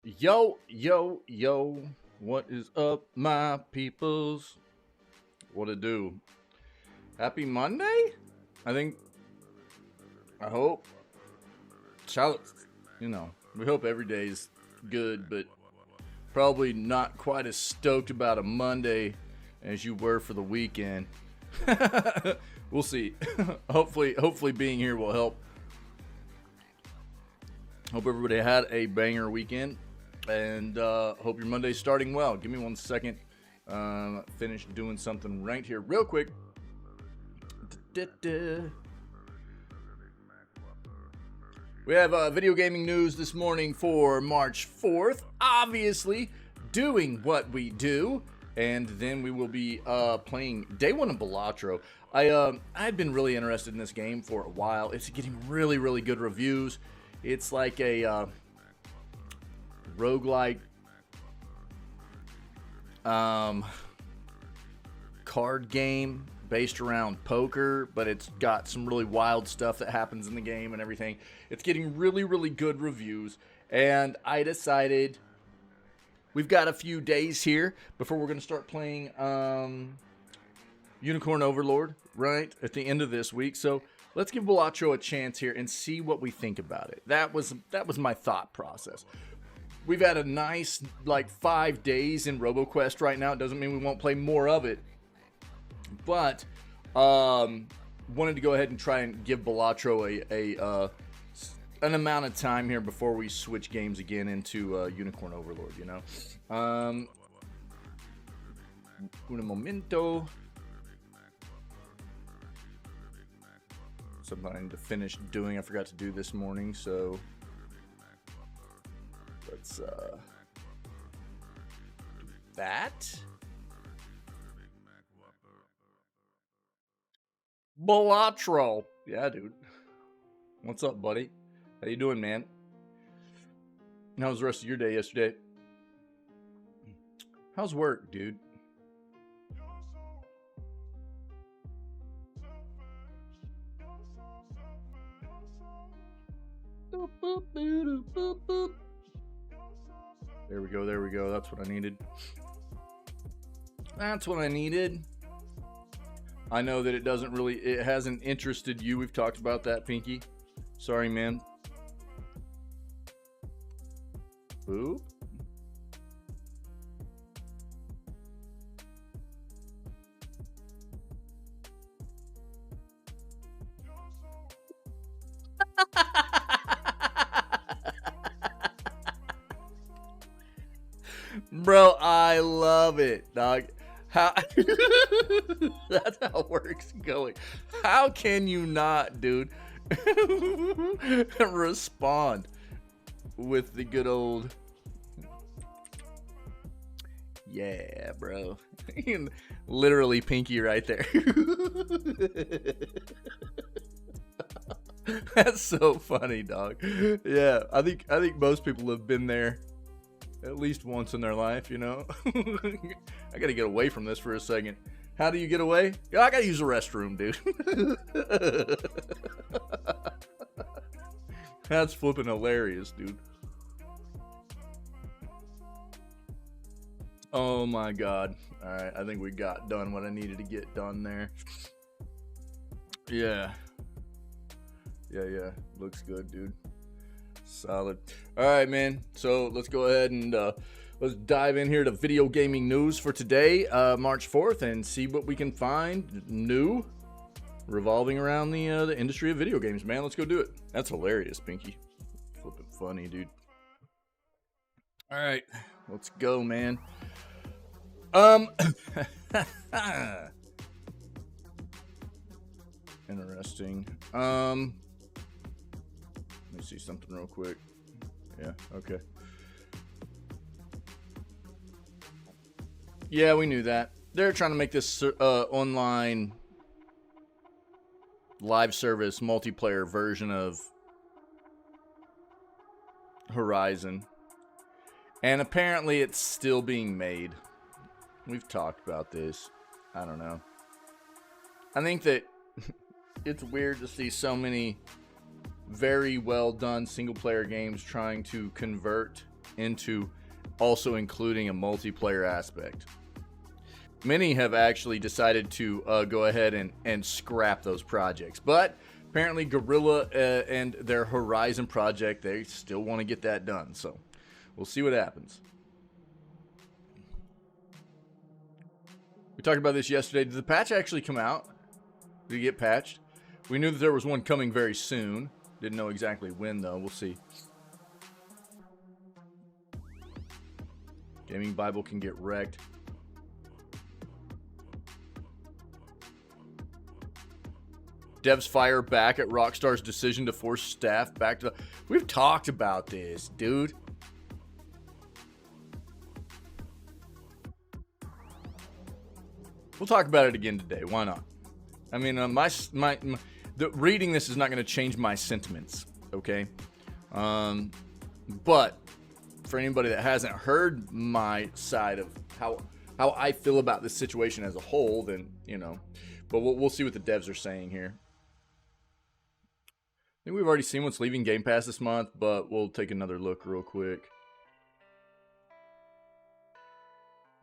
Yo, yo, yo. What is up, my peoples? What it do? Happy Monday? I hope. We hope every day's good, but probably not quite as stoked about a Monday as you were for the weekend. We'll see. Hopefully being here will help. Hope everybody had a banger weekend. And hope your Monday's starting well. Give me 1 second. Finish doing something right here real quick. We have video gaming news this morning for March 4th. Obviously, doing what we do. And then we will be playing day one of Balatro. I've been really interested in this game for a while. It's getting really, really good reviews. It's like a roguelike card game based around poker, but it's got some really wild stuff that happens in the game and everything. It's getting really, really good reviews, and I decided we've got a few days here before we're going to start playing Unicorn Overlord, right, at the end of this week. So let's give Balatro a chance here and see what we think about it. That was my thought process. We've had a nice, 5 days in RoboQuest right now. It doesn't mean we won't play more of it. But, wanted to go ahead and try and give Balatro an amount of time here before we switch games again into Unicorn Overlord, you know? Un momento. Something I need to finish doing. I forgot to do this morning, so let's do that. Balatro. Yeah, dude. What's up, buddy? How you doing, man? How was the rest of your day yesterday? How's work, dude? There we go. That's what I needed. I know that it hasn't interested you. We've talked about that, Pinky. Sorry, man. Boop. Bro, I love it, dog. How that's how work's going. How can you not, dude? Respond with the good old yeah, bro. Literally Pinky right there. That's so funny, dog. Yeah, I think most people have been there at least once in their life, you know. I gotta get away from this for a second. How do you get away? I gotta use the restroom, dude. That's flipping hilarious, dude. Oh my god. Alright, I think we got done what I needed to get done there. Yeah. Yeah. Looks good, dude. Solid. All right, man. So let's go ahead and let's dive in here to video gaming news for today, March 4th, and see what we can find new revolving around the industry of video games, man. Let's go do it. That's hilarious, Pinky. Flipping funny, dude. All right, let's go, man. Interesting. Let me see something real quick. Yeah, okay. Yeah, we knew that. They're trying to make this online live service multiplayer version of Horizon. And apparently it's still being made. We've talked about this. I don't know. I think that it's weird to see so many very well done single player games trying to convert into also including a multiplayer aspect. Many have actually decided to go ahead and scrap those projects, but apparently Guerrilla and their Horizon project, they still want to get that done. So we'll see what happens. We talked about this yesterday. Did the patch actually come out? Did it get patched? We knew that there was one coming very soon. Didn't know exactly when, though. We'll see. Gaming Bible can get wrecked. Devs fire back at Rockstar's decision to force staff back to the... We've talked about this, dude. We'll talk about it again today. Why not? I mean, reading this is not going to change my sentiments, okay? But for anybody that hasn't heard my side of how I feel about this situation as a whole, then, you know. But we'll see what the devs are saying here. I think we've already seen what's leaving Game Pass this month, but we'll take another look real quick.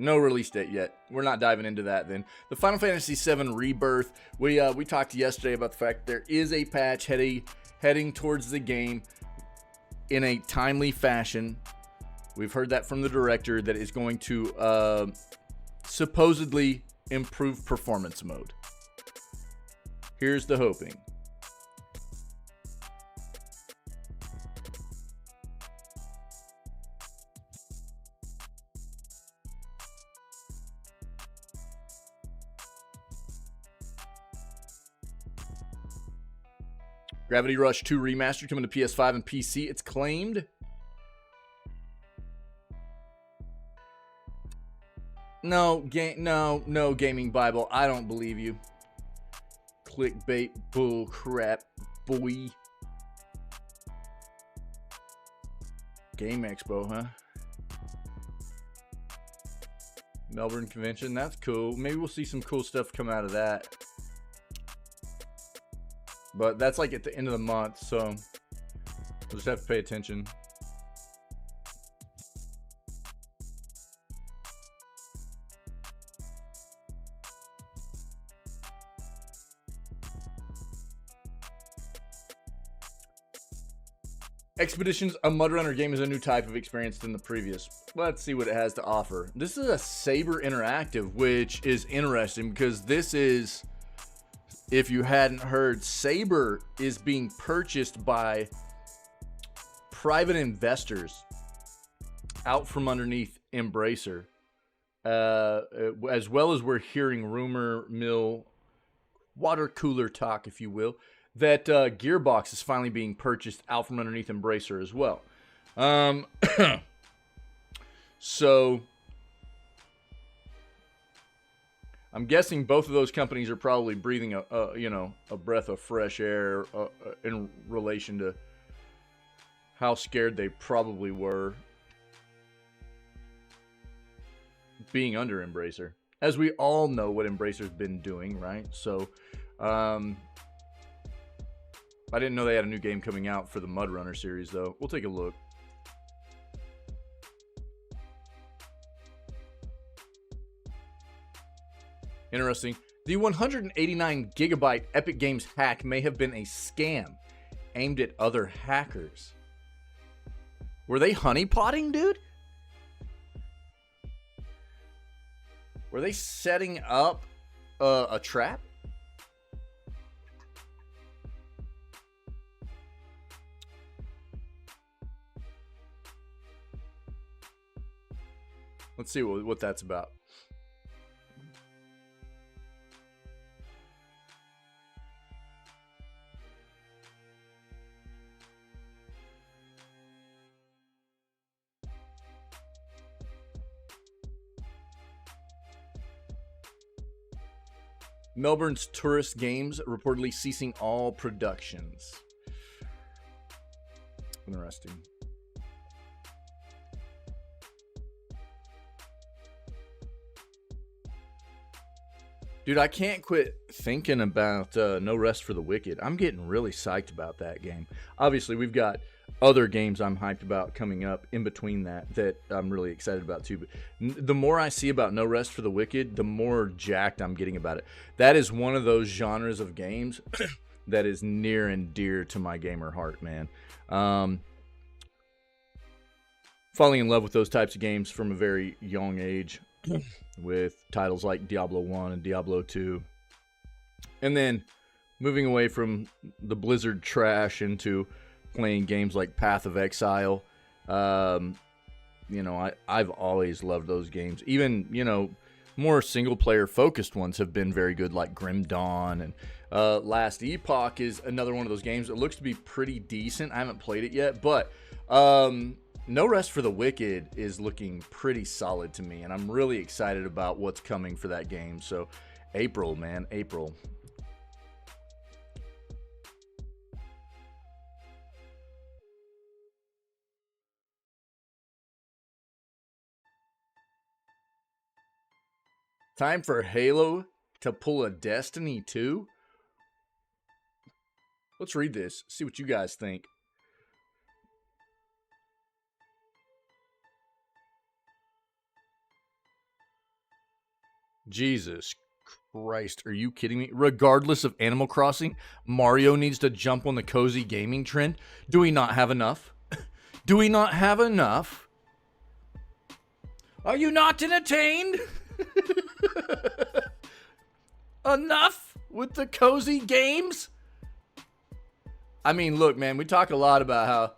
No release date yet. We're not diving into that then. The Final Fantasy VII Rebirth. We talked yesterday about the fact there is a patch heading towards the game in a timely fashion. We've heard that from the director that is going to supposedly improve performance mode. Here's the hoping. Gravity Rush 2 Remastered coming to PS5 and PC. It's claimed. No, Gaming Bible. I don't believe you. Clickbait bull crap, boy. Game Expo, huh? Melbourne Convention. That's cool. Maybe we'll see some cool stuff come out of that. But that's like at the end of the month, so we'll just have to pay attention. Expeditions, a Mud Runner game, is a new type of experience than the previous. Let's see what it has to offer. This is a Saber Interactive, which is interesting because this is... If you hadn't heard, Saber is being purchased by private investors out from underneath Embracer. As well as we're hearing rumor mill, water cooler talk, if you will, that Gearbox is finally being purchased out from underneath Embracer as well. So... I'm guessing both of those companies are probably breathing a breath of fresh air in relation to how scared they probably were being under Embracer. As we all know what Embracer's been doing, right? So, I didn't know they had a new game coming out for the Mud Runner series, though. We'll take a look. Interesting. The 189 gigabyte Epic Games hack may have been a scam aimed at other hackers. Were they honeypotting, dude? Were they setting up a trap? Let's see what that's about. Melbourne's Tourist Games reportedly ceasing all productions. Interesting. Dude, I can't quit thinking about No Rest for the Wicked. I'm getting really psyched about that game. Obviously, we've got other games I'm hyped about coming up in between that I'm really excited about too. But the more I see about No Rest for the Wicked, the more jacked I'm getting about it. That is one of those genres of games that is near and dear to my gamer heart, man. Falling in love with those types of games from a very young age with titles like Diablo 1 and Diablo 2. And then moving away from the Blizzard trash into playing games like Path of Exile. You know, I've always loved those games. Even, you know, more single-player focused ones have been very good, like Grim Dawn. And Last Epoch is another one of those games that looks to be pretty decent. I haven't played it yet, but No Rest for the Wicked is looking pretty solid to me, and I'm really excited about what's coming for that game. So April, man, April. Time for Halo to pull a Destiny 2? Let's read this, see what you guys think. Jesus Christ, are you kidding me? Regardless of Animal Crossing, Mario needs to jump on the cozy gaming trend. Do we not have enough? Do we not have enough? Are you not entertained? Enough with the cozy games? I mean, look, man, we talk a lot about how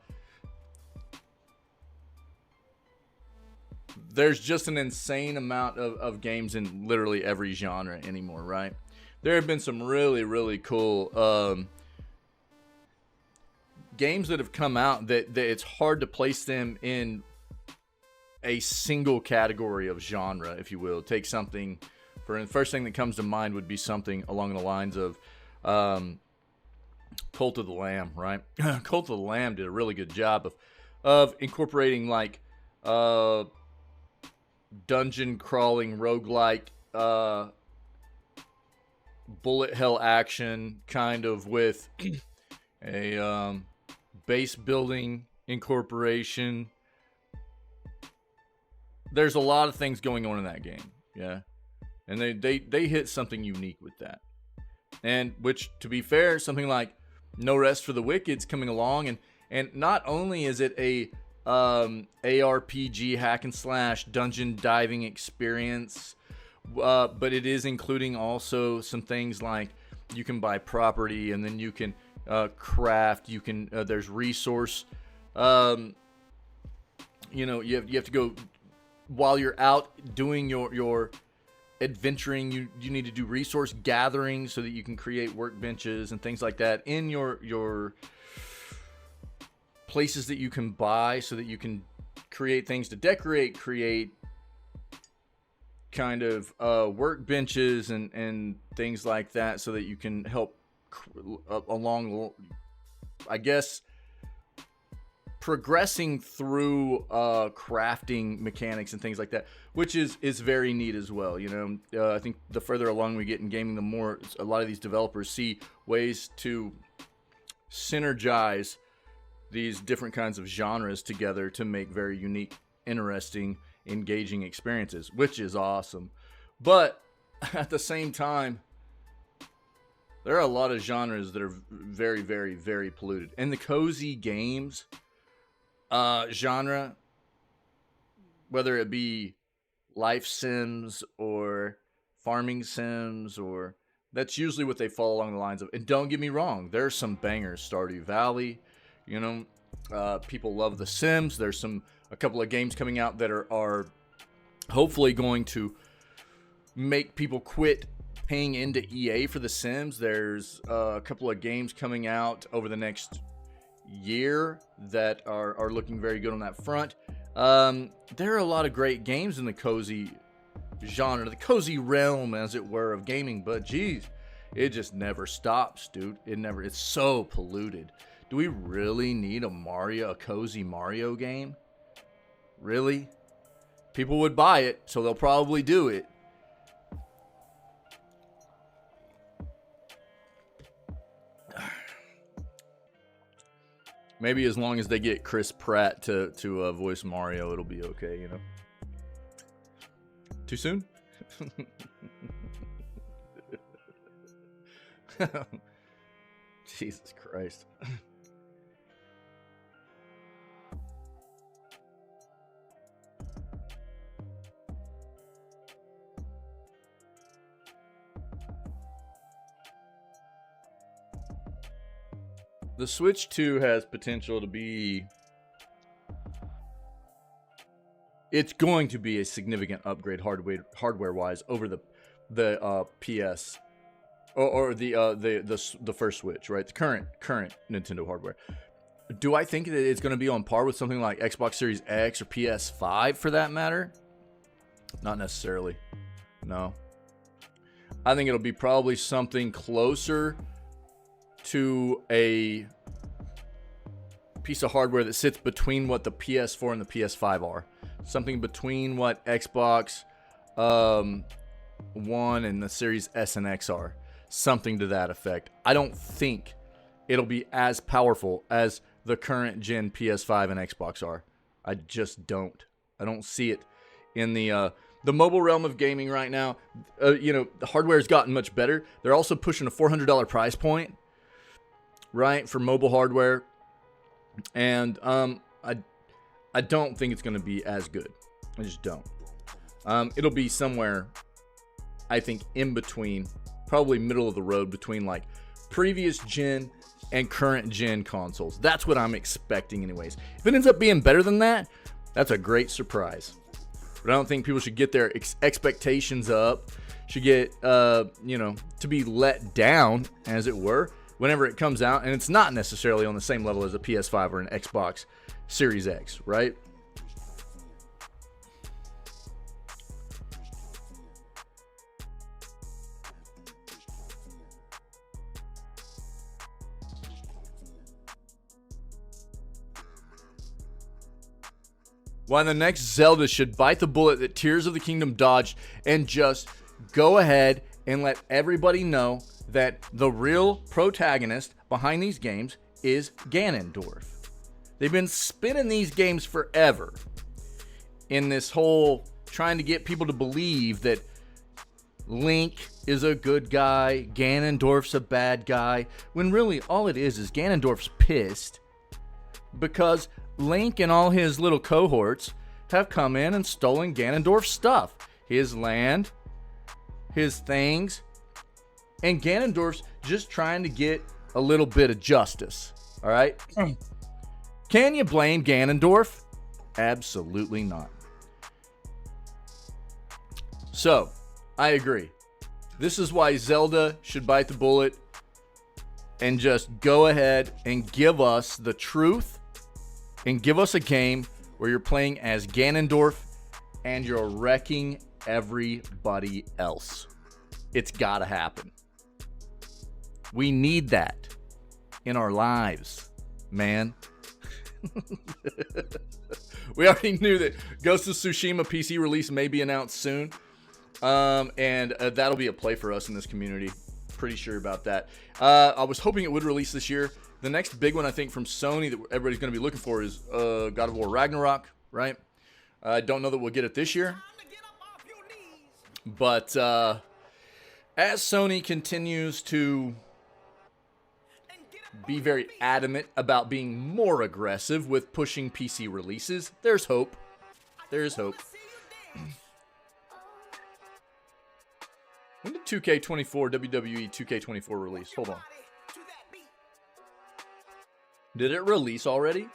there's just an insane amount of games in literally every genre anymore, right? There have been some really, really cool games that have come out that it's hard to place them in a single category of genre, if you will. Take something, for the first thing that comes to mind would be something along the lines of Cult of the Lamb, right? Cult of the Lamb did a really good job of incorporating like dungeon crawling roguelike bullet hell action kind of with a base building incorporation. There's a lot of things going on in that game, yeah, and they hit something unique with that. And which, to be fair, something like No Rest for the Wicked's coming along, and not only is it a ARPG hack and slash dungeon diving experience, but it is including also some things like you can buy property, and then you can craft. You can there's resource. You know, you have to go while you're out doing your adventuring. You need to do resource gathering so that you can create workbenches and things like that in your places that you can buy, so that you can create things to decorate, create kind of workbenches and things like that, so that you can help along, I guess, progressing through crafting mechanics and things like that, which is very neat as well. You know, I think the further along we get in gaming, the more a lot of these developers see ways to synergize these different kinds of genres together to make very unique, interesting, engaging experiences, which is awesome. But at the same time, there are a lot of genres that are very, very, very polluted. And the cozy games genre, whether it be life sims or farming sims, or that's usually what they fall along the lines of. And don't get me wrong, there's some bangers. Stardew Valley, you know, people love the Sims. There's a couple of games coming out that are hopefully going to make people quit paying into EA for the Sims. There's a couple of games coming out over the next year that are looking very good on that front. There are a lot of great games in the cozy genre, the cozy realm, as it were, of gaming. But geez, it just never stops, dude. It's so polluted. Do we really need a cozy Mario game? Really? People would buy it, so they'll probably do it. Maybe as long as they get Chris Pratt to voice Mario, it'll be okay, you know? Too soon? Jesus Christ. The Switch 2 has potential to be... It's going to be a significant upgrade hardware-wise over the PS or the first Switch, right? The current Nintendo hardware. Do I think that it's going to be on par with something like Xbox Series X or PS5 for that matter? Not necessarily. No. I think it'll be probably something closer to a piece of hardware that sits between what the PS4 and the PS5 are. Something between what Xbox One and the Series S and X are. Something to that effect. I don't think it'll be as powerful as the current gen PS5 and Xbox are. I just don't. I don't see it in the mobile realm of gaming right now. You know, the hardware has gotten much better. They're also pushing a $400 price point, right, for mobile hardware. And I don't think it's going to be as good. I just don't. It'll be somewhere, I think, in between, probably middle of the road between like previous gen and current gen consoles. That's what I'm expecting anyways. If it ends up being better than that, that's a great surprise. But I don't think people should get their expectations up, should get, you know, to be let down, as it were, whenever it comes out. And it's not necessarily on the same level as a PS5 or an Xbox Series X, right? Why the next Zelda should bite the bullet that Tears of the Kingdom dodged and just go ahead and let everybody know that the real protagonist behind these games is Ganondorf. They've been spinning these games forever in this whole trying to get people to believe that Link is a good guy, Ganondorf's a bad guy, when really all it is Ganondorf's pissed because Link and all his little cohorts have come in and stolen Ganondorf's stuff. His land, his things, and Ganondorf's just trying to get a little bit of justice. All right? Can you blame Ganondorf? Absolutely not. So, I agree. This is why Zelda should bite the bullet and just go ahead and give us the truth and give us a game where you're playing as Ganondorf and you're wrecking everybody else. It's gotta happen. We need that in our lives, man. We already knew that Ghost of Tsushima PC release may be announced soon. And that'll be a play for us in this community. Pretty sure about that. I was hoping it would release this year. The next big one, I think, from Sony that everybody's going to be looking for is God of War Ragnarok, right? I don't know that we'll get it this year. But as Sony continues to be very adamant about being more aggressive with pushing PC releases, there's hope. There's hope. When did 2K24, WWE 2K24 release? Hold on. Did it release already?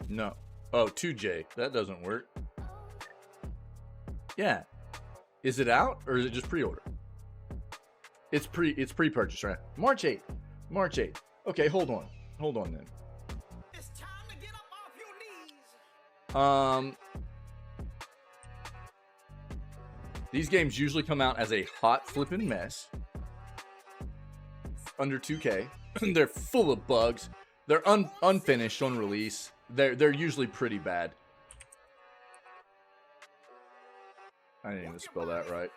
No. Oh, 2J. That doesn't work. Yeah. Is it out or is it just pre-order? It's pre-purchase, right? March 8th. March 8th. Okay, hold on. Hold on then. It's time to get up off your knees. These games usually come out as a hot flippin' mess. Under 2K. They're full of bugs. they're unfinished on release. They're usually pretty bad. I didn't even spell that right.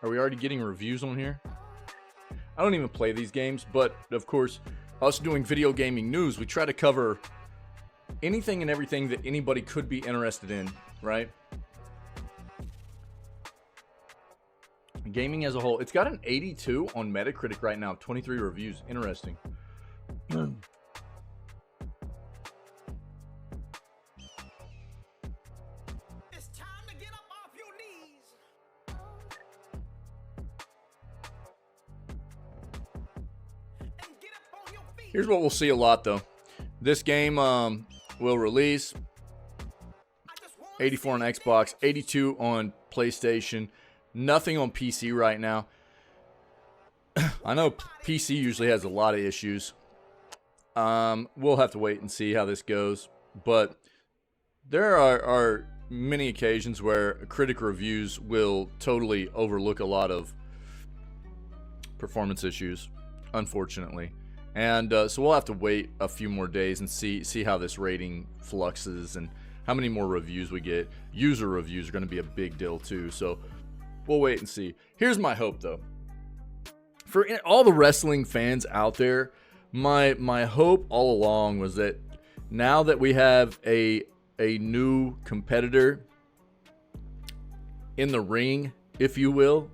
Are we already getting reviews on here? I don't even play these games, but of course, us doing video gaming news, we try to cover anything and everything that anybody could be interested in, right? Gaming as a whole. It's got an 82 on Metacritic right now, 23 reviews. Interesting. Here's what we'll see a lot, though. This game will release 84 on Xbox, 82 on PlayStation, nothing on PC right now. I know PC usually has a lot of issues. We'll have to wait and see how this goes. But there are many occasions where critic reviews will totally overlook a lot of performance issues, unfortunately. And so we'll have to wait a few more days and see how this rating fluxes and how many more reviews we get. User reviews are going to be a big deal too, so we'll wait and see. Here's my hope, though. For all the wrestling fans out there, my hope all along was that now that we have a new competitor in the ring, if you will.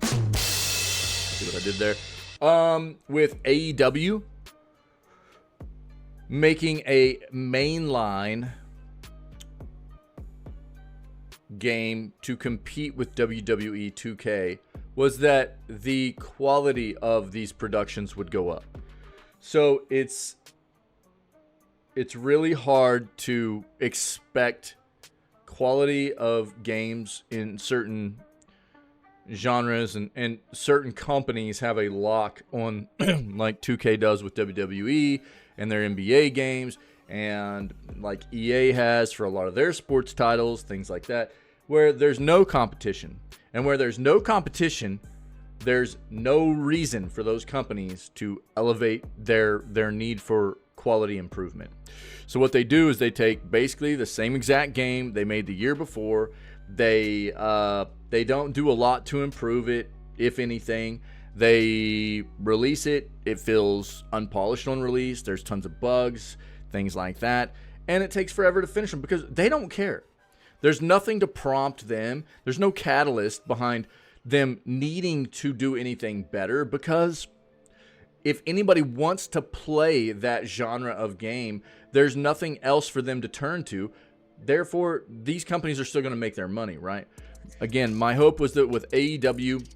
See what I did there? With AEW making a mainline game to compete with WWE 2K, was that the quality of these productions would go up. So it's really hard to expect quality of games in certain genres, and certain companies have a lock on like 2K does with WWE and their NBA games, and like EA has for a lot of their sports titles, things like that, where there's no competition. And where there's no competition, there's no reason for those companies to elevate their need for quality improvement. So what they do is they take basically the same exact game they made the year before. They don't do a lot to improve it, if anything. They release it. It feels unpolished on release. There's tons of bugs, things like that. And it takes forever to finish them because they don't care. There's nothing to prompt them. There's no catalyst behind them needing to do anything better, because if anybody wants to play that genre of game, there's nothing else for them to turn to. Therefore, these companies are still going to make their money, right? Again, my hope was that with AEW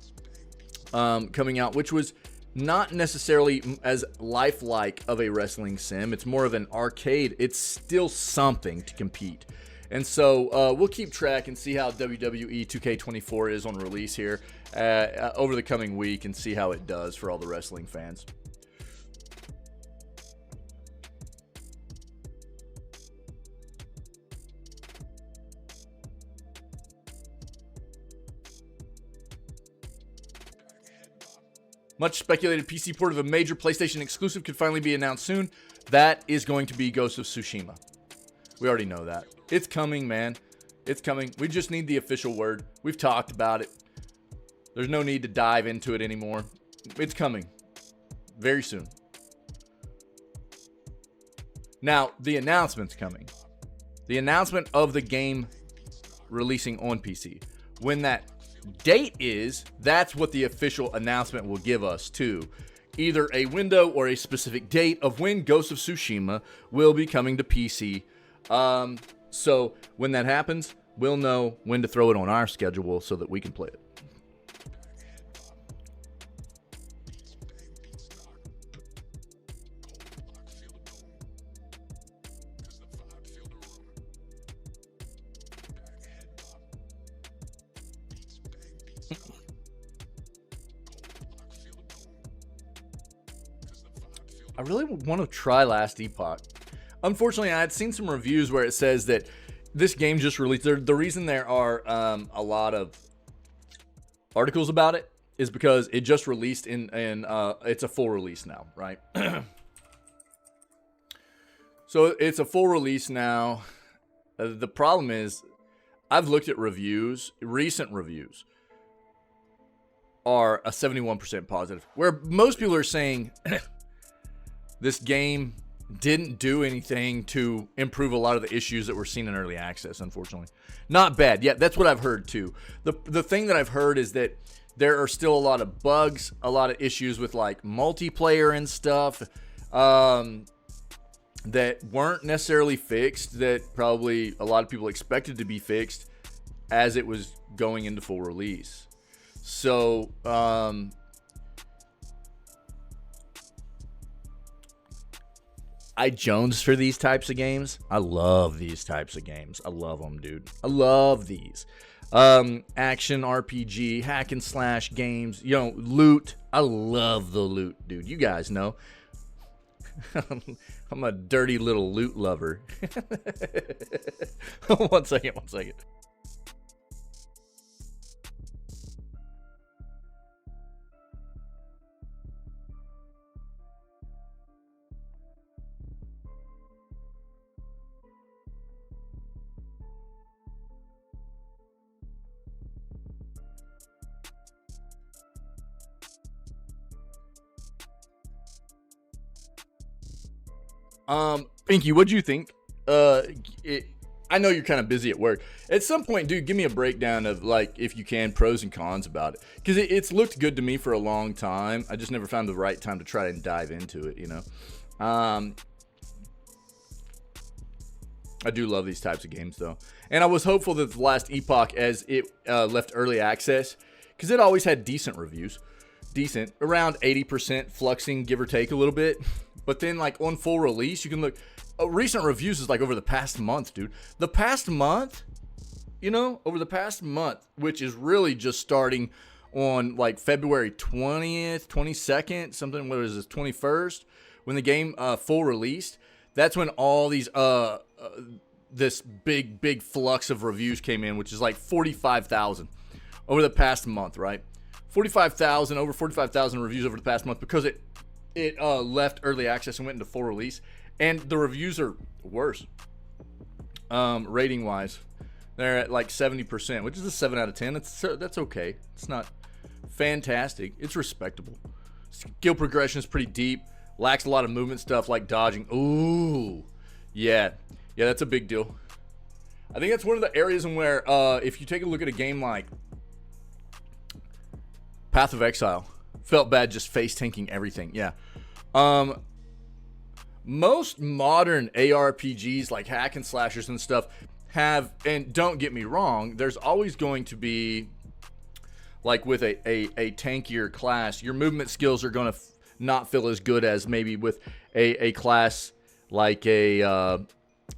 coming out, which was not necessarily as lifelike of a wrestling sim, it's more of an arcade, it's still something to compete. And so we'll keep track and see how WWE 2K24 is on release here over the coming week, and see how it does for all the wrestling fans. Much speculated PC port of a major PlayStation exclusive could finally be announced soon. That is going to be Ghost of Tsushima. We already know that. It's coming, man. It's coming. We just need the official word. We've talked about it. There's no need to dive into it anymore. It's coming. Very soon. Now, the announcement's coming. The announcement of the game releasing on PC. When that date is, that's what the official announcement will give us too. Either a window or a specific date of when Ghost of Tsushima will be coming to PC. So when that happens, we'll know when to throw it on our schedule so that we can play it. I really want to try Last Epoch. Unfortunately, I had seen some reviews where it says that this game just released. The reason there are a lot of articles about it is because it just released in it's a full release now, right? So it's a full release now. The problem is, I've looked at reviews, recent reviews are a 71% positive, where most people are saying this game didn't do anything to improve a lot of the issues that we're seeing in early access, unfortunately. Not bad. Yeah, that's what I've heard too. The thing that I've heard is that there are still a lot of bugs, a lot of issues with like multiplayer and stuff that weren't necessarily fixed, that probably a lot of people expected to be fixed as it was going into full release. So, I jones for these types of games. I love these types of games. I love them, dude. I love these. Action RPG, hack and slash games, you know, loot. I love the loot, dude. You guys know. I'm a dirty little loot lover. One second. Pinky, what'd you think? I know you're kind of busy at work. At some point, dude, give me a breakdown of, like, if you can, pros and cons about it. Because it's looked good to me for a long time. I just never found the right time to try and dive into it, you know? I do love these types of games, though. And I was hopeful that the last Epoch, as it left early access, because it always had decent reviews. Decent. Around 80% fluxing, give or take a little bit. But then, like, on full release, you can look. Recent reviews is like over the past month, dude. The past month, you know, over the past month, which is really just starting on like February 20th, 22nd, something, what is this, 21st, when the game full released. That's when all these, this big flux of reviews came in, which is like 45,000 over the past month, right? 45,000, over 45,000 reviews over the past month because it left early access and went into full release. And the reviews are worse, rating wise. They're at like 70%, which is a 7 out of 10. That's okay. It's not fantastic. It's respectable. Skill progression is pretty deep. Lacks a lot of movement stuff like dodging. Ooh, yeah, that's a big deal. I think that's one of the areas in where, if you take a look at a game like Path of Exile, felt bad just face tanking everything. Yeah. Most modern ARPGs like hack and slashers and stuff have, and don't get me wrong, there's always going to be, like with a tankier class, your movement skills are going to not feel as good as maybe with a class like an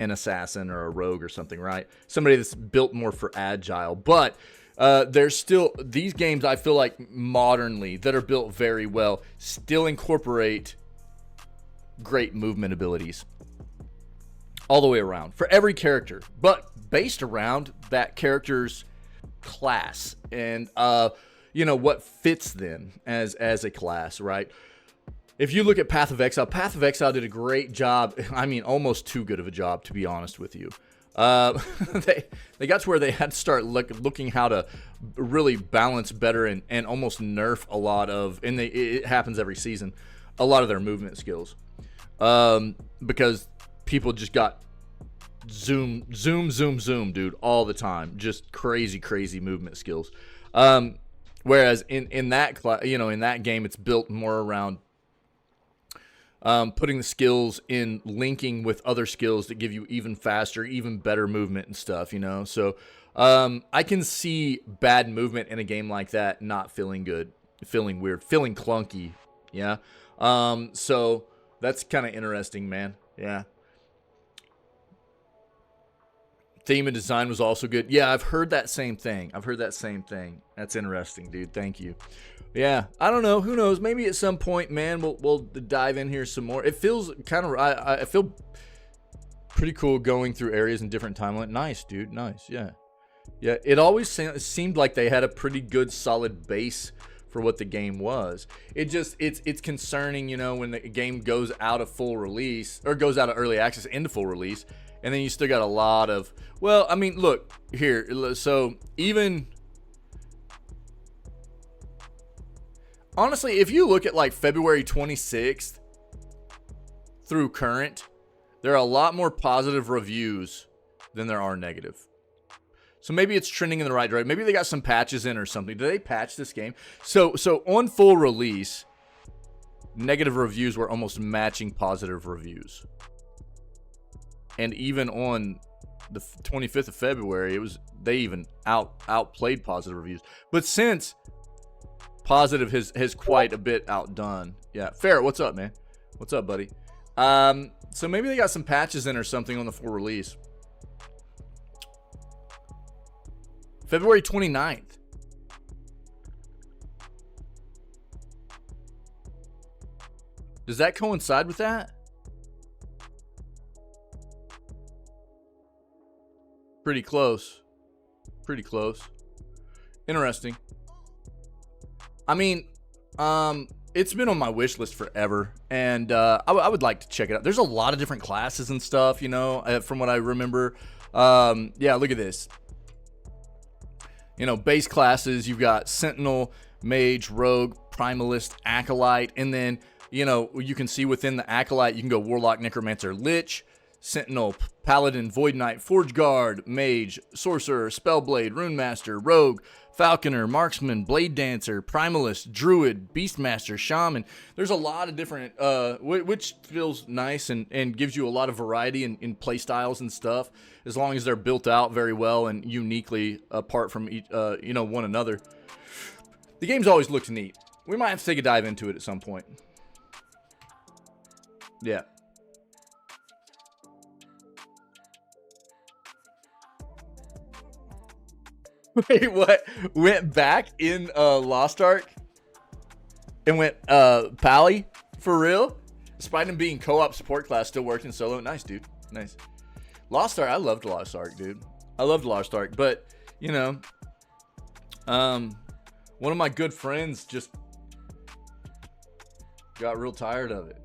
assassin or a rogue or something, right? Somebody that's built more for agile. But there's still, these games I feel like modernly that are built very well still incorporate great movement abilities all the way around for every character, but based around that character's class and you know, what fits them as a class, right? If you look at Path of Exile did a great job. I mean, almost too good of a job, to be honest with you. They got to where they had to start looking how to really balance better and almost nerf a lot of, and it happens every season, a lot of their movement skills. Because people just got zoom, dude, all the time. Just crazy movement skills. Whereas in that game, it's built more around putting the skills in linking with other skills that give you even faster, even better movement and stuff, you know? So I can see bad movement in a game like that not feeling good, feeling weird, feeling clunky, yeah? So that's kind of interesting, man. Yeah. Theme and design was also good. Yeah, I've heard that same thing. That's interesting, dude. Thank you. Yeah, I don't know. Who knows? Maybe at some point, man, we'll dive in here some more. It feels kind of, I feel pretty cool going through areas in different timeline. Nice, dude. Nice. Yeah. Yeah, it always seemed like they had a pretty good solid base for what the game was. It's concerning, you know, when the game goes out of full release or goes out of early access into full release, and then you still got a lot of, well, I mean, look here. So even honestly, if you look at like February 26th through current, there are a lot more positive reviews than there are negative. So maybe it's trending in the right direction. Maybe they got some patches in or something. Did they patch this game? So on full release, negative reviews were almost matching positive reviews. And even on the 25th of February, they even outplayed positive reviews. But since positive has quite a bit outdone. Yeah, Ferret, what's up, man? What's up, buddy? So maybe they got some patches in or something on the full release. February 29th. Does that coincide with that? Pretty close. Pretty close. Interesting. I mean, it's been on my wish list forever, and I would like to check it out. There's a lot of different classes and stuff, you know, from what I remember. Yeah, look at this. You know, base classes, you've got Sentinel, Mage, Rogue, Primalist, Acolyte, and then, you know, you can see within the Acolyte, you can go Warlock, Necromancer, Lich, Sentinel, Paladin, Void Knight, Forge Guard, Mage, Sorcerer, Spellblade, Runemaster, Rogue, Falconer, Marksman, Blade Dancer, Primalist, Druid, Beastmaster, Shaman. There's a lot of different, which feels nice and gives you a lot of variety in play styles and stuff, as long as they're built out very well and uniquely apart from each, you know, one another. The game's always looked neat. We might have to take a dive into it at some point. Yeah. Wait, what? Went back in Lost Ark and went Pally? For real? Despite him being co-op support class, still worked in solo. Nice, dude. Nice. Lost Ark, I loved Lost Ark, dude. I loved Lost Ark, but, you know, one of my good friends just got real tired of it.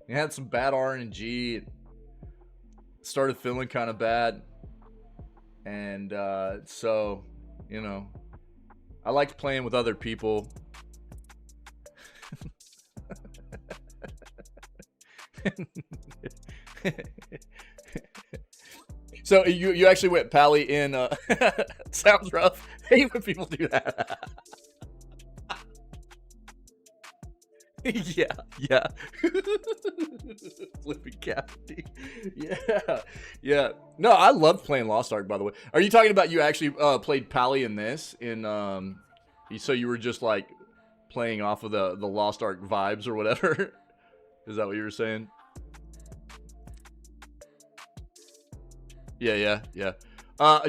He had some bad RNG and started feeling kind of bad. And so, you know, I liked playing with other people. So you actually went Pally in sounds rough. I hate when people do that. yeah. Flipping cavity. Yeah. No, I loved playing Lost Ark, by the way. Are you talking about you actually played Pally in this? So you were just like playing off of the Lost Ark vibes or whatever? Is that what you were saying? Yeah.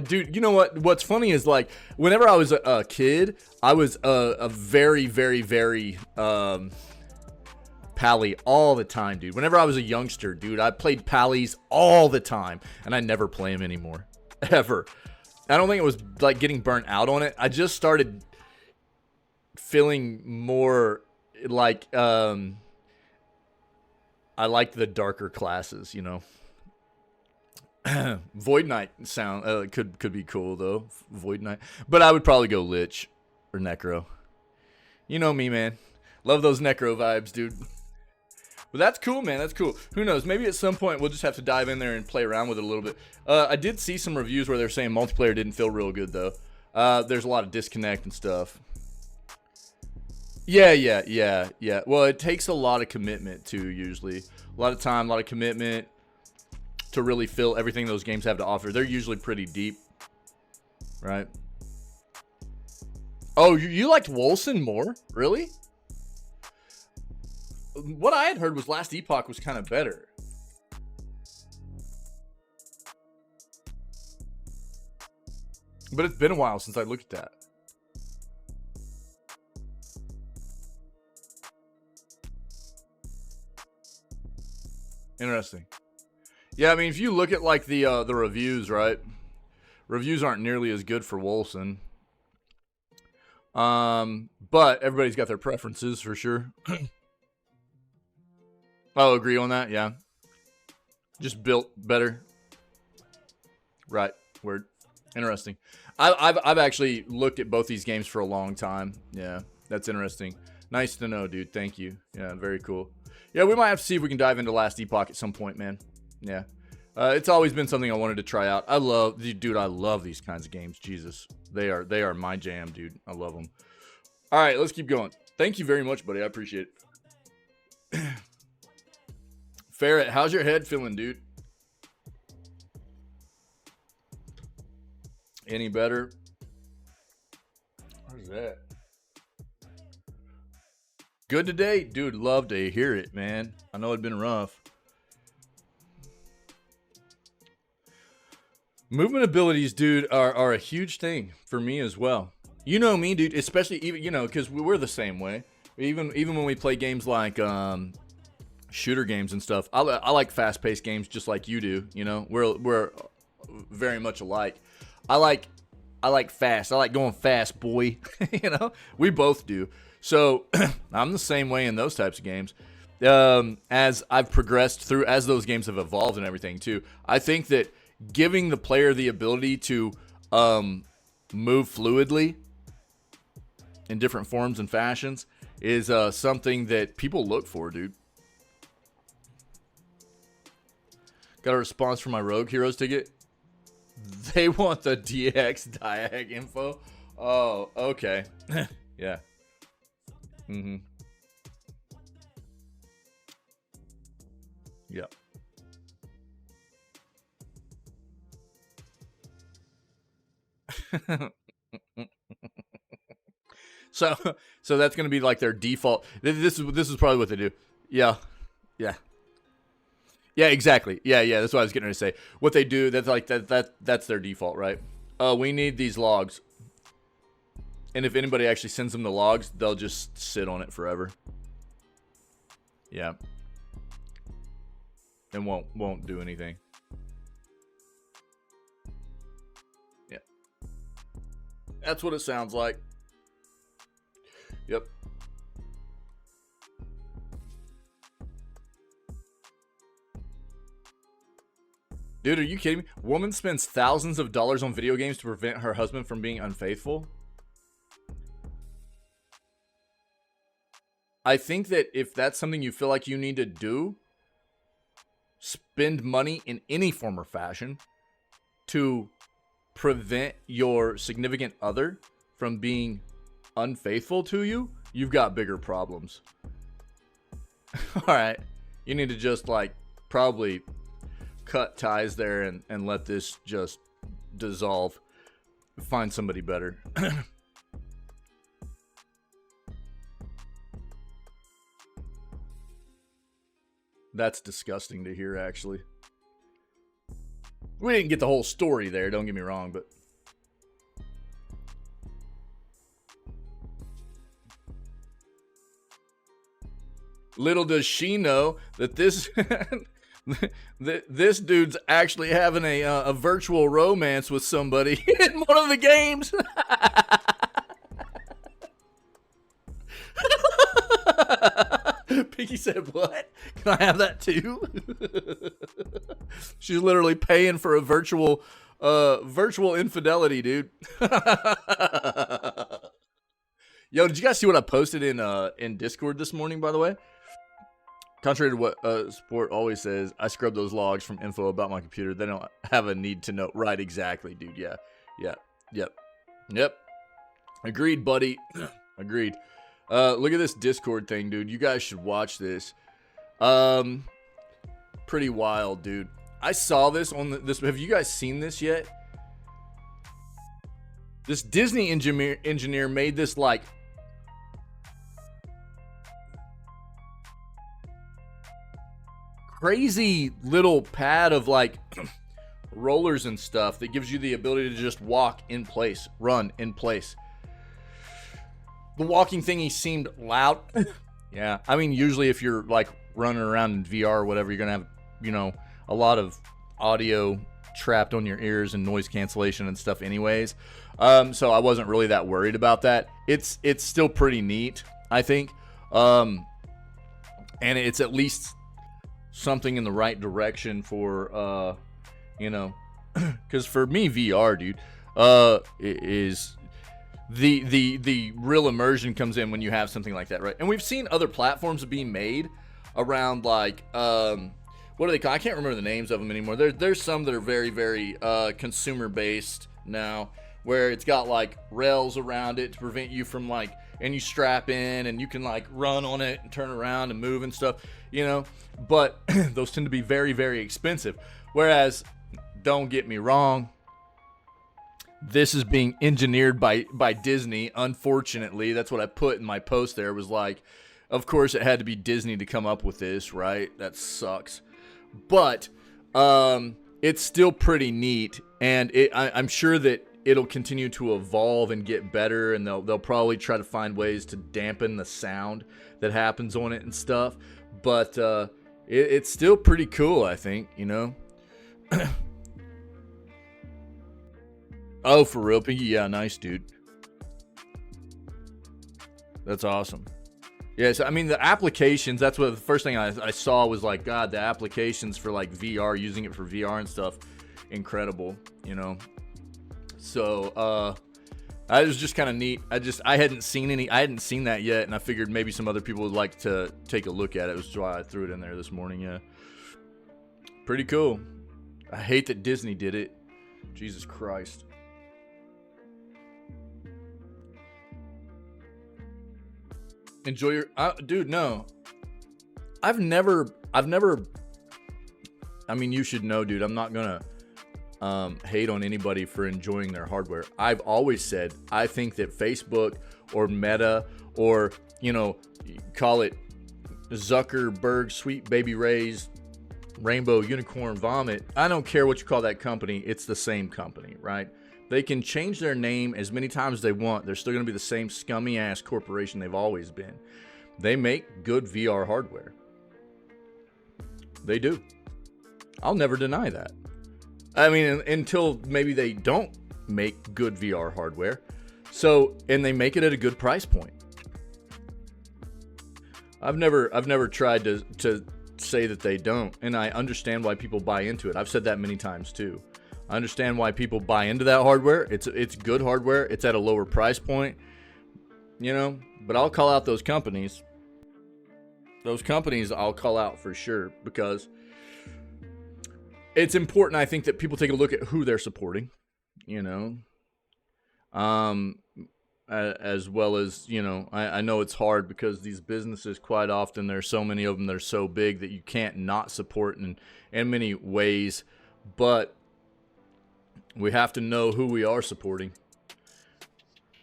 Dude, you know what? What's funny is, like, whenever I was a kid, I was a very, very, very Pally all the time, dude. Whenever I was a youngster, dude, I played Pallies all the time, and I never play them anymore, ever. I don't think it was like getting burnt out on it. I just started feeling more like I liked the darker classes, you know. Void Knight sound could be cool though. Void Knight, but I would probably go Lich or Necro. You know me, man. Love those Necro vibes, dude. But that's cool, man. That's cool. Who knows? Maybe at some point we'll just have to dive in there and play around with it a little bit. I did see some reviews where they're saying multiplayer didn't feel real good though. There's a lot of disconnect and stuff. Yeah. Well, it takes a lot of commitment too. Usually, a lot of time, a lot of commitment to really feel everything those games have to offer. They're usually pretty deep, right? Oh, you liked Wolcen more? Really? What I had heard was Last Epoch was kind of better. But it's been a while since I looked at that. Interesting. Yeah, I mean, if you look at like the reviews, right? Reviews aren't nearly as good for Wolfson. But everybody's got their preferences for sure. I'll agree on that, yeah. Just built better. Right, word. Interesting. I've actually looked at both these games for a long time. Yeah, that's interesting. Nice to know, dude. Thank you. Yeah, very cool. Yeah, we might have to see if we can dive into Last Epoch at some point, man. Yeah. It's always been something I wanted to try out. I love these kinds of games. Jesus. They are my jam, dude. I love them. All right, let's keep going. Thank you very much, buddy. I appreciate it. Ferret, how's your head feeling, dude? Any better? Where's that? Good today? Dude, love to hear it, man. I know it'd been rough. Movement abilities, dude, are a huge thing for me as well. You know me, dude, especially even, you know, because we're the same way. Even when we play games like shooter games and stuff, I like fast-paced games just like you do. You know, we're very much alike. I like fast. I like going fast, boy. You know, we both do. So I'm the same way in those types of games. As I've progressed through, as those games have evolved and everything too, I think that giving the player the ability to move fluidly in different forms and fashions is something that people look for, dude. Got a response from my Rogue Heroes ticket. They want the DX Diag info. Oh, okay. Yeah. Mm-hmm. Yep. So that's going to be like their default. This is probably what they do. Yeah. Yeah. Yeah, exactly. Yeah, that's what I was getting ready to say. What they do, that's like that's their default, right? We need these logs. And if anybody actually sends them the logs, they'll just sit on it forever. Yeah. And won't do anything. Yeah. That's what it sounds like. Yep. Dude, are you kidding me? Woman spends thousands of dollars on video games to prevent her husband from being unfaithful? I think that if that's something you feel like you need to do, spend money in any form or fashion to prevent your significant other from being unfaithful to you, you've got bigger problems. All right. You need to just like probably cut ties there and let this just dissolve. Find somebody better. That's disgusting to hear, actually. We didn't get the whole story there, don't get me wrong, but... Little does she know that this... this dude's actually having a virtual romance with somebody in one of the games. Pinky said, what? Can I have that too? She's literally paying for a virtual infidelity, dude. Yo, did you guys see what I posted in Discord this morning, by the way? Contrary to what Sport always says, I scrubbed those logs from info about my computer. They don't have a need to know. Right, exactly, dude. Yeah. Yep. Agreed, buddy. Agreed. Look at this Discord thing, dude. You guys should watch this. Pretty wild, dude. I saw this on this. Have you guys seen this yet? This Disney engineer made this like crazy little pad of like rollers and stuff that gives you the ability to just walk in place, run in place. The walking thingy seemed loud. Yeah, I mean, usually if you're like running around in VR or whatever, you're gonna have, you know, a lot of audio trapped on your ears and noise cancellation and stuff anyways. So I wasn't really that worried about that. It's still pretty neat, I think. And it's at least something in the right direction for, you know, because for me, VR, dude, is the real immersion comes in when you have something like that, right? And we've seen other platforms being made around, like, what are they called? I can't remember the names of them anymore. There's some that are very, very consumer based now, where it's got like rails around it to prevent you from like, and you strap in and you can like run on it and turn around and move and stuff, you know. But those tend to be very, very expensive. Whereas, don't get me wrong, this is being engineered by Disney. Unfortunately, that's what I put in my post there. Was like, of course it had to be Disney to come up with this, right? That sucks. But it's still pretty neat, and I'm sure that it'll continue to evolve and get better, and they'll probably try to find ways to dampen the sound that happens on it and stuff. But it's still pretty cool, I think, you know. Oh, for real, Pinky? Yeah, nice, dude. That's awesome. Yeah, so I mean, the applications, that's what the first thing I saw was like, God, the applications for like VR, using it for VR and stuff, incredible, you know. So I was just kind of neat. I hadn't seen that yet, and I figured maybe some other people would like to take a look at it. Which is why I threw it in there this morning. Yeah, pretty cool. I hate that Disney did it. Jesus Christ. Enjoy your dude. No, I've never. I mean, you should know, dude. I'm not gonna hate on anybody for enjoying their hardware. I've always said I think that Facebook or Meta or, you know, call it Zuckerberg, Sweet Baby Ray's Rainbow Unicorn Vomit. I don't care what you call that company. It's the same company, right? They can change their name as many times as they want. They're still going to be the same scummy ass corporation they've always been. They make good VR hardware. They do. I'll never deny that. I mean, until maybe they don't make good VR hardware. So, and they make it at a good price point. I've never tried to say that they don't, and I understand why people buy into it. I've said that many times too. I understand why people buy into that hardware. It's good hardware. It's at a lower price point, you know. But I'll call out those companies. Those companies I'll call out for sure, because it's important, I think, that people take a look at who they're supporting, you know. As well as, you know, I know it's hard because these businesses, quite often, there's so many of them that are so big that you can't not support in many ways. But we have to know who we are supporting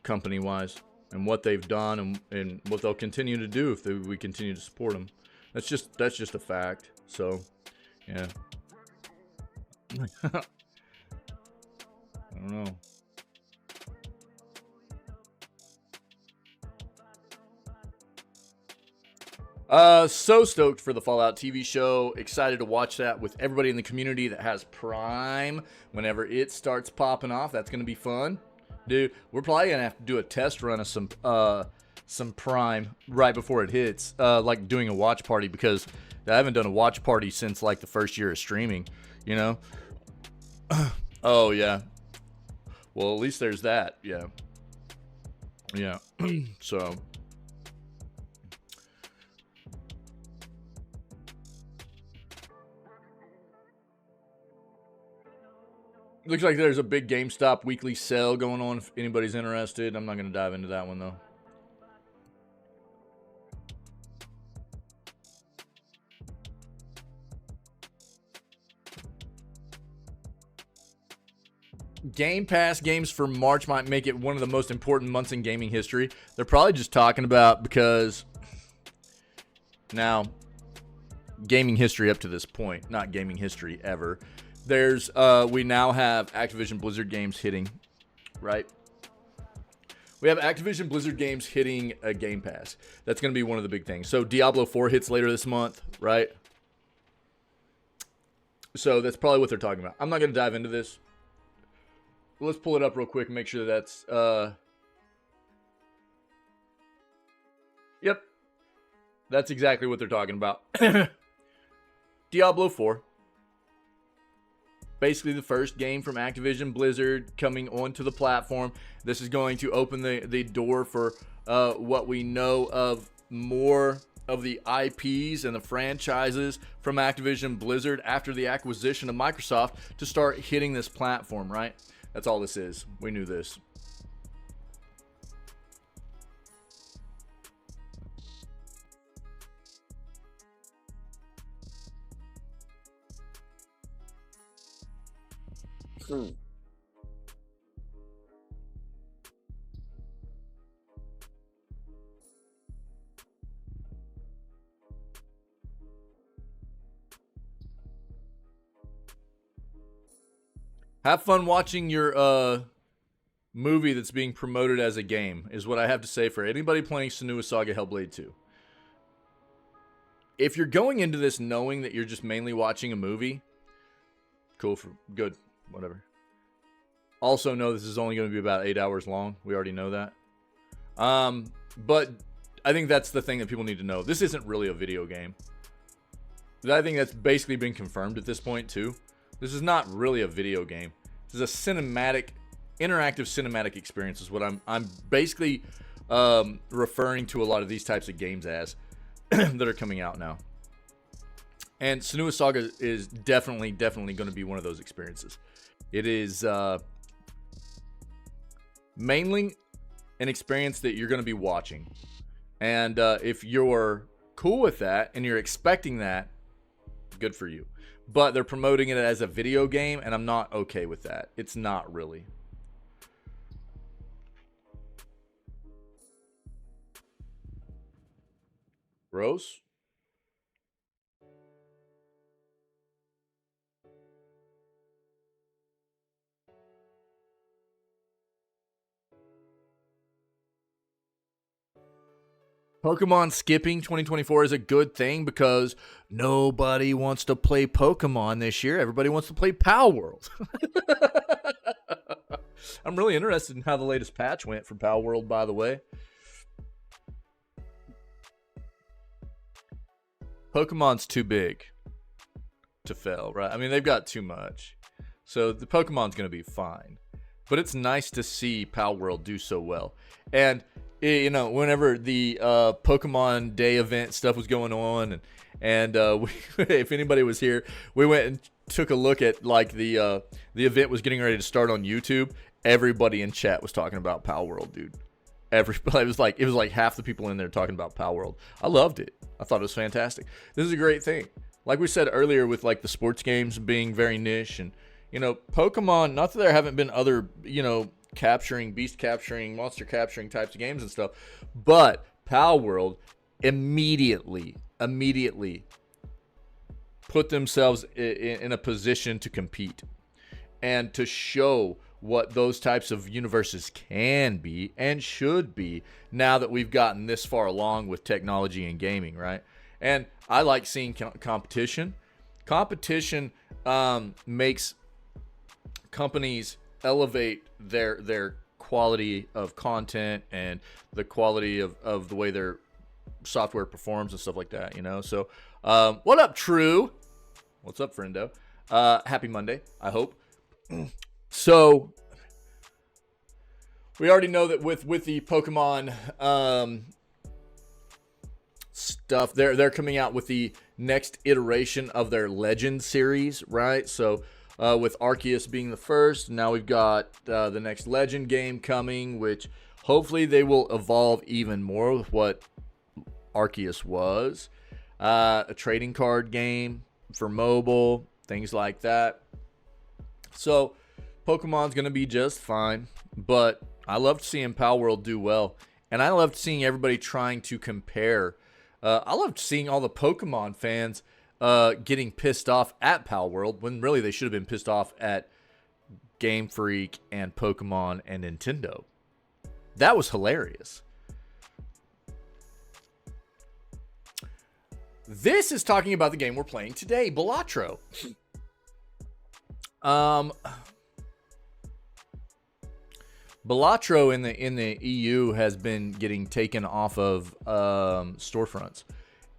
company-wise and what they've done and what they'll continue to do if we continue to support them. That's just a fact. So, yeah. I don't know. So stoked for the Fallout TV show. Excited to watch that with everybody in the community that has Prime whenever it starts popping off. That's going to be fun. Dude, we're probably going to have to do a test run of some Prime right before it hits. Like doing a watch party, because I haven't done a watch party since like the first year of streaming, you know? Oh, yeah. Well, at least there's that. Yeah. Yeah. So... looks like there's a big GameStop weekly sale going on if anybody's interested. I'm not going to dive into that one, though. Game Pass games for March might make it one of the most important months in gaming history. They're probably just talking about because now gaming history up to this point, not gaming history ever. There's we now have Activision Blizzard games hitting, right? We have Activision Blizzard games hitting a Game Pass. That's going to be one of the big things. So Diablo 4 hits later this month, right? So that's probably what they're talking about. I'm not going to dive into this. Let's pull it up real quick and make sure that's... Yep. That's exactly what they're talking about. Diablo 4. Basically the first game from Activision Blizzard coming onto the platform. This is going to open the door for what we know of more of the IPs and the franchises from Activision Blizzard after the acquisition of Microsoft to start hitting this platform, right? That's all this is. We knew this. Have fun watching your movie that's being promoted as a game, is what I have to say for anybody playing Senua's Saga Hellblade 2. If you're going into this knowing that you're just mainly watching a movie, cool, for good, whatever. Also know this is only going to be about 8 hours long. We already know that. But I think that's the thing that people need to know. This isn't really a video game. I think that's basically been confirmed at this point too. This is not really a video game. This is a cinematic, interactive cinematic experience is what I'm basically referring to a lot of these types of games as that are coming out now. And Senua's Saga is definitely going to be one of those experiences. It is mainly an experience that you're going to be watching. And if you're cool with that and you're expecting that, good for you. But they're promoting it as a video game, and I'm not okay with that. It's not really. Rose? Pokemon skipping 2024 is a good thing because nobody wants to play Pokemon this year. Everybody wants to play Pal World. I'm really interested in how the latest patch went for Pal World, by the way. Pokemon's too big to fail, right? I mean, they've got too much. So the Pokemon's going to be fine. But it's nice to see Pal World do so well. And you know, whenever the Pokemon Day event stuff was going on, and if anybody was here, we went and took a look at like the event was getting ready to start on YouTube. Everybody in chat was talking about Pal World, dude. Everybody, it was like half the people in there talking about Pal World. I loved it. I thought it was fantastic. This is a great thing. Like we said earlier, with like the sports games being very niche, and you know, Pokemon. Not that there haven't been other, you know, capturing, beast capturing, monster capturing types of games and stuff, but Pal World immediately put themselves in a position to compete and to show what those types of universes can be and should be now that we've gotten this far along with technology and gaming, right? And I like seeing competition. Competition makes companies elevate their quality of content and the quality of the way their software performs and stuff like that, you know? So, what up, True? What's up, friendo? Happy Monday, I hope. So, we already know that with the Pokemon stuff, they're coming out with the next iteration of their Legend series, right? So, with Arceus being the first, now we've got the next Legend game coming, which hopefully they will evolve even more with what Arceus was. A trading card game for mobile, things like that. So, Pokemon's going to be just fine, but I loved seeing Pal World do well, and I loved seeing everybody trying to compare. I loved seeing all the Pokemon fans getting pissed off at Pal World when really they should have been pissed off at Game Freak and Pokemon and Nintendo. That was hilarious. This is talking about the game we're playing today, Balatro. Balatro in the EU has been getting taken off of storefronts,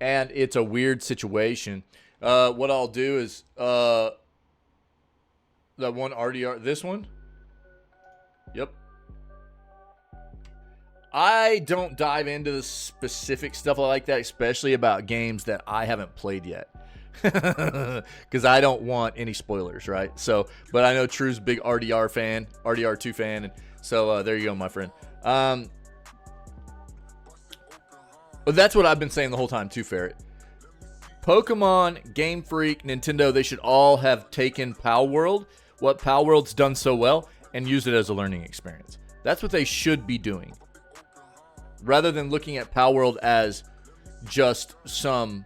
and it's a weird situation. What I'll do is that one RDR, this one. Yep. I don't dive into the specific stuff like that, especially about games that I haven't played yet. Because I don't want any spoilers, right? So, but I know True's a big RDR fan, RDR2 fan, and so there you go, my friend. But that's what I've been saying the whole time too, Ferret. Pokemon, Game Freak, Nintendo, they should all have taken Pal World, what Pal World's done so well, and used it as a learning experience. That's what they should be doing. Rather than looking at Pal World as just some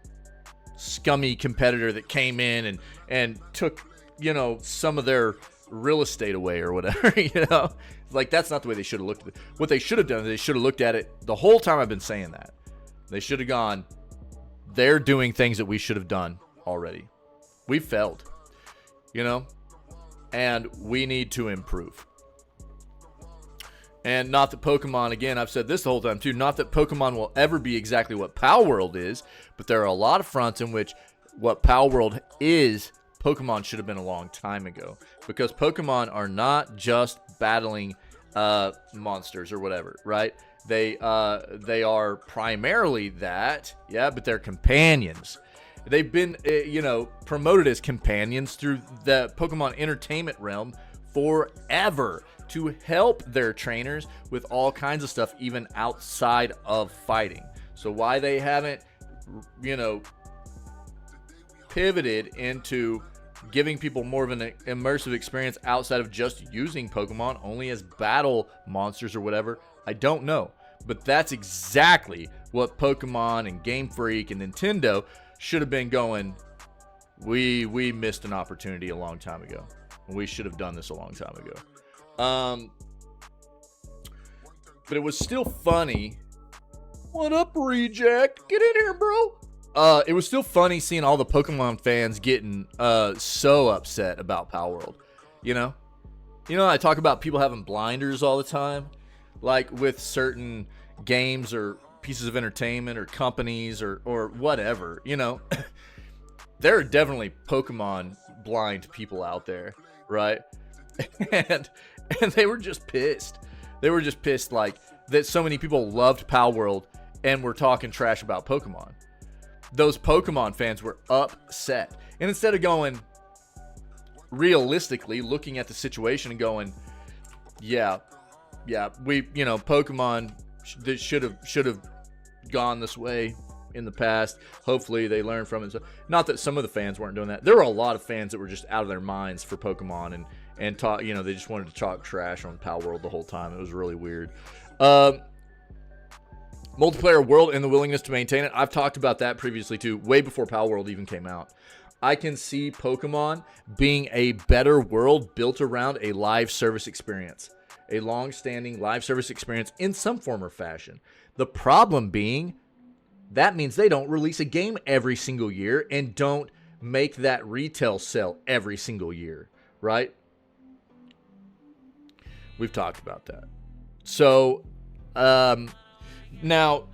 scummy competitor that came in and took, you know, some of their real estate away or whatever, you know? Like, that's not the way they should have looked at it. What they should have done is they should have looked at it the whole time I've been saying that. They should have gone, they're doing things that we should have done already. We failed, you know? And we need to improve. And not that Pokemon, again, I've said this the whole time too, not that Pokemon will ever be exactly what Pal World is, but there are a lot of fronts in which what Pal World is, Pokemon should have been a long time ago. Because Pokemon are not just battling monsters or whatever, right? They are primarily that, yeah, but they're companions. They've been, promoted as companions through the Pokemon entertainment realm forever, to help their trainers with all kinds of stuff, even outside of fighting. So why they haven't, pivoted into giving people more of an immersive experience outside of just using Pokemon only as battle monsters or whatever, I don't know. But that's exactly what Pokemon and Game Freak and Nintendo should have been going, we missed an opportunity a long time ago. We should have done this a long time ago. But it was still funny. What up, Reject? Get in here, bro. It was still funny seeing all the Pokemon fans getting so upset about Pal World. You know, I talk about people having blinders all the time, like with certain games or pieces of entertainment or companies or whatever. You know, there are definitely Pokemon blind people out there, right? And they were just pissed. They were just pissed, like, that so many people loved Pal World and were talking trash about Pokemon. Those Pokemon fans were upset. And instead of going realistically, looking at the situation and going, yeah, Pokemon should have gone this way in the past. Hopefully they learn from it. So, not that some of the fans weren't doing that. There were a lot of fans that were just out of their minds for Pokemon and talk, they just wanted to talk trash on Pal World the whole time. It was really weird. Multiplayer world and the willingness to maintain it. I've talked about that previously too, way before Pal World even came out. I can see Pokemon being a better world built around a live service experience, a long-standing live service experience in some form or fashion. The problem being, that means they don't release a game every single year and don't make that retail sell every single year, right? We've talked about that. So, now,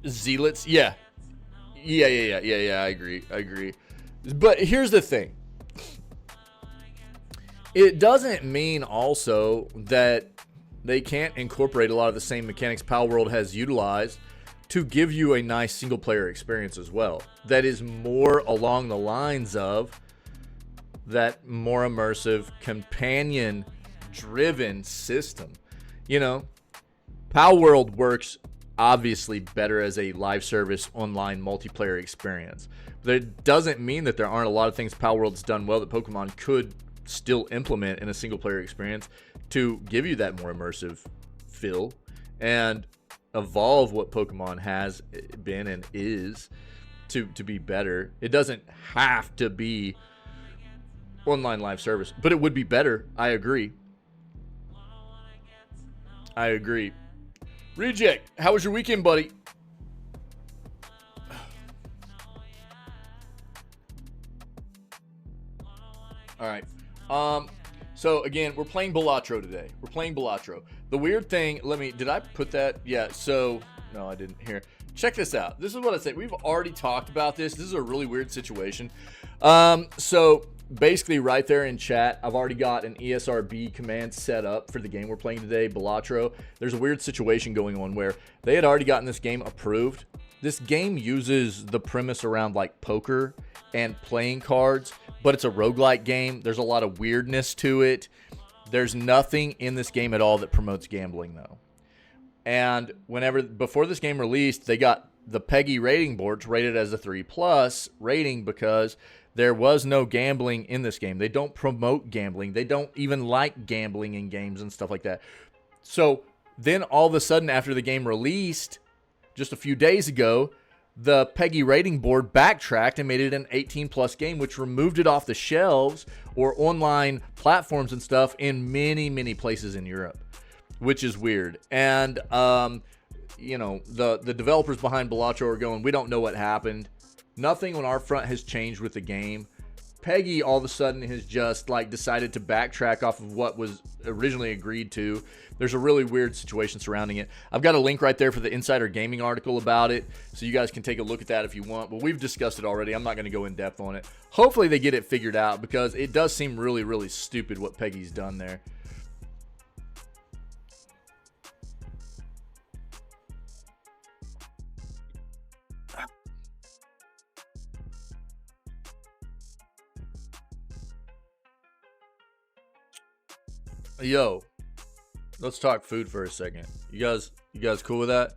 Zealots, yeah, I agree. But here's the thing. It doesn't mean also that they can't incorporate a lot of the same mechanics Pal World has utilized to give you a nice single-player experience as well. That is more along the lines of that more immersive, companion-driven system. Pal World works obviously better as a live service online multiplayer experience. But it doesn't mean that there aren't a lot of things Pal World's done well that Pokemon could still implement in a single player experience to give you that more immersive feel and evolve what Pokemon has been and is to be better. It doesn't have to be online live service, but it would be better. I agree. Reject, how was your weekend, buddy? 'Cause All right. So again, we're playing Balatro today. We're playing Balatro. The weird thing, did I put that? Yeah, so, no, I didn't. Here. Check this out. This is what I say. We've already talked about this. This is a really weird situation. So basically right there in chat, I've already got an ESRB command set up for the game we're playing today, Balatro. There's a weird situation going on where they had already gotten this game approved. This game uses the premise around like poker and playing cards, but it's a roguelike game. There's a lot of weirdness to it. There's nothing in this game at all that promotes gambling, though. And before this game released, they got the PEGI rating boards rated as a 3+ rating because there was no gambling in this game. They don't promote gambling. They don't even like gambling in games and stuff like that. So then all of a sudden, after the game released, just a few days ago, the PEGI rating board backtracked and made it an 18+ game, which removed it off the shelves or online platforms and stuff in many, many places in Europe, which is weird. And, you know, the developers behind Balatro are going, we don't know what happened. Nothing on our front has changed with the game. PEGI all of a sudden has just like decided to backtrack off of what was originally agreed to. There's a really weird situation surrounding it. I've got a link right there for the Insider Gaming article about it, so you guys can take a look at that if you want. But we've discussed it already. I'm not going to go in depth on it. Hopefully they get it figured out because it does seem really, really stupid what PEGI's done there. Yo, let's talk food for a second. You guys cool with that?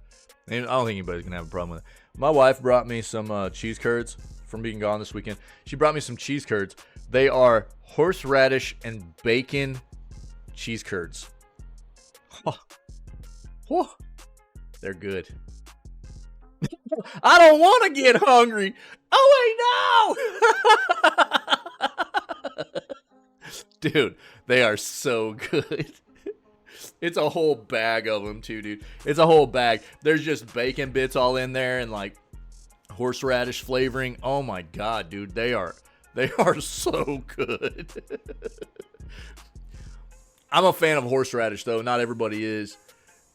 I don't think anybody's gonna have a problem with it. My wife brought me some cheese curds from being gone this weekend. She brought me some cheese curds. They are horseradish and bacon cheese curds. Oh, they're good. I don't want to get hungry. Oh wait, no! Dude, they are so good. It's a whole bag of them too, dude. It's a whole bag. There's just bacon bits all in there and like horseradish flavoring. Oh my god, dude, they are so good. I'm a fan of horseradish though. Not everybody is.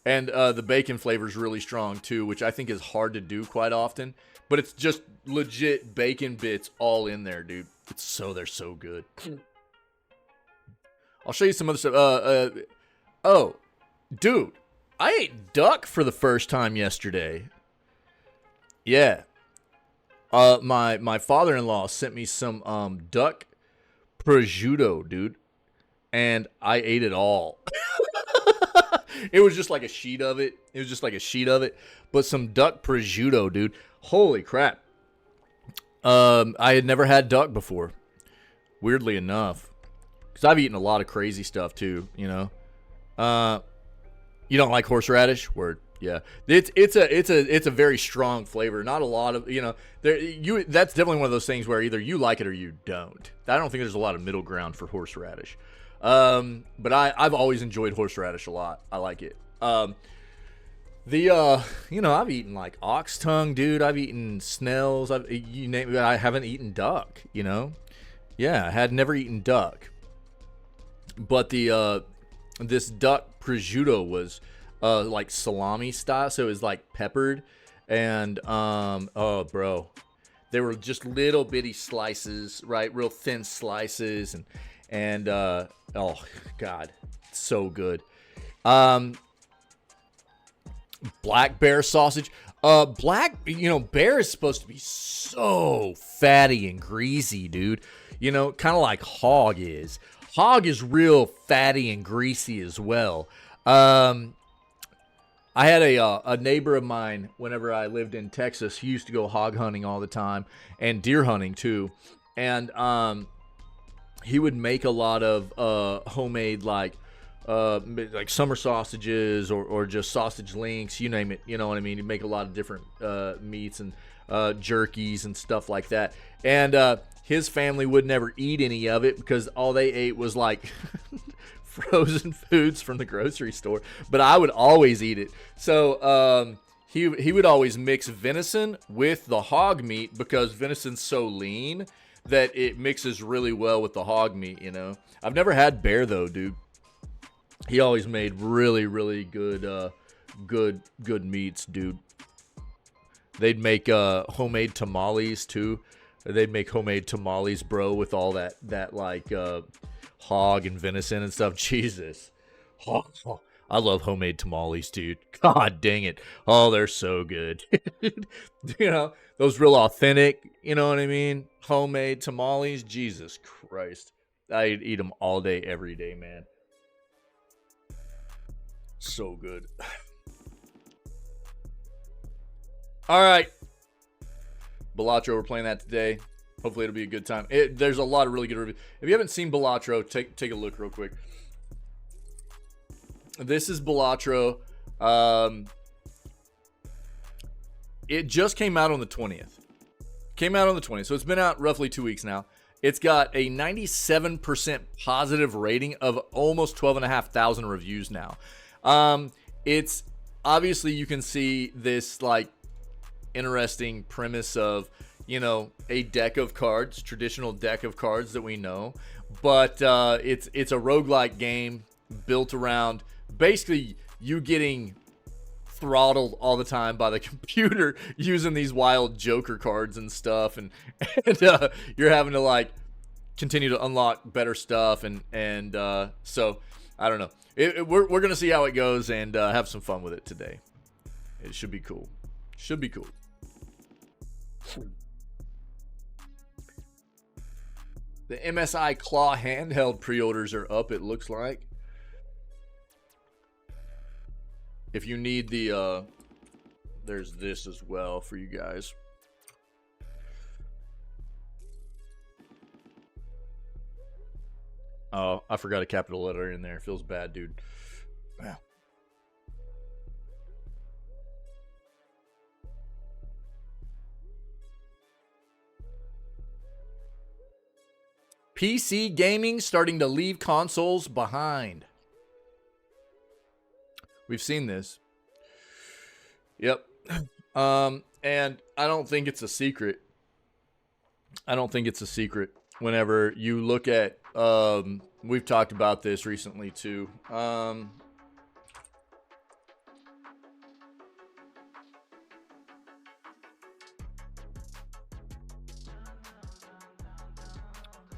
And the bacon flavor is really strong too, which I think is hard to do quite often. But it's just legit bacon bits all in there, dude. They're so good. I'll show you some other stuff. Oh, dude, I ate duck for the first time yesterday. Yeah. My father-in-law sent me some duck prosciutto, dude, and I ate it all. It was just like a sheet of it. But some duck prosciutto, dude. Holy crap. I had never had duck before, weirdly enough. Because I've eaten a lot of crazy stuff too, you know. You don't like horseradish? Word, yeah. It's a very strong flavor. Not a lot of, you know. That's definitely one of those things where either you like it or you don't. I don't think there's a lot of middle ground for horseradish. But I've always enjoyed horseradish a lot. I like it. You know, I've eaten like ox tongue, dude. I've eaten snails. You name it. I haven't eaten duck. You know, yeah, I had never eaten duck. But this duck prosciutto was like salami style, so it was like peppered, and oh bro, they were just little bitty slices, right, real thin slices, and oh god, so good. Black bear sausage. Bear is supposed to be so fatty and greasy, dude. You know, kind of like hog is. Hog is real fatty and greasy as well. I had a neighbor of mine whenever I lived in Texas. He used to go hog hunting all the time and deer hunting too. And he would make a lot of homemade like summer sausages or just sausage links, you name it. You know what I mean? He'd make a lot of different meats and jerkies and stuff like that. And his family would never eat any of it because all they ate was like frozen foods from the grocery store. But I would always eat it. So he would always mix venison with the hog meat because venison's so lean that it mixes really well with the hog meat, you know. I've never had bear though, dude. He always made really, really good good meats, dude. They'd make homemade tamales too. They'd make homemade tamales, bro, with all that like hog and venison and stuff. Jesus. Oh, I love homemade tamales, dude. God dang it. Oh, they're so good. You know, those real authentic, you know what I mean? Homemade tamales. Jesus Christ. I'd eat them all day, every day, man. So good. All right. Balatro, we're playing that today. Hopefully it'll be a good time. There's a lot of really good reviews. If you haven't seen Balatro, take a look real quick. This is Balatro. It just came out on the 20th. So it's been out roughly 2 weeks now. It's got a 97% positive rating of almost 12,500 reviews now. It's obviously, you can see this like interesting premise of, you know, a deck of cards, traditional deck of cards that we know, but it's a roguelike game built around basically you getting throttled all the time by the computer using these wild Joker cards and stuff, and you're having to like continue to unlock better stuff, and so I don't know. We're gonna see how it goes and have some fun with it today. It should be cool. Should be cool. The MSI Claw handheld pre-orders are up, it looks like. If you need the there's this as well for you guys. Oh, I forgot a capital letter in there. Feels bad, dude. Wow. PC gaming starting to leave consoles behind. We've seen this. Yep. And I don't think it's a secret. Whenever you look at, we've talked about this recently too.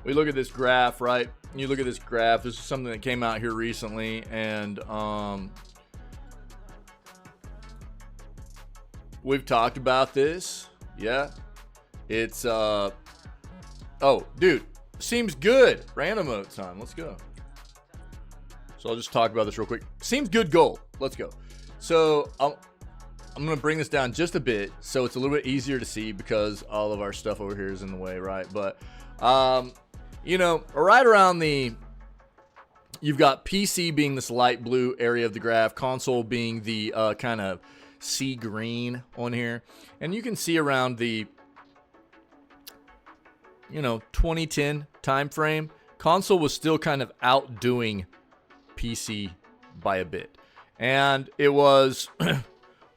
We look at this graph, right? You look at this graph. This is something that came out here recently, and we've talked about this. Yeah. It's oh, dude, seems good. Random mode time. Let's go. So I'll just talk about this real quick. Seems good goal. Let's go. So I'm going to bring this down just a bit so it's a little bit easier to see because all of our stuff over here is in the way, right? But you know, right around you've got PC being this light blue area of the graph, console being the kind of sea green on here. And you can see around the, you know, 2010 time frame, console was still kind of outdoing PC by a bit. And it was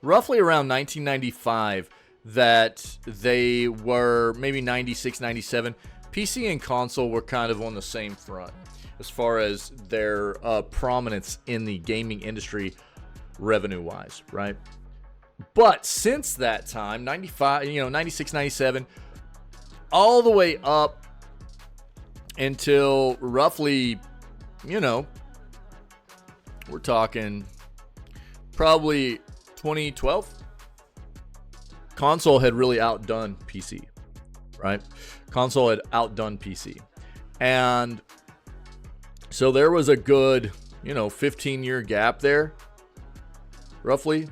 roughly around 1995 that they were, maybe 96, 97, PC and console were kind of on the same front as far as their prominence in the gaming industry revenue-wise, right? But since that time, 95, you know, 96, 97, all the way up until roughly, you know, we're talking probably 2012, console had really outdone PC, right? Console had outdone PC. And so there was a good, you know, 15-year gap there, roughly.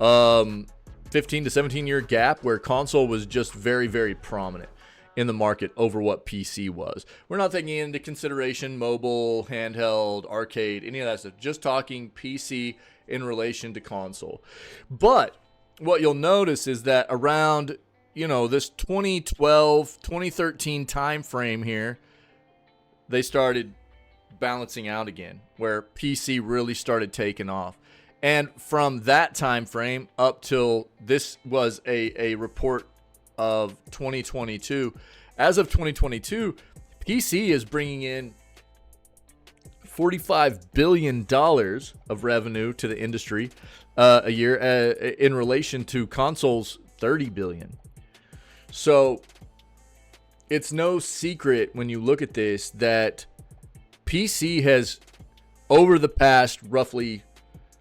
15 to 17-year gap where console was just very, very prominent in the market over what PC was. We're not taking into consideration mobile, handheld, arcade, any of that stuff. Just talking PC in relation to console. But what you'll notice is that around, you know, this 2012, 2013 time frame here, they started balancing out again, where PC really started taking off. And from that time frame up till this was a report of 2022. As of 2022, PC is bringing in $45 billion of revenue to the industry a year, in relation to consoles, $30 billion. So it's no secret when you look at this that PC has, over the past roughly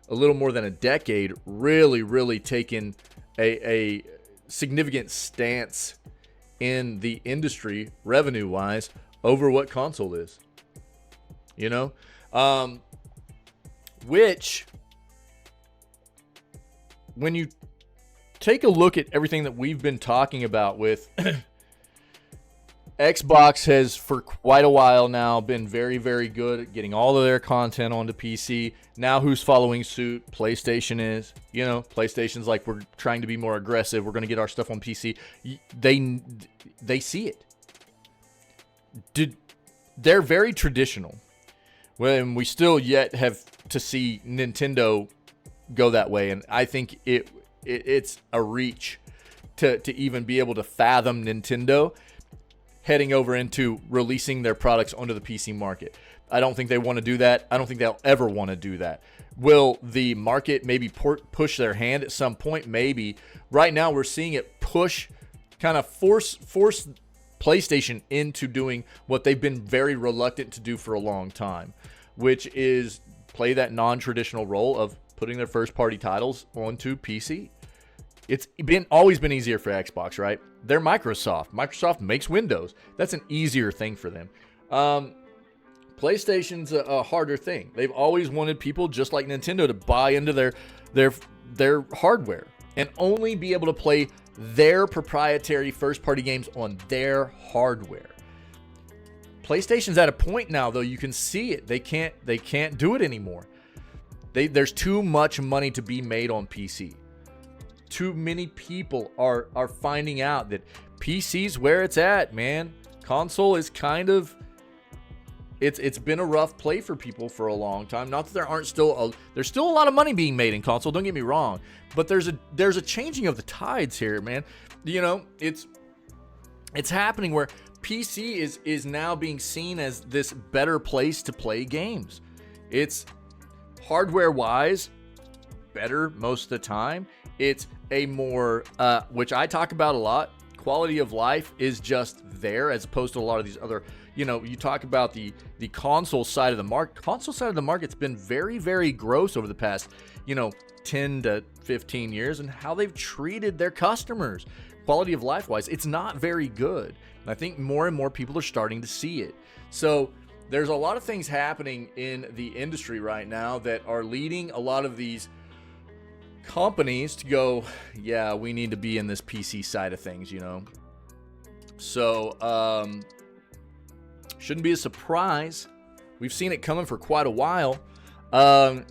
a little more than a decade, really taken a significant stance in the industry, revenue-wise, over what console is. You know? Which, when you take a look at everything that we've been talking about with Xbox has for quite a while now been very good at getting all of their content onto PC. Now who's following suit? PlayStation is. You know, PlayStation's like, we're trying to be more aggressive. We're going to get our stuff on PC. They see it. They're very traditional. When we still yet have to see Nintendo go that way, and I think it's a reach to even be able to fathom Nintendo heading over into releasing their products onto the PC market. I don't think they want to do that. I don't think they'll ever want to do that. Will the market maybe push their hand at some point? Maybe. Right now we're seeing it push, kind of force PlayStation into doing what they've been very reluctant to do for a long time, which is play that non-traditional role of putting their first-party titles onto PC. It's always been easier for Xbox, right? They're Microsoft. Microsoft makes Windows. That's an easier thing for them. PlayStation's a harder thing. They've always wanted people, just like Nintendo, to buy into their hardware and only be able to play their proprietary first-party games on their hardware. PlayStation's at a point now, though, you can see it. They can't do it anymore. There's too much money to be made on PC. Too many people are finding out that PC's where it's at, man. Console is kind of, it's been a rough play for people for a long time. Not that there's still a lot of money being made in console, don't get me wrong, but there's a changing of the tides here, man. You know, it's happening where PC is now being seen as this better place to play games. It's hardware wise better most of the time. It's a more, which I talk about a lot, quality of life is just there, as opposed to a lot of these other, you know, you talk about the console side of the market. Console side of the market's been very gross over the past, 10 to 15 years, and how they've treated their customers. Quality of life wise, it's not very good. And I think more and more people are starting to see it. So there's a lot of things happening in the industry right now that are leading a lot of these companies to go, yeah, we need to be in this PC side of things, So, shouldn't be a surprise. We've seen it coming for quite a while. You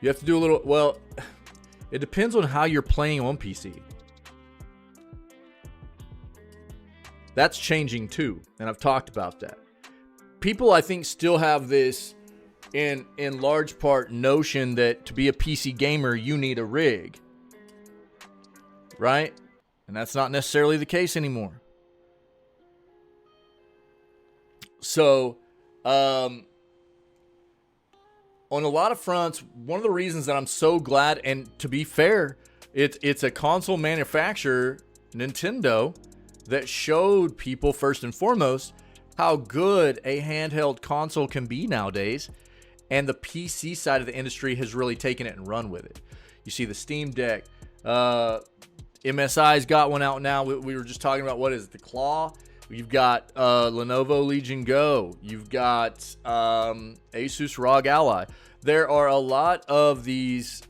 have to do a little, well, it depends on how you're playing on PC. That's changing too, and I've talked about that. People, I think, still have this in large part notion that to be a PC gamer, you need a rig. Right? And that's not necessarily the case anymore. So, on a lot of fronts, one of the reasons that I'm so glad, and to be fair, it's a console manufacturer, Nintendo, that showed people first and foremost how good a handheld console can be nowadays. And the PC side of the industry has really taken it and run with it. You see the Steam Deck. MSI's got one out now. We were just talking about, what is it, the Claw? You've got Lenovo Legion Go. You've got Asus ROG Ally. There are a lot of these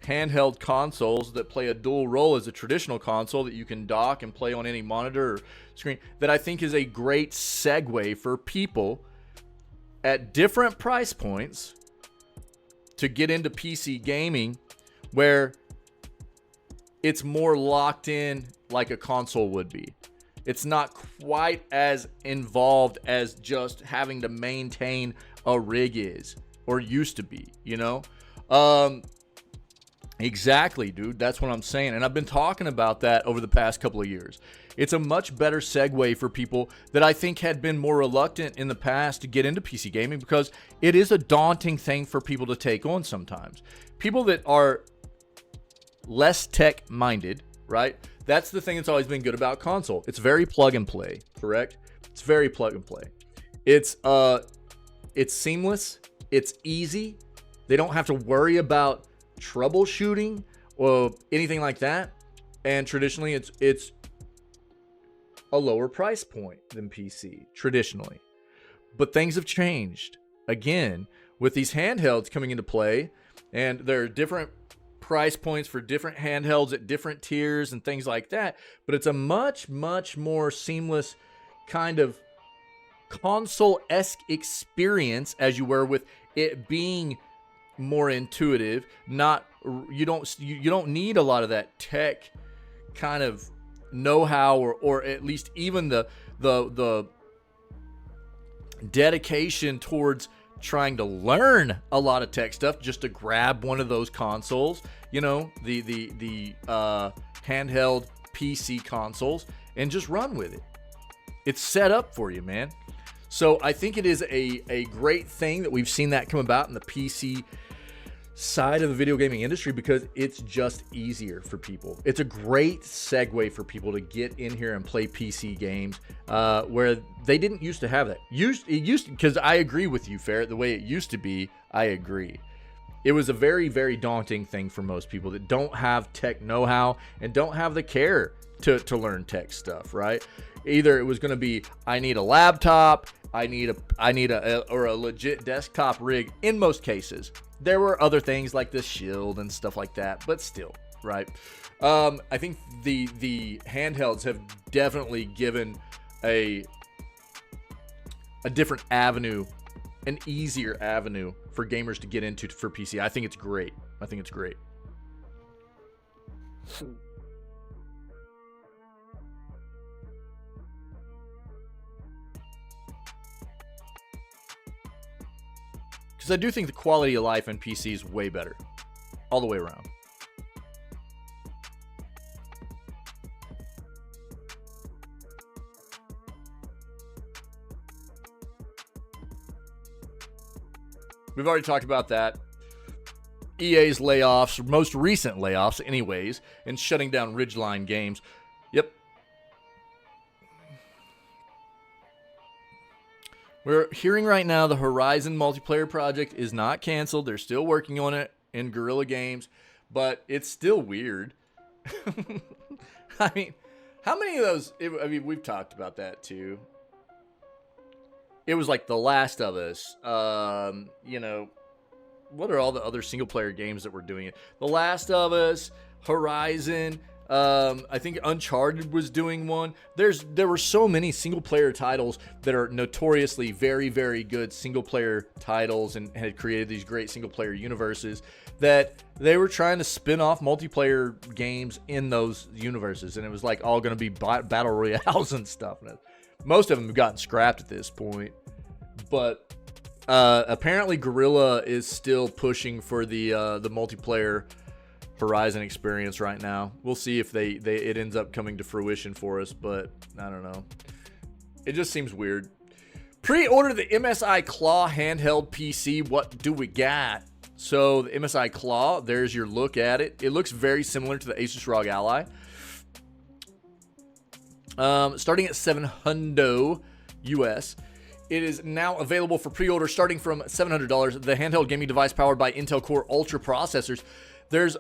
handheld consoles that play a dual role as a traditional console that you can dock and play on any monitor or screen, that I think is a great segue for people at different price points to get into PC gaming, where it's more locked in like a console would be. It's not quite as involved as just having to maintain a rig is, or used to be, Exactly, dude. That's what I'm saying. And I've been talking about that over the past couple of years. It's a much better segue for people that I think had been more reluctant in the past to get into PC gaming, because it is a daunting thing for people to take on sometimes. People that are less tech minded, right? That's the thing that's always been good about console. It's very plug and play, correct? It's very plug and play. It's seamless. It's easy. They don't have to worry about troubleshooting or anything like that. And traditionally, it's a lower price point than PC traditionally. But things have changed again with these handhelds coming into play, and there are different price points for different handhelds at different tiers and things like that. But it's a much more seamless kind of console-esque experience, as you were, with it being more intuitive. Not you don't need a lot of that tech kind of know-how, or at least even the dedication towards trying to learn a lot of tech stuff just to grab one of those consoles, the handheld PC consoles, and just run with it. It's set up for you, man. So I think it is a great thing that we've seen that come about in the PC side of the video gaming industry, because it's just easier for people. It's a great segue for people to get in here and play PC games, where they didn't used to have that. Because I agree with you, Ferret, the way it used to be, I agree. It was a very, very daunting thing for most people that don't have tech know-how and don't have the care to learn tech stuff, right? Either it was going to be, I need a laptop, I need a legit desktop rig. In most cases, there were other things like the Shield and stuff like that, but still, right? I think the handhelds have definitely given a different avenue, an easier avenue for gamers to get into for PC. I think it's great. Because I do think the quality of life in PC is way better, all the way around. We've already talked about that. EA's layoffs, most recent layoffs anyways, and shutting down Ridgeline Games. Yep. We're hearing right now the Horizon multiplayer project is not canceled. They're still working on it in Guerrilla Games, but it's still weird. I mean, how many of those... we've talked about that too. It was like The Last of Us. What are all the other single-player games that were doing it? The Last of Us, Horizon... I think Uncharted was doing one. There were so many single-player titles that are notoriously very, very good single-player titles and had created these great single-player universes that they were trying to spin off multiplayer games in those universes, and it was like all going to be battle royales and stuff. And most of them have gotten scrapped at this point, but apparently Guerrilla is still pushing for the multiplayer Horizon experience right now. We'll see if it ends up coming to fruition for us, but I don't know. It just seems weird. Pre-order the MSI Claw handheld PC. What do we got? So the MSI Claw, there's your look at it. It looks very similar to the Asus ROG Ally. Starting at $700 US. It is now available for pre-order starting from $700. The handheld gaming device powered by Intel Core Ultra processors. There's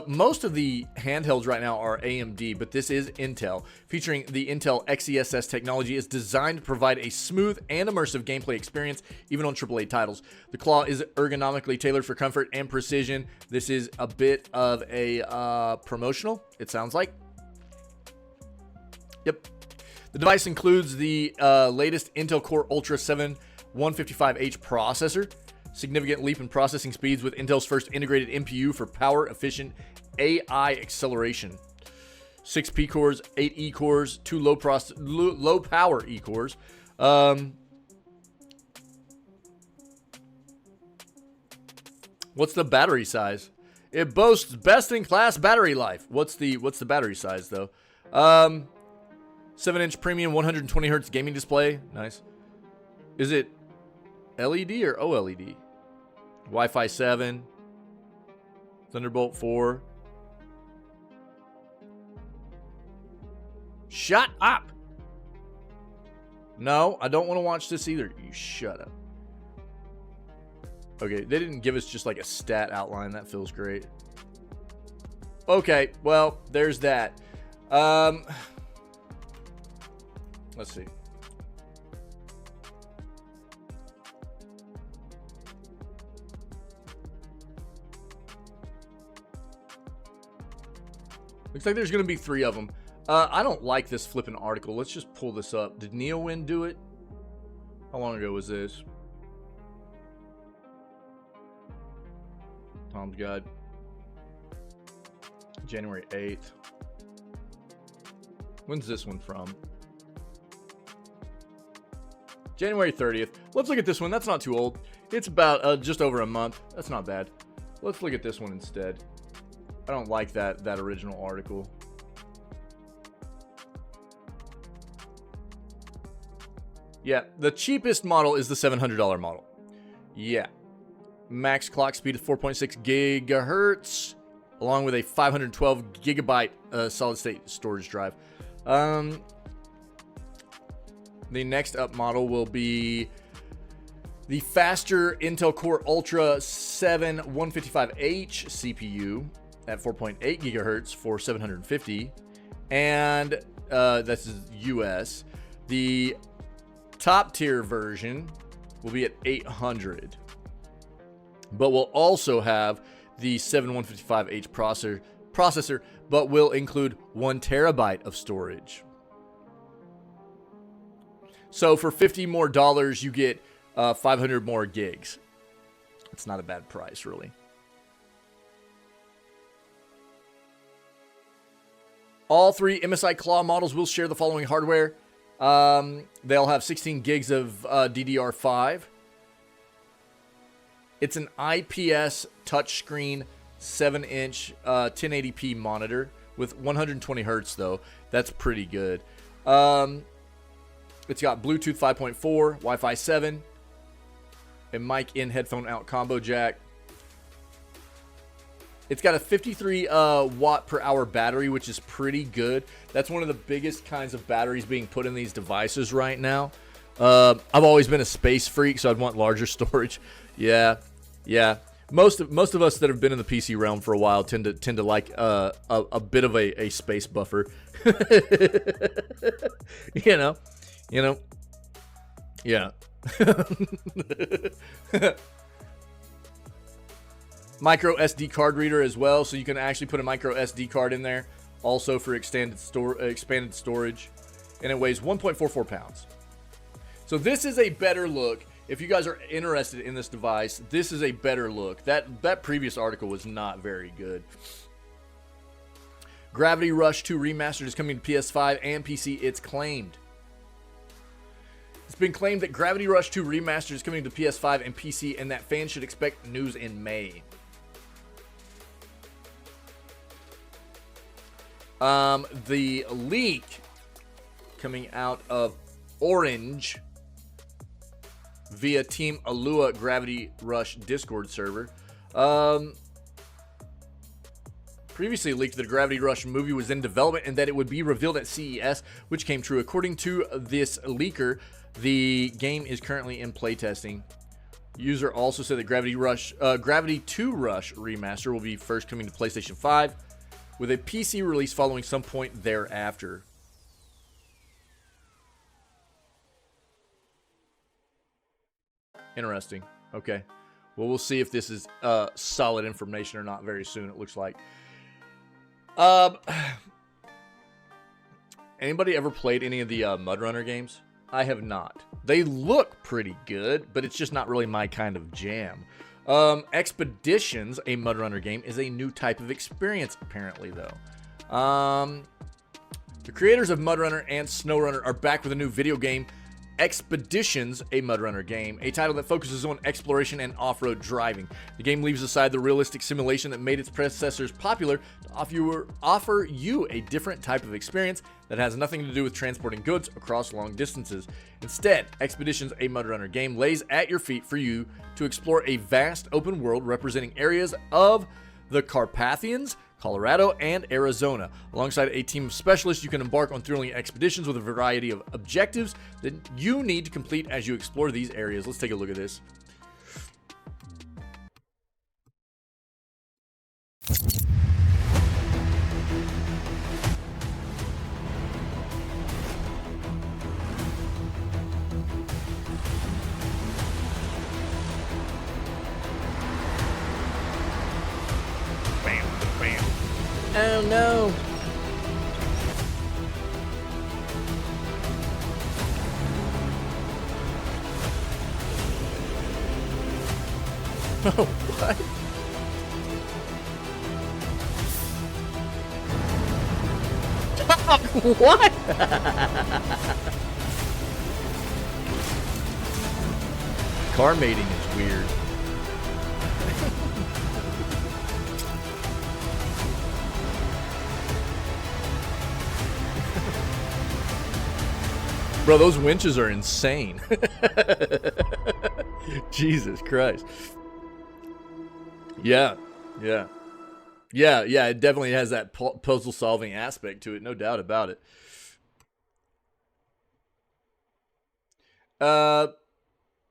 most of the handhelds right now are AMD, but this is Intel. Featuring the Intel XeSS technology, is designed to provide a smooth and immersive gameplay experience, even on AAA titles. The Claw is ergonomically tailored for comfort and precision. This is a bit of a promotional, it sounds like. Yep. The device includes the latest Intel Core Ultra 7 155H processor. Significant leap in processing speeds with Intel's first integrated NPU for power-efficient AI acceleration. 6 P cores, 8 E cores, 2 low power E cores. What's the battery size? It boasts best-in-class battery life. What's the battery size, though? 7-inch premium 120 hertz gaming display. Nice. Is it LED or OLED? Wi-Fi 7. Thunderbolt 4. Shut up! No, I don't want to watch this either. You shut up. Okay, they didn't give us just like a stat outline. That feels great. Okay, well, there's that. Let's see. Looks like there's going to be 3 of them. I don't like this flipping article. Let's just pull this up. Did NeoWin do it? How long ago was this? Tom's Guide. January 8th. When's this one from? January 30th. Let's look at this one. That's not too old. It's about just over a month. That's not bad. Let's look at this one instead. I don't like that original article. Yeah, the cheapest model is the $700 model. Yeah. Max clock speed of 4.6 gigahertz, along with a 512 gigabyte solid-state storage drive. The next up model will be the faster Intel Core Ultra 7 155H CPU at 4.8 gigahertz for $750, and that's US. The top tier version will be at $800, but will also have the 7 155H processor, but will include 1 terabyte of storage. So for $50 more, you get 500 more gigs. It's not a bad price, really. All 3 MSI Claw models will share the following hardware. They'll have 16 gigs of DDR5. It's an IPS touchscreen 7-inch 1080p monitor with 120 hertz, though. That's pretty good. It's got Bluetooth 5.4, Wi-Fi 7, a mic in, headphone out combo jack. It's got a 53 watt per hour battery, which is pretty good. That's one of the biggest kinds of batteries being put in these devices right now. I've always been a space freak, so I'd want larger storage. Yeah. Most of us that have been in the PC realm for a while tend to like a bit of a space buffer. you know. Yeah. Micro SD card reader as well, so you can actually put a micro SD card in there, also for expanded storage, and it weighs 1.44 pounds. So this is a better look. If you guys are interested in this device, this is a better look. That previous article was not very good. Gravity Rush 2 Remastered is coming to PS5 and PC, it's claimed. It's been claimed that Gravity Rush 2 Remastered is coming to PS5 and PC, and that fans should expect news in May. The leak coming out of Orange via Team Alua Gravity Rush Discord server. Previously leaked that a Gravity Rush movie was in development and that it would be revealed at CES, which came true. According to this leaker, the game is currently in playtesting. User also said that Gravity 2 Rush Remaster will be first coming to PlayStation 5, with a PC release following some point thereafter. Interesting. Okay. Well, we'll see if this is solid information or not very soon, it looks like. Anybody ever played any of the MudRunner games? I have not. They look pretty good, but it's just not really my kind of jam. Expeditions, a MudRunner game, is a new type of experience, apparently, though. The creators of MudRunner and SnowRunner are back with a new video game Expeditions, a Mud Runner game, a title that focuses on exploration and off-road driving. The game leaves aside the realistic simulation that made its predecessors popular to offer you a different type of experience that has nothing to do with transporting goods across long distances. Instead, Expeditions, a Mud Runner game lays at your feet for you to explore a vast open world representing areas of the Carpathians, Colorado, and Arizona. Alongside a team of specialists, you can embark on thrilling expeditions with a variety of objectives that you need to complete as you explore these areas. Let's take a look at this. Oh no! Oh, what? What? Car mating is weird. Bro, those winches are insane. Jesus Christ. Yeah, it definitely has that puzzle solving aspect to it, no doubt about it.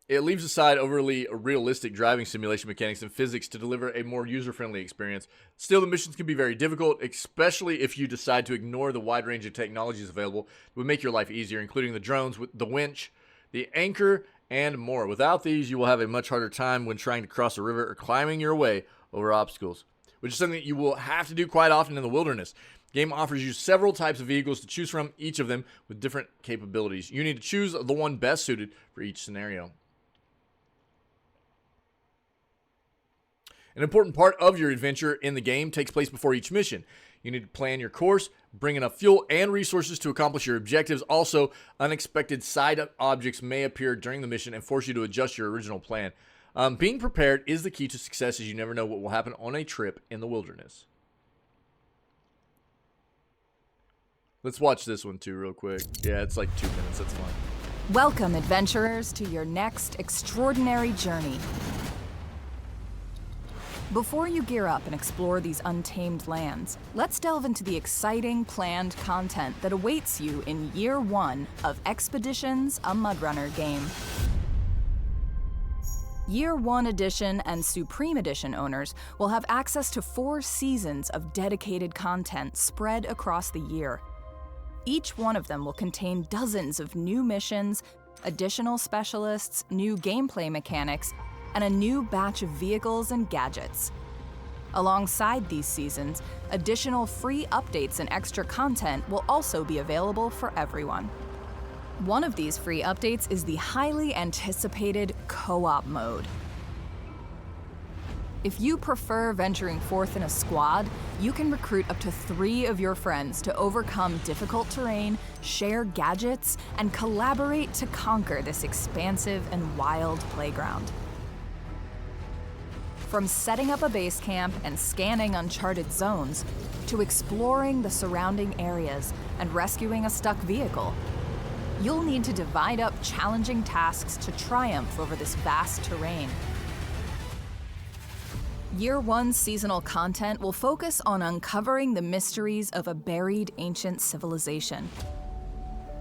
It leaves aside overly realistic driving simulation mechanics and physics to deliver a more user-friendly experience. Still, the missions can be very difficult, especially if you decide to ignore the wide range of technologies available. It would make your life easier, including the drones, the winch, the anchor, and more. Without these, you will have a much harder time when trying to cross a river or climbing your way over obstacles, which is something that you will have to do quite often in the wilderness. The game offers you several types of vehicles to choose from, each of them with different capabilities. You need to choose the one best suited for each scenario. An important part of your adventure in the game takes place before each mission. You need to plan your course, bring enough fuel and resources to accomplish your objectives. Also, unexpected side objects may appear during the mission and force you to adjust your original plan. Being prepared is the key to success, as you never know what will happen on a trip in the wilderness. Let's watch this one too real quick. Yeah, it's like 2 minutes. That's fine. Welcome, adventurers, to your next extraordinary journey. Before you gear up and explore these untamed lands, let's delve into the exciting, planned content that awaits you in Year 1 of Expeditions, a Mud Runner game. Year 1 Edition and Supreme Edition owners will have access to 4 seasons of dedicated content spread across the year. Each one of them will contain dozens of new missions, additional specialists, new gameplay mechanics, and a new batch of vehicles and gadgets. Alongside these seasons, additional free updates and extra content will also be available for everyone. One of these free updates is the highly anticipated co-op mode. If you prefer venturing forth in a squad, you can recruit up to 3 of your friends to overcome difficult terrain, share gadgets, and collaborate to conquer this expansive and wild playground. From setting up a base camp and scanning uncharted zones, to exploring the surrounding areas and rescuing a stuck vehicle, you'll need to divide up challenging tasks to triumph over this vast terrain. Year 1 seasonal content will focus on uncovering the mysteries of a buried ancient civilization.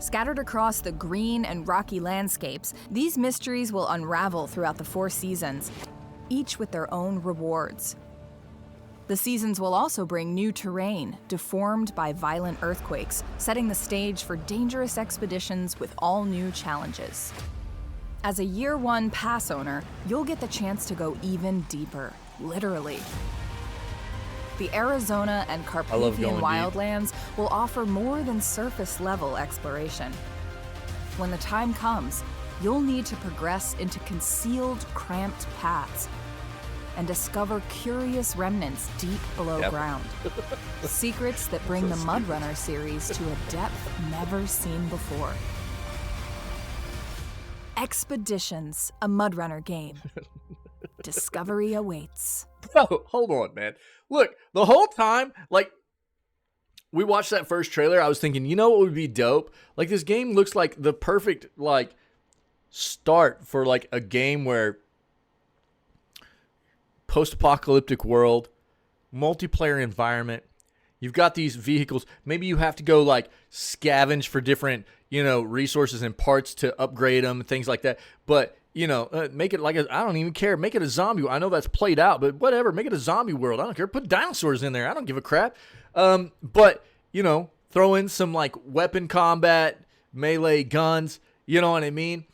Scattered across the green and rocky landscapes, these mysteries will unravel throughout the 4 seasons, each with their own rewards. The seasons will also bring new terrain, deformed by violent earthquakes, setting the stage for dangerous expeditions with all new challenges. As a Year 1 pass owner, you'll get the chance to go even deeper, literally. The Arizona and Carpathian wildlands will offer more than surface-level exploration. When the time comes, you'll need to progress into concealed, cramped paths and discover curious remnants deep below ground. Secrets that bring the Mud Runner series to a depth never seen before. Expeditions, a Mudrunner game. Discovery awaits. Bro, hold on, man. Look, the whole time, like, we watched that first trailer, I was thinking, you know what would be dope? Like, this game looks like the perfect, like, start for, like, a game where post-apocalyptic world, multiplayer environment, you've got these vehicles. Maybe you have to go, like, scavenge for different, you know, resources and parts to upgrade them, things like that. But, you know, make it like I don't even care. Make it a zombie. I know that's played out, but whatever. Make it a zombie world. I don't care. Put dinosaurs in there. I don't give a crap. But, you know, throw in some, like, weapon combat, melee guns. You know what I mean?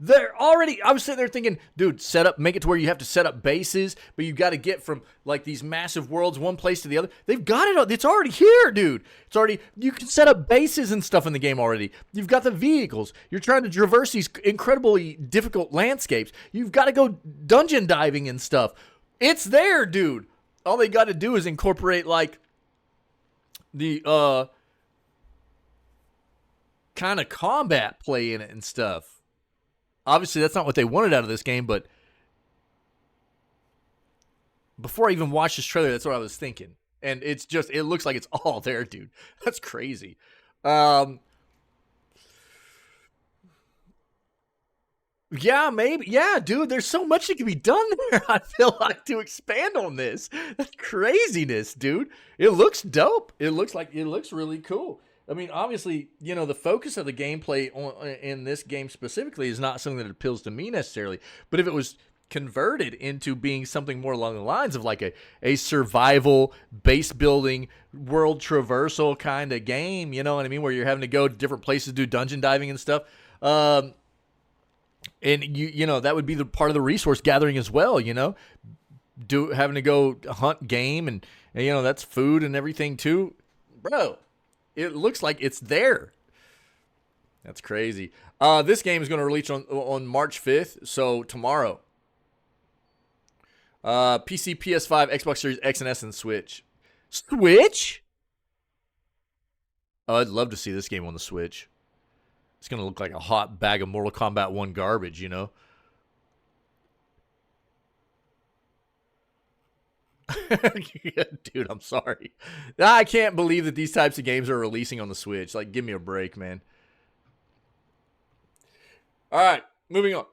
They're already, I was sitting there thinking, dude, make it to where you have to set up bases, but you've got to get from, like, these massive worlds, one place to the other. They've got it. It's already here, dude. You can set up bases and stuff in the game already. You've got the vehicles. You're trying to traverse these incredibly difficult landscapes. You've got to go dungeon diving and stuff. It's there, dude. All they got to do is incorporate, like, the, kind of combat play in it and stuff. Obviously, that's not what they wanted out of this game, but before I even watched this trailer, that's what I was thinking. And it looks like it's all there, dude. That's crazy. Yeah, maybe. Yeah, dude, there's so much that can be done there, I feel like, to expand on this. That's craziness, dude. It looks dope. It looks really cool. I mean, obviously, you know, the focus of the gameplay in this game specifically is not something that appeals to me necessarily. But if it was converted into being something more along the lines of like a survival, base building, world traversal kind of game, you know what I mean? Where you're having to go to different places, do dungeon diving and stuff. And you know, that would be the part of the resource gathering as well, you know? Having to go hunt game and you know, that's food and everything too. Bro. It looks like it's there. That's crazy. This game is going to release on March 5th, so tomorrow. PC, PS5, Xbox Series X and S, and Switch. Switch? Oh, I'd love to see this game on the Switch. It's going to look like a hot bag of Mortal Kombat 1 garbage, you know? Yeah, dude, I'm sorry. I can't believe that these types of games are releasing on the Switch. Like, give me a break, man. All right, moving on.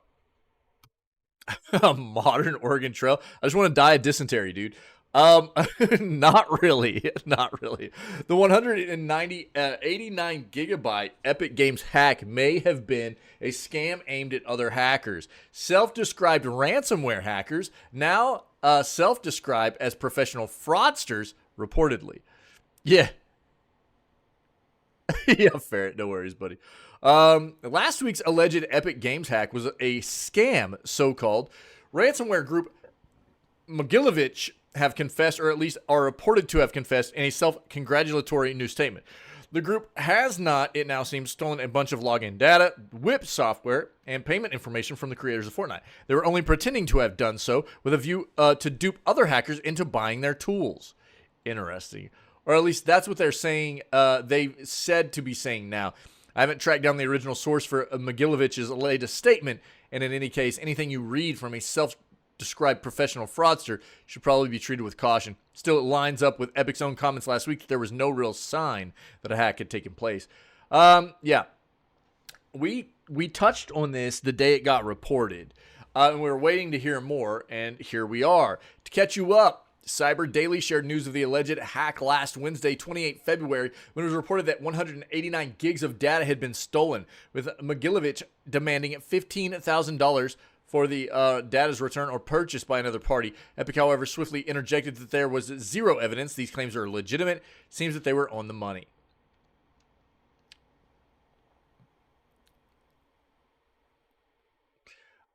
A modern Oregon Trail. I just want to die of dysentery, dude. Not really. Not really. The 89 gigabyte Epic Games hack may have been a scam aimed at other hackers. Self-described ransomware hackers now self-described as professional fraudsters, reportedly. Yeah. Yeah, fair. No worries, buddy. Last week's alleged Epic Games hack was a scam, so-called. Ransomware group Mogilevich have confessed, or at least are reported to have confessed, in a self-congratulatory new statement. The group has not, it now seems, stolen a bunch of login data, WIP software, and payment information from the creators of Fortnite. They were only pretending to have done so with a view to dupe other hackers into buying their tools. Interesting. Or at least that's what they're saying, they said to be saying now. I haven't tracked down the original source for Mogilevich's latest statement, and in any case, anything you read from a self-described professional fraudster should probably be treated with caution. Still, it lines up with Epic's own comments last week that there was no real sign that a hack had taken place. Yeah, we touched on this the day it got reported, and we were waiting to hear more, and here we are. To catch you up, Cyber Daily shared news of the alleged hack last Wednesday, 28 February, when it was reported that 189 gigs of data had been stolen, with Mogilevich demanding $15,000 for the data's return or purchase by another party. Epic, however, swiftly interjected that there was zero evidence these claims are legitimate. Seems that they were on the money.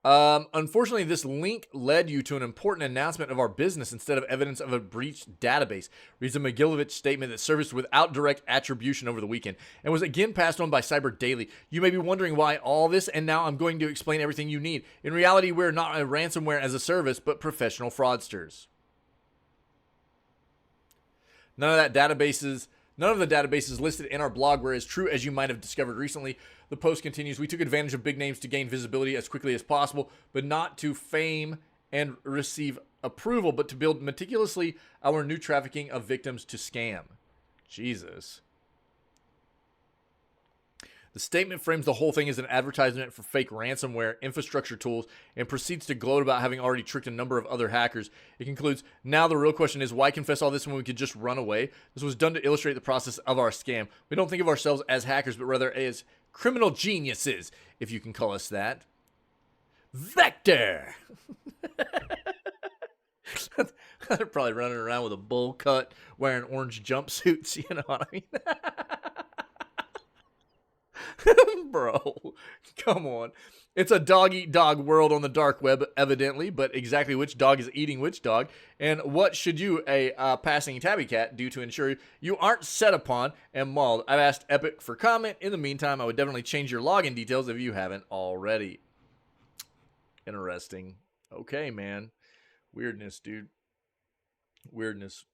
Unfortunately, this link led you to an important announcement of our business instead of evidence of a breached database, reads a Mogilevich statement that surfaced without direct attribution over the weekend and was again passed on by Cyber Daily. You may be wondering why all this, and now I'm going to explain everything you need. In reality, we're not a ransomware as a service, but professional fraudsters. None of that databases None of the databases listed in our blog were as true as you might have discovered recently. The post continues, we took advantage of big names to gain visibility as quickly as possible, but not to fame and receive approval, but to build meticulously our new trafficking of victims to scam. Jesus. The statement frames the whole thing as an advertisement for fake ransomware infrastructure tools and proceeds to gloat about having already tricked a number of other hackers. It concludes, now the real question is, why confess all this when we could just run away? This was done to illustrate the process of our scam. We don't think of ourselves as hackers, but rather as criminal geniuses, if you can call us that. Vector! They're probably running around with a bowl cut, wearing orange jumpsuits, you know what I mean? Bro, come on. It's a dog-eat-dog world on the dark web, evidently, but exactly which dog is eating which dog, and what should you, a passing tabby cat, do to ensure you aren't set upon and mauled? I've asked Epic for comment. In the meantime, I would definitely change your login details if you haven't already. Interesting. Okay, man. Weirdness, dude. Weirdness.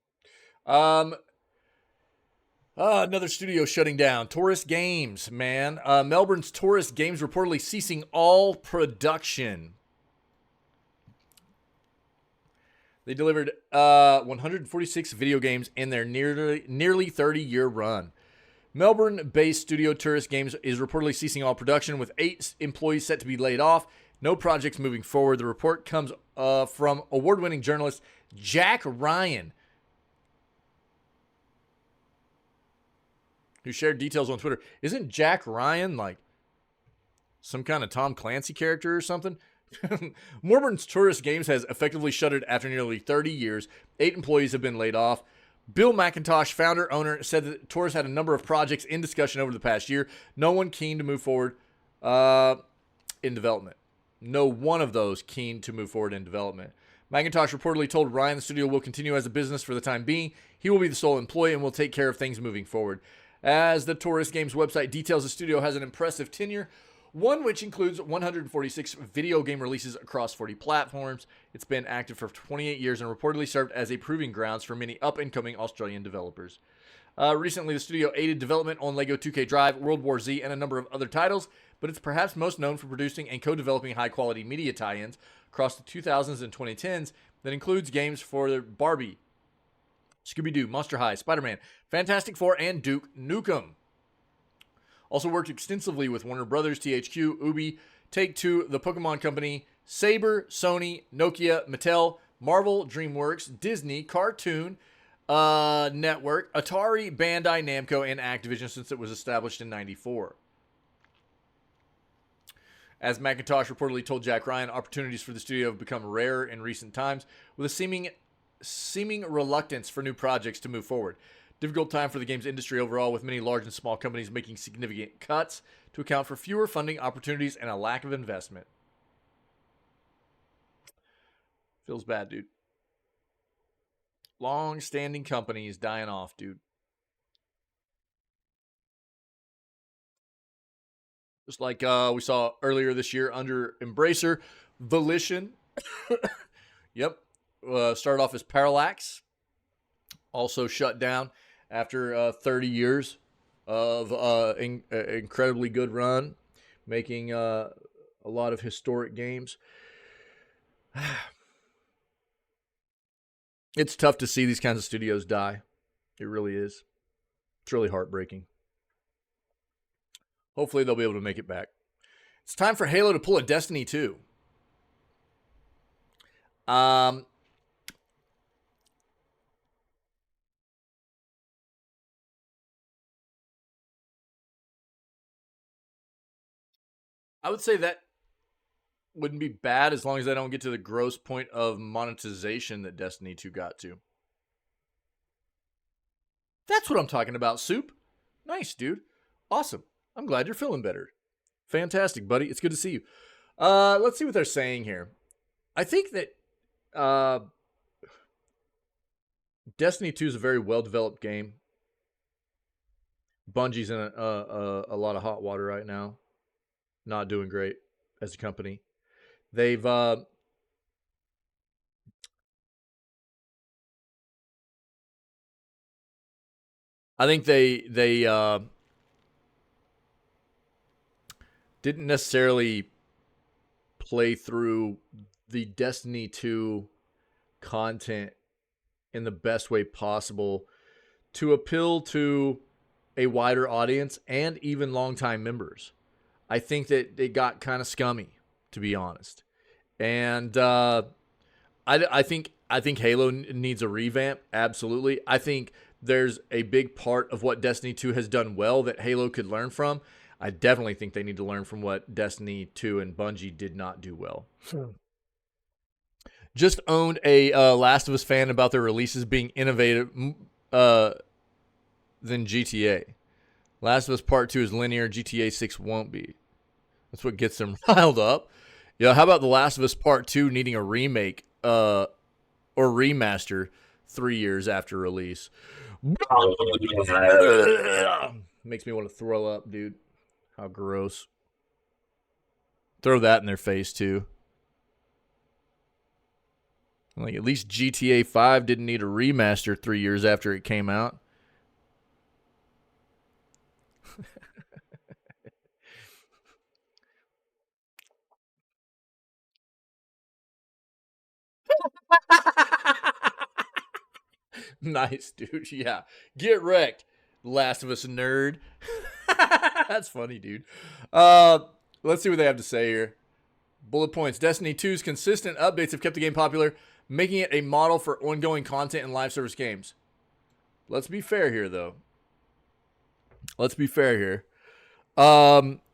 Another studio shutting down. Taurus Games, man. Melbourne's Taurus Games reportedly ceasing all production. They delivered 146 video games in their nearly 30-year run. Melbourne-based studio Taurus Games is reportedly ceasing all production, with 8 employees set to be laid off. No projects moving forward. The report comes from award-winning journalist Jack Ryan, who shared details on Twitter. Isn't Jack Ryan like some kind of Tom Clancy character or something? Melbourne's Taurus Games has effectively shuttered after nearly 30 years. 8 employees have been laid off. Bill McIntosh, founder, owner, said that Taurus had a number of projects in discussion over the past year. No one keen to move forward in development. No one of those keen to move forward in development. McIntosh reportedly told Ryan the studio will continue as a business for the time being. He will be the sole employee and will take care of things moving forward. As the Taurus Games website details, the studio has an impressive tenure, one which includes 146 video game releases across 40 platforms. It's been active for 28 years and reportedly served as a proving grounds for many up-and-coming Australian developers. Recently, the studio aided development on LEGO 2K Drive, World War Z, and a number of other titles, but it's perhaps most known for producing and co-developing high-quality media tie-ins across the 2000s and 2010s that includes games for Barbie, Scooby-Doo, Monster High, Spider-Man, Fantastic Four, and Duke Nukem. Also worked extensively with Warner Brothers, THQ, Ubi, Take-Two, The Pokemon Company, Saber, Sony, Nokia, Mattel, Marvel, DreamWorks, Disney, Cartoon Network, Atari, Bandai, Namco, and Activision since it was established in '94. As McIntosh reportedly told Jack Ryan, opportunities for the studio have become rarer in recent times, with a seeming reluctance for new projects to move forward. Difficult time for the games industry overall, with many large and small companies making significant cuts to account for fewer funding opportunities and a lack of investment. Feels bad, dude. Long-standing companies dying off, dude. Just like we saw earlier this year under Embracer, Volition. Yep. Started off as Parallax. Also shut down after 30 years of incredibly good run, making a lot of historic games. It's tough to see these kinds of studios die. It really is. It's really heartbreaking. Hopefully they'll be able to make it back. It's time for Halo to pull a Destiny 2. I would say that wouldn't be bad as long as I don't get to the gross point of monetization that Destiny 2 got to. That's what I'm talking about, Soup. Nice, dude. Awesome. I'm glad you're feeling better. Fantastic, buddy. It's good to see you. Let's see what they're saying here. I think that Destiny 2 is a very well-developed game. Bungie's in a lot of hot water right now. Not doing great as a company. They've I think they didn't necessarily play through the Destiny 2 content in the best way possible to appeal to a wider audience and even longtime members. I think that it got kind of scummy, to be honest. And I think Halo needs a revamp. Absolutely. I think there's a big part of what Destiny 2 has done well that Halo could learn from. I definitely think they need to learn from what Destiny 2 and Bungie did not do well. Just owned a Last of Us fan about their releases being innovative than GTA. Last of Us Part 2 is linear. GTA 6 won't be. That's what gets them riled up. Yeah, how about The Last of Us Part 2 needing a remake or remaster 3 years after release? Makes me want to throw up, dude. How gross. Throw that in their face, too. Like, at least GTA 5 didn't need a remaster 3 years after it came out. Nice, dude. Yeah. Get wrecked, Last of Us nerd. That's funny, dude. Let's see what they have to say here. Bullet points. Destiny 2's consistent updates have kept the game popular, making it a model for ongoing content in live service games. Let's be fair here, though.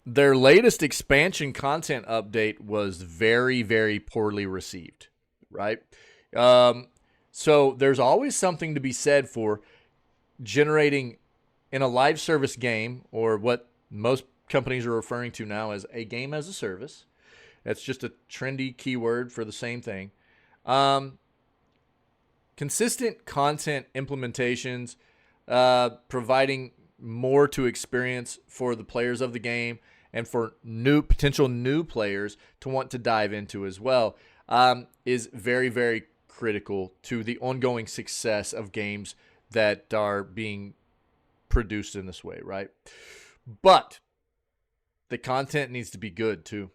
Their latest expansion content update was very, very poorly received, right? So there's always something to be said for generating in a live service game, or what most companies are referring to now as a game as a service. That's just a trendy keyword for the same thing. Consistent content implementations, providing more to experience for the players of the game and for potential new players to want to dive into as well, is very, very critical to the ongoing success of games that are being produced in this way, right? But the content needs to be good too.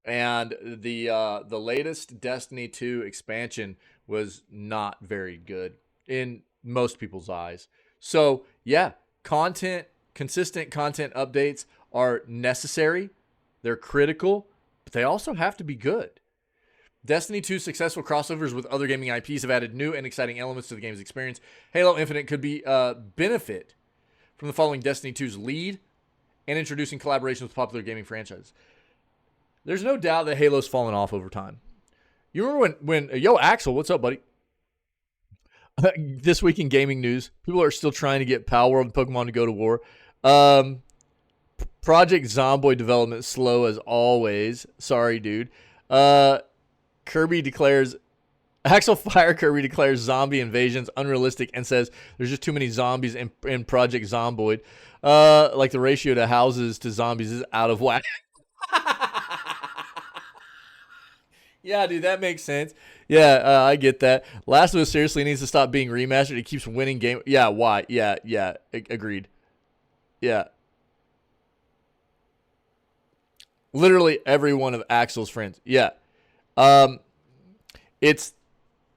And the latest Destiny 2 expansion was not very good in most people's eyes. So yeah, consistent content updates are necessary. They're critical, but they also have to be good. Destiny 2's successful crossovers with other gaming IPs have added new and exciting elements to the game's experience. Halo Infinite could be benefit from the following Destiny 2's lead and introducing collaborations with popular gaming franchises. There's no doubt that Halo's fallen off over time. You remember when yo, Axel, what's up, buddy? This week in gaming news, people are still trying to get Pal World and Pokemon to go to war. Project Zomboid development slow as always. Sorry, dude. Kirby declares zombie invasions unrealistic and says there's just too many zombies in Project Zomboid. Like the ratio to houses to zombies is out of whack. Yeah, dude, that makes sense. Yeah, I get that. Last of Us seriously needs to stop being remastered. It keeps winning game. Yeah, why? Yeah, agreed. Yeah. Literally every one of Axel's friends. Yeah. I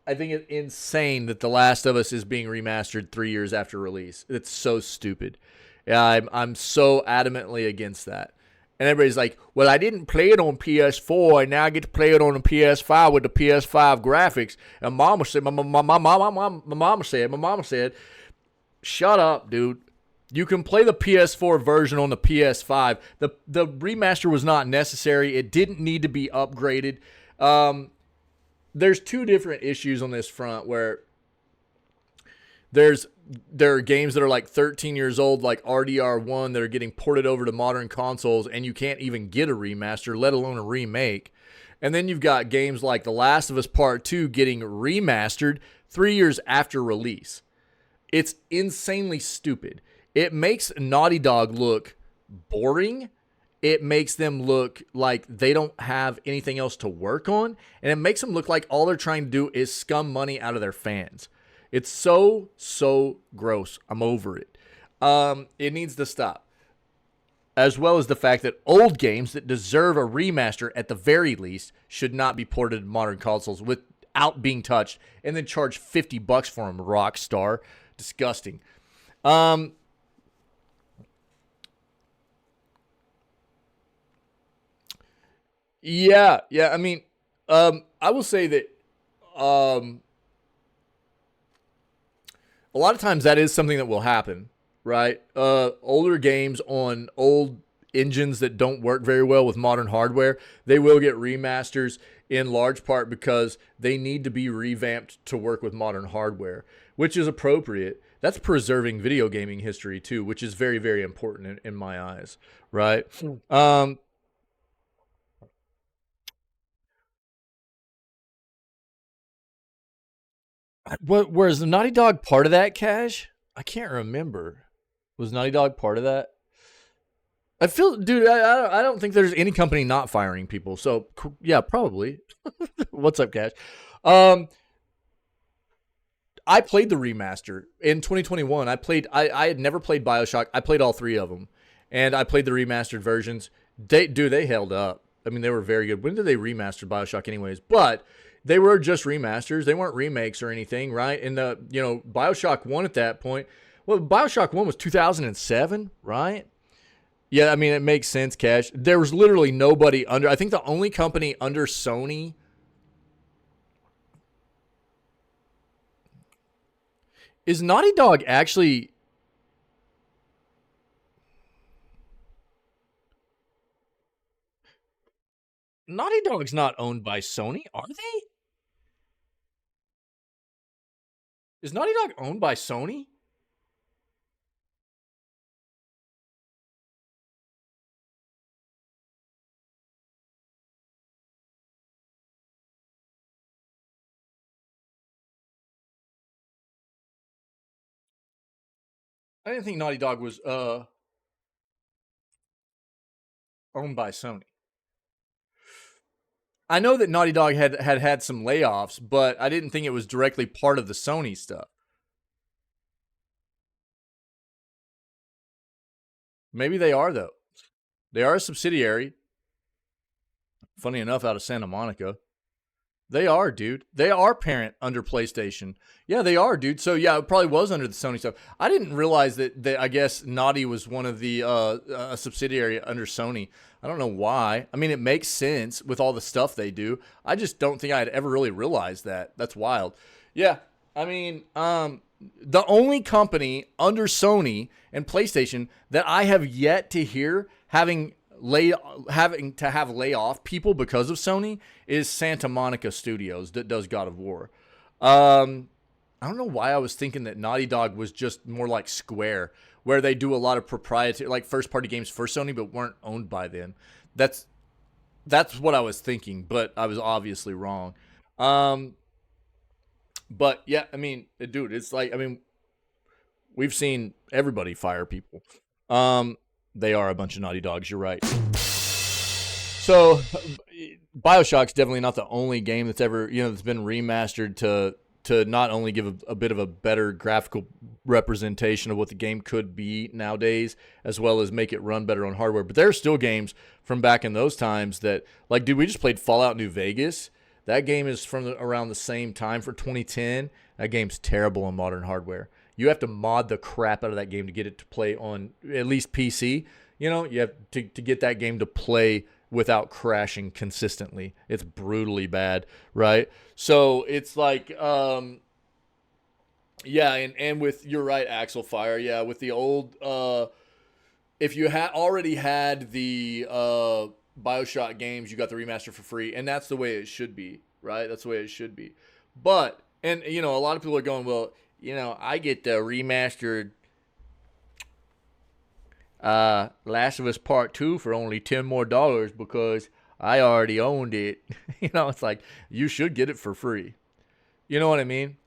think it's insane that The Last of Us is being remastered 3 years after release. It's so stupid. Yeah, I'm so adamantly against that. And everybody's like, well, I didn't play it on PS4, and now I get to play it on the PS5 with the PS5 graphics. And my mama said, shut up, dude. You can play the PS4 version on the PS5. The remaster was not necessary. It didn't need to be upgraded. There's two different issues on this front where there are games that are like 13 years old, like RDR1, that are getting ported over to modern consoles, and you can't even get a remaster, let alone a remake. And then you've got games like The Last of Us Part 2 getting remastered 3 years after release. It's insanely stupid. It makes Naughty Dog look boring. It makes them look like they don't have anything else to work on. And it makes them look like all they're trying to do is scum money out of their fans. It's so gross. I'm over it. It needs to stop. As well as the fact that old games that deserve a remaster at the very least should not be ported to modern consoles without being touched and then charge $50 for them, Rockstar. Disgusting. Yeah, I mean, I will say that a lot of times that is something that will happen, right? Older games on old engines that don't work very well with modern hardware, they will get remasters in large part because they need to be revamped to work with modern hardware, which is appropriate. That's preserving video gaming history too, which is very, very important in my eyes, right? Whereas the Naughty Dog part of that, Cash? I can't remember. Was Naughty Dog part of that? I feel, dude, I don't think there's any company not firing people. So, yeah, probably. What's up, Cash? I played the remaster in 2021. I had never played BioShock. I played all three of them, and I played the remastered versions. They held up. I mean, they were very good. When did they remaster BioShock, anyways? But they were just remasters. They weren't remakes or anything, right? And BioShock 1 at that point. Well, BioShock 1 was 2007, right? Yeah, I mean, it makes sense, Cash. There was literally nobody under. I think the only company under Sony. Is Naughty Dog actually. Naughty Dog's not owned by Sony, are they? Is Naughty Dog owned by Sony? I didn't think Naughty Dog was owned by Sony. I know that Naughty Dog had some layoffs, but I didn't think it was directly part of the Sony stuff. Maybe they are, though. They are a subsidiary. Funny enough, out of Santa Monica. They are, dude. They are parent under PlayStation. Yeah, they are, dude. So yeah, it probably was under the Sony stuff. I didn't realize that I guess Naughty was one of the a subsidiary under Sony. I don't know why. I mean, it makes sense with all the stuff they do. I just don't think I had ever really realized that. That's wild. Yeah, I mean, the only company under Sony and PlayStation that I have yet to hear having to have lay off people because of Sony is Santa Monica Studios that does God of War. I don't know why I was thinking that Naughty Dog was just more like Square, where they do a lot of proprietary, like first party games for Sony, but weren't owned by them. That's what I was thinking, but I was obviously wrong. But yeah, I mean, dude, it's like, I mean, we've seen everybody fire people. They are a bunch of naughty dogs. You're right. So, BioShock's definitely not the only game that's ever that's been remastered to not only give a bit of a better graphical representation of what the game could be nowadays, as well as make it run better on hardware. But there are still games from back in those times that, like, dude, we just played Fallout New Vegas. That game is from around the same time for 2010. That game's terrible on modern hardware. You have to mod the crap out of that game to get it to play on at least PC. You have to get that game to play without crashing consistently. It's brutally bad, right? So it's like, yeah, and with, you're right, Axel Fire, yeah, with the old, if you already had the BioShock games, you got the remaster for free, and that's the way it should be, right? That's the way it should be. But, and a lot of people are going, well, I get the remastered Last of Us Part 2 for only $10 more because I already owned it. It's like, you should get it for free. You know what I mean?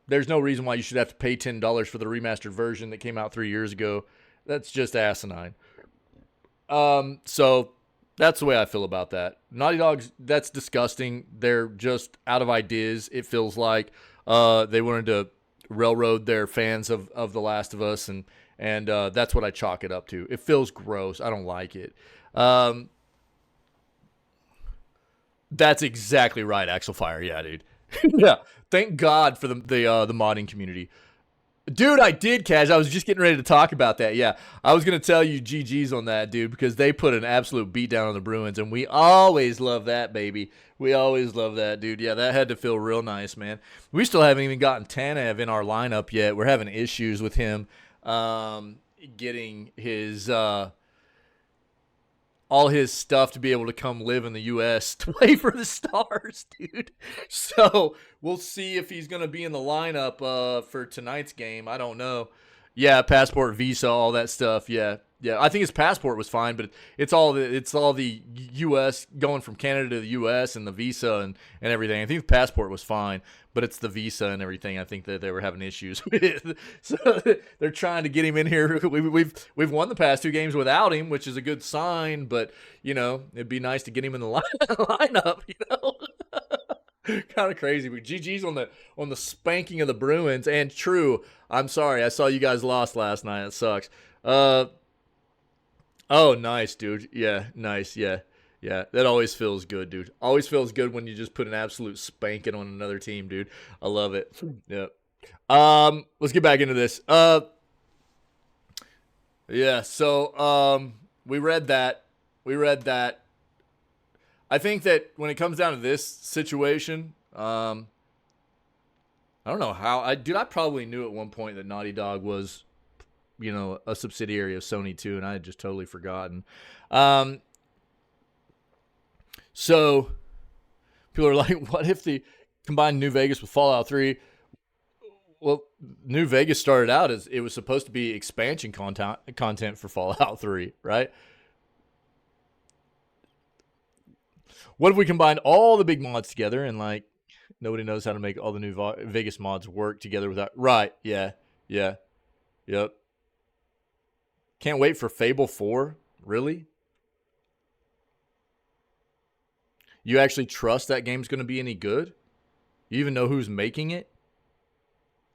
There's no reason why you should have to pay $10 for the remastered version that came out 3 years ago. That's just asinine. So that's the way I feel about that. Naughty Dogs, that's disgusting. They're just out of ideas, it feels like. They wanted to railroad their fans of The Last of Us, and that's what I chalk it up to. It feels gross. I don't like it. That's exactly right, Axel Fire. Yeah, dude. Yeah. Thank God for the modding community. Dude, I did, Cash. I was just getting ready to talk about that. Yeah, I was going to tell you GG's on that, dude, because they put an absolute beatdown on the Bruins, and we always love that, baby. We always love that, dude. Yeah, that had to feel real nice, man. We still haven't even gotten Tanev in our lineup yet. We're having issues with him getting his all his stuff to be able to come live in the U.S. to play for the Stars, dude. So we'll see if he's going to be in the lineup for tonight's game. I don't know. Yeah, passport, visa, all that stuff. Yeah. I think his passport was fine, but it's all the U.S. going from Canada to the U.S. and the visa and everything. I think the passport was fine, but it's the visa and everything I think that they were having issues with. So they're trying to get him in here. We've won the past 2 games without him, which is a good sign. But it'd be nice to get him in the lineup. Kind of crazy. But GG's on the spanking of the Bruins. And true, I'm sorry, I saw you guys lost last night. It sucks. Oh, nice, dude. Yeah, nice. Yeah. That always feels good, dude. Always feels good when you just put an absolute spanking on another team, dude. I love it. Yeah. Let's get back into this. Yeah. So, we read that. I think that when it comes down to this situation, I don't know how. I probably knew at one point that Naughty Dog was, a subsidiary of Sony too, and I had just totally forgotten. So people are like, what if they combine New Vegas with Fallout 3? Well, New Vegas started out as it was supposed to be expansion content for Fallout 3, right? What if we combined all the big mods together and nobody knows how to make all the New Vegas mods work together without... Right, yeah, yep. Can't wait for Fable 4? Really? You actually trust that game's going to be any good? You even know who's making it?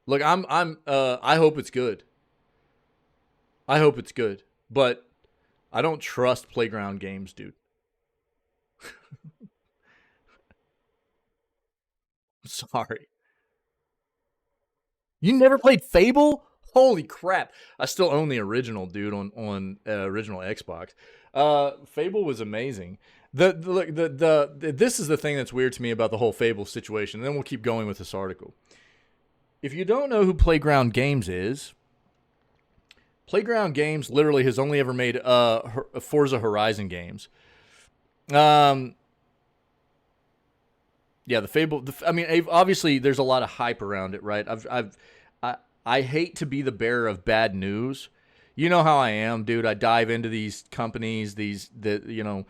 Look, I hope it's good. But I don't trust Playground Games, dude. Sorry. You never played Fable? Holy crap. I still own the original, dude, on original Xbox. Fable was amazing. This is the thing that's weird to me about the whole Fable situation, and then we'll keep going with this article. If you don't know who Playground Games is, Playground Games literally has only ever made Forza Horizon games. Yeah, the Fable. Obviously, there's a lot of hype around it, right? I hate to be the bearer of bad news. You know how I am, dude. I dive into these companies, the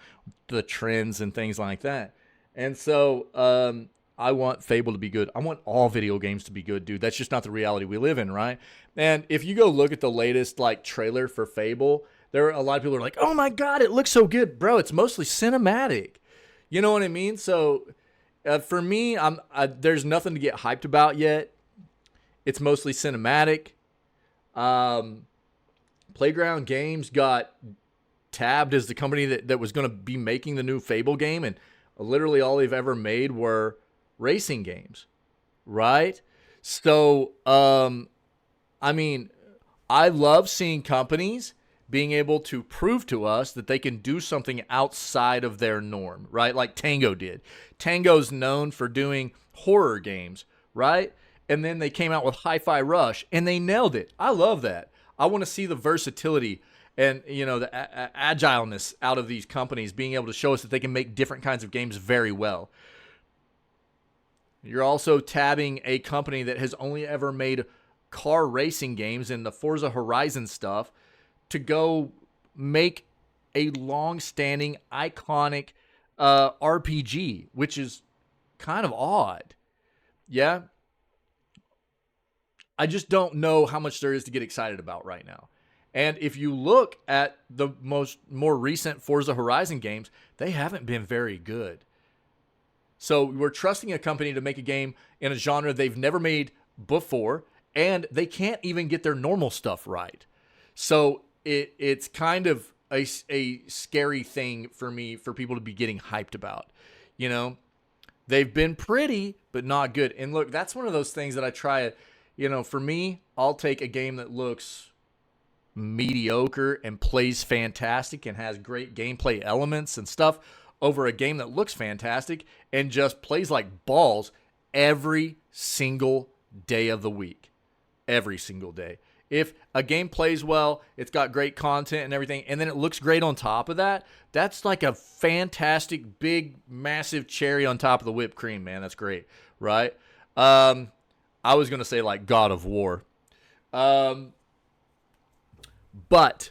trends and things like that. And so I want Fable to be good. I want all video games to be good, dude. That's just not the reality we live in, right? And if you go look at the latest trailer for Fable, there are a lot of people who are like, "Oh my god, it looks so good, bro." It's mostly cinematic. You know what I mean? So for me, there's nothing to get hyped about yet. It's mostly cinematic. Playground Games got tabbed as the company that was going to be making the new Fable game, and literally all they've ever made were racing games, right? So, I love seeing companies being able to prove to us that they can do something outside of their norm, right? Like Tango did. Tango's known for doing horror games, right? And then they came out with Hi-Fi Rush, and they nailed it. I love that. I want to see the versatility and, the agileness out of these companies being able to show us that they can make different kinds of games very well. You're also tabbing a company that has only ever made car racing games and the Forza Horizon stuff to go make a long-standing, iconic RPG, which is kind of odd. Yeah? I just don't know how much there is to get excited about right now. And if you look at the more recent Forza Horizon games, they haven't been very good. So we're trusting a company to make a game in a genre they've never made before, and they can't even get their normal stuff right. So it's kind of a scary thing for me, for people to be getting hyped about. You know, they've been pretty, but not good. And look, that's one of those things that I try. You know, for me, I'll take a game that looks mediocre and plays fantastic and has great gameplay elements and stuff over a game that looks fantastic and just plays like balls every single day of the week. Every single day. If a game plays well, it's got great content and everything, and then it looks great on top of that, that's like a fantastic, big, massive cherry on top of the whipped cream, man. That's great, right? I was going to say like God of War. But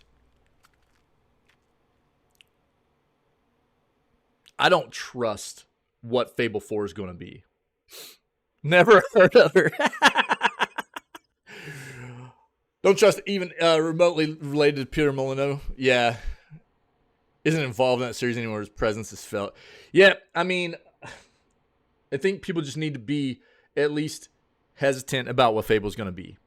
I don't trust what Fable 4 is going to be. Never heard of her. Don't trust even remotely related to Peter Molyneux. Yeah. Isn't involved in that series anymore. His presence is felt. Yeah, I mean, I think people just need to be at least hesitant about what Fable's going to be.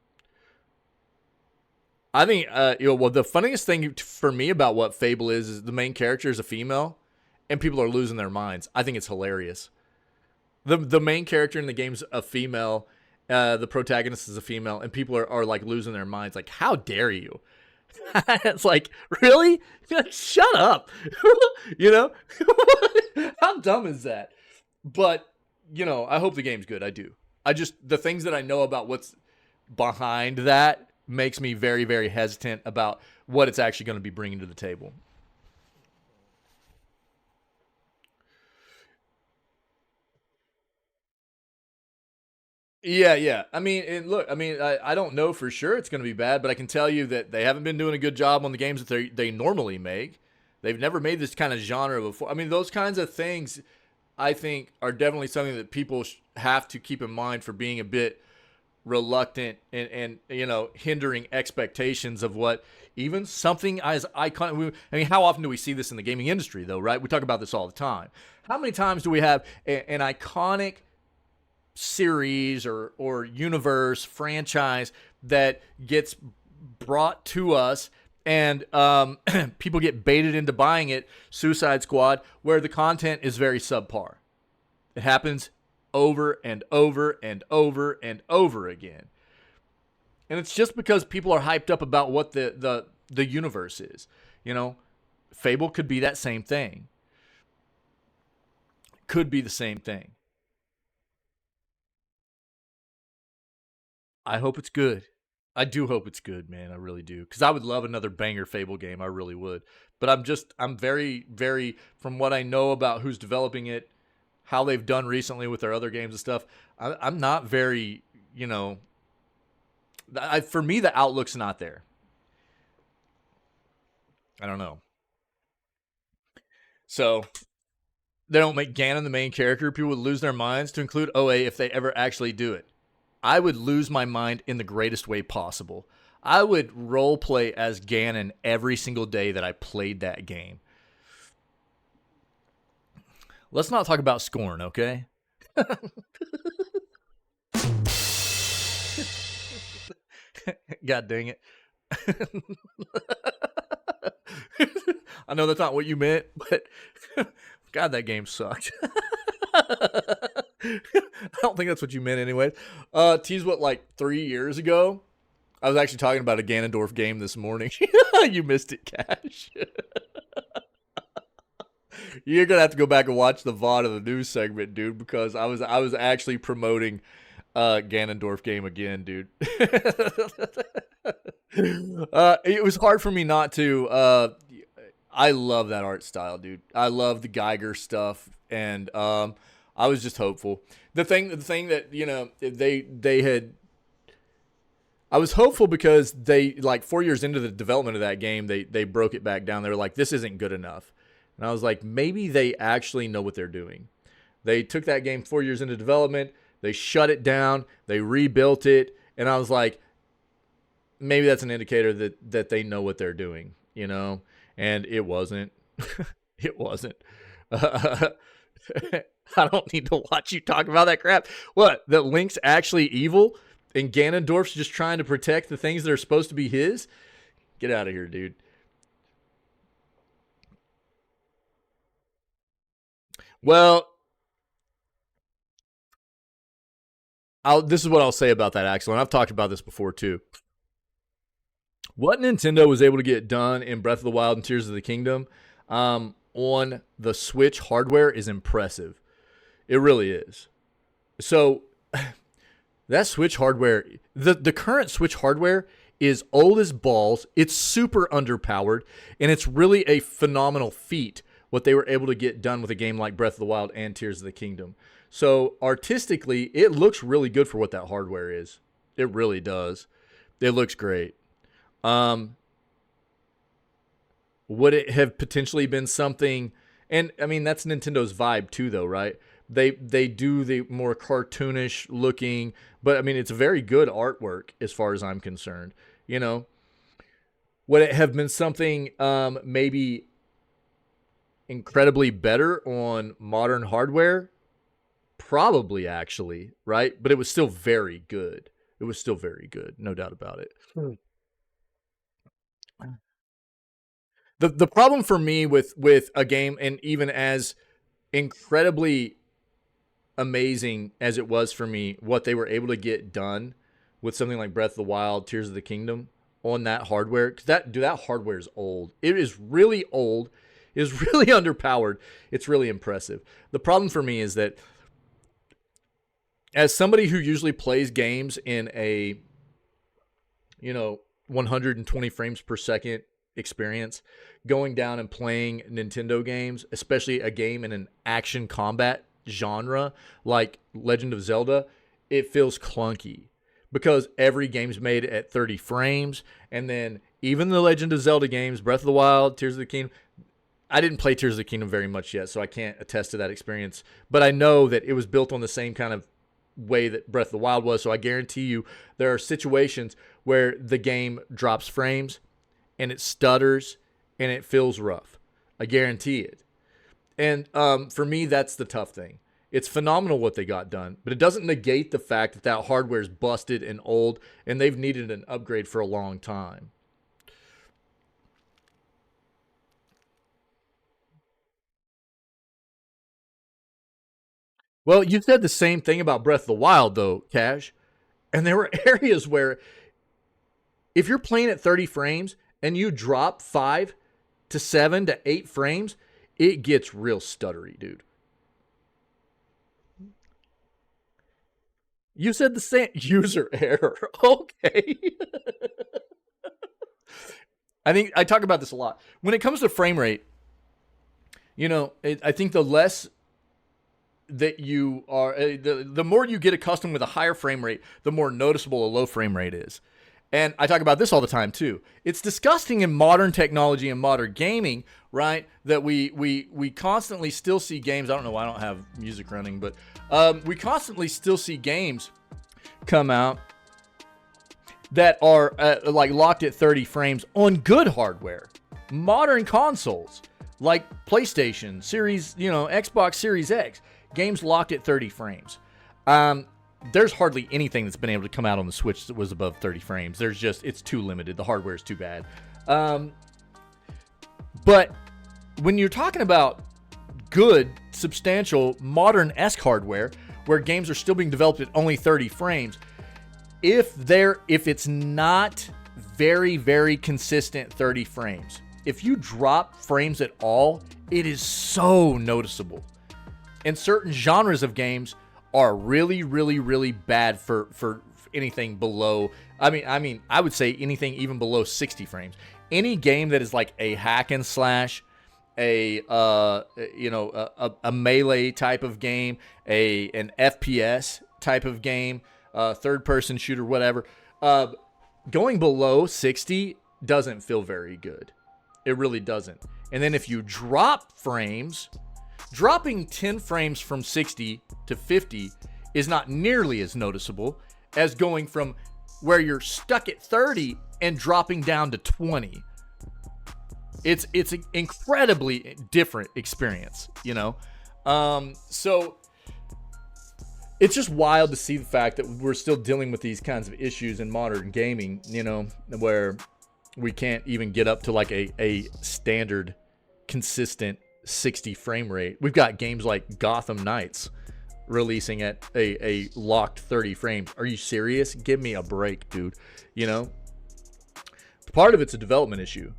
I think, well, the funniest thing for me about what Fable is the main character is a female, and people are losing their minds. I think it's hilarious. The main character in the game's a female. The protagonist is a female, and people are like losing their minds. Like, how dare you? It's like, really? Shut up. You know? How dumb is that? But, you know, I hope the game's good. I do. The things that I know about what's behind that makes me very, very hesitant about what it's actually going to be bringing to the table. Yeah. I mean, and look, I mean, I don't know for sure it's going to be bad, but I can tell you that they haven't been doing a good job on the games that they normally make. They've never made this kind of genre before. I mean, those kinds of things, I think, are definitely something that people have to keep in mind for being a bit reluctant and you know, hindering expectations of what even something as iconic. I mean, how often do we see this in the gaming industry, though, right? We talk about this all the time. How many times do we have an iconic series or universe franchise that gets brought to us and people get baited into buying it? Suicide Squad, where the content is very subpar. It happens over and over and over and over again. And it's just because people are hyped up about what the universe is. You know, Fable could be that same thing. Could be the same thing. I hope it's good. I do hope it's good, man. I really do. Because I would love another banger Fable game. I really would. But I'm very, very, from what I know about who's developing it, how they've done recently with their other games and stuff, I'm not very, you know, for me, the outlook's not there. I don't know. So they don't make Ganon the main character. People would lose their minds to include OA if they ever actually do it. I would lose my mind in the greatest way possible. I would role play as Ganon every single day that I played that game. Let's not talk about Scorn, okay? God dang it. I know that's not what you meant, but God, that game sucked. I don't think that's what you meant anyway. Tease what, like 3 years ago? I was actually talking about a Ganondorf game this morning. You missed it, Cash. You're gonna have to go back and watch the VOD of the news segment, dude, because I was actually promoting Ganondorf game again, dude. It was hard for me not to. I love that art style, dude. I love the Geiger stuff, and I was just hopeful. The thing that, you know, they had. I was hopeful because they, like 4 years into the development of that game, they broke it back down. They were like, this isn't good enough. And I was like, maybe they actually know what they're doing. They took that game 4 years into development. They shut it down. They rebuilt it. And I was like, maybe that's an indicator that they know what they're doing, you know? And it wasn't. It wasn't. I don't need to watch you talk about that crap. What? That Link's actually evil and Ganondorf's just trying to protect the things that are supposed to be his? Get out of here, dude. Well, this is what I'll say about that, Axel, and I've talked about this before too. What Nintendo was able to get done in Breath of the Wild and Tears of the Kingdom on the Switch hardware is impressive. It really is. So that Switch hardware, the current Switch hardware is old as balls. It's super underpowered, and it's really a phenomenal feat what they were able to get done with a game like Breath of the Wild and Tears of the Kingdom. So artistically, it looks really good for what that hardware is. It really does. It looks great. Would it have potentially been something? And I mean, that's Nintendo's vibe too, though, right? They do the more cartoonish looking, but I mean, it's very good artwork as far as I'm concerned. You know, would it have been something maybe incredibly better on modern hardware? Probably, actually, right? But it was still very good. It was still very good, no doubt about it. The problem for me with a game, and even as incredibly amazing as it was for me, what they were able to get done with something like Breath of the Wild, Tears of the Kingdom on that hardware, because that hardware is old. It is really old. It is really underpowered. It's really impressive. The problem for me is that as somebody who usually plays games in a 120 frames per second experience, going down and playing Nintendo games, especially a game in an action combat genre like Legend of Zelda, it feels clunky because every game's made at 30 frames. And then even the Legend of Zelda games, Breath of the Wild, Tears of the Kingdom, I didn't play Tears of the Kingdom very much yet, so I can't attest to that experience. But I know that it was built on the same kind of way that Breath of the Wild was, so I guarantee you there are situations where the game drops frames and it stutters and it feels rough. I guarantee it. And for me, that's the tough thing. It's phenomenal what they got done, but it doesn't negate the fact that that hardware is busted and old, and they've needed an upgrade for a long time. Well, you said the same thing about Breath of the Wild, though, Cash. And there were areas where if you're playing at 30 frames and you drop 5 to 7 to 8 frames, it gets real stuttery, dude. You said the same. User error. Okay. I think I talk about this a lot. When it comes to frame rate, I think the less that you are, the more you get accustomed with a higher frame rate, the more noticeable a low frame rate is. And I talk about this all the time too. It's disgusting in modern technology and modern gaming, right? That we constantly still see games. I don't know why I don't have music running, but we constantly still see games come out that are like locked at 30 frames on good hardware. Modern consoles like PlayStation, Series, Xbox Series X, games locked at 30 frames. There's hardly anything that's been able to come out on the Switch that was above 30 frames. It's too limited. The hardware is too bad. But when you're talking about good, substantial, modern-esque hardware, where games are still being developed at only 30 frames, if it's not very, very consistent 30 frames, if you drop frames at all, it is so noticeable. And certain genres of games are really, really, really bad for anything below. I would say anything even below 60 frames. Any game that is like a hack and slash, a melee type of game, an FPS type of game, third person shooter, whatever, going below 60 doesn't feel very good. It really doesn't. And then if you drop frames, dropping 10 frames from 60 to 50 is not nearly as noticeable as going from where you're stuck at 30 and dropping down to 20. It's an incredibly different experience, So it's just wild to see the fact that we're still dealing with these kinds of issues in modern gaming, where we can't even get up to like a standard consistent 60 frame rate. We've got games like Gotham Knights releasing at a locked 30 frames. Are you serious? Give me a break, dude. Part of it's a development issue.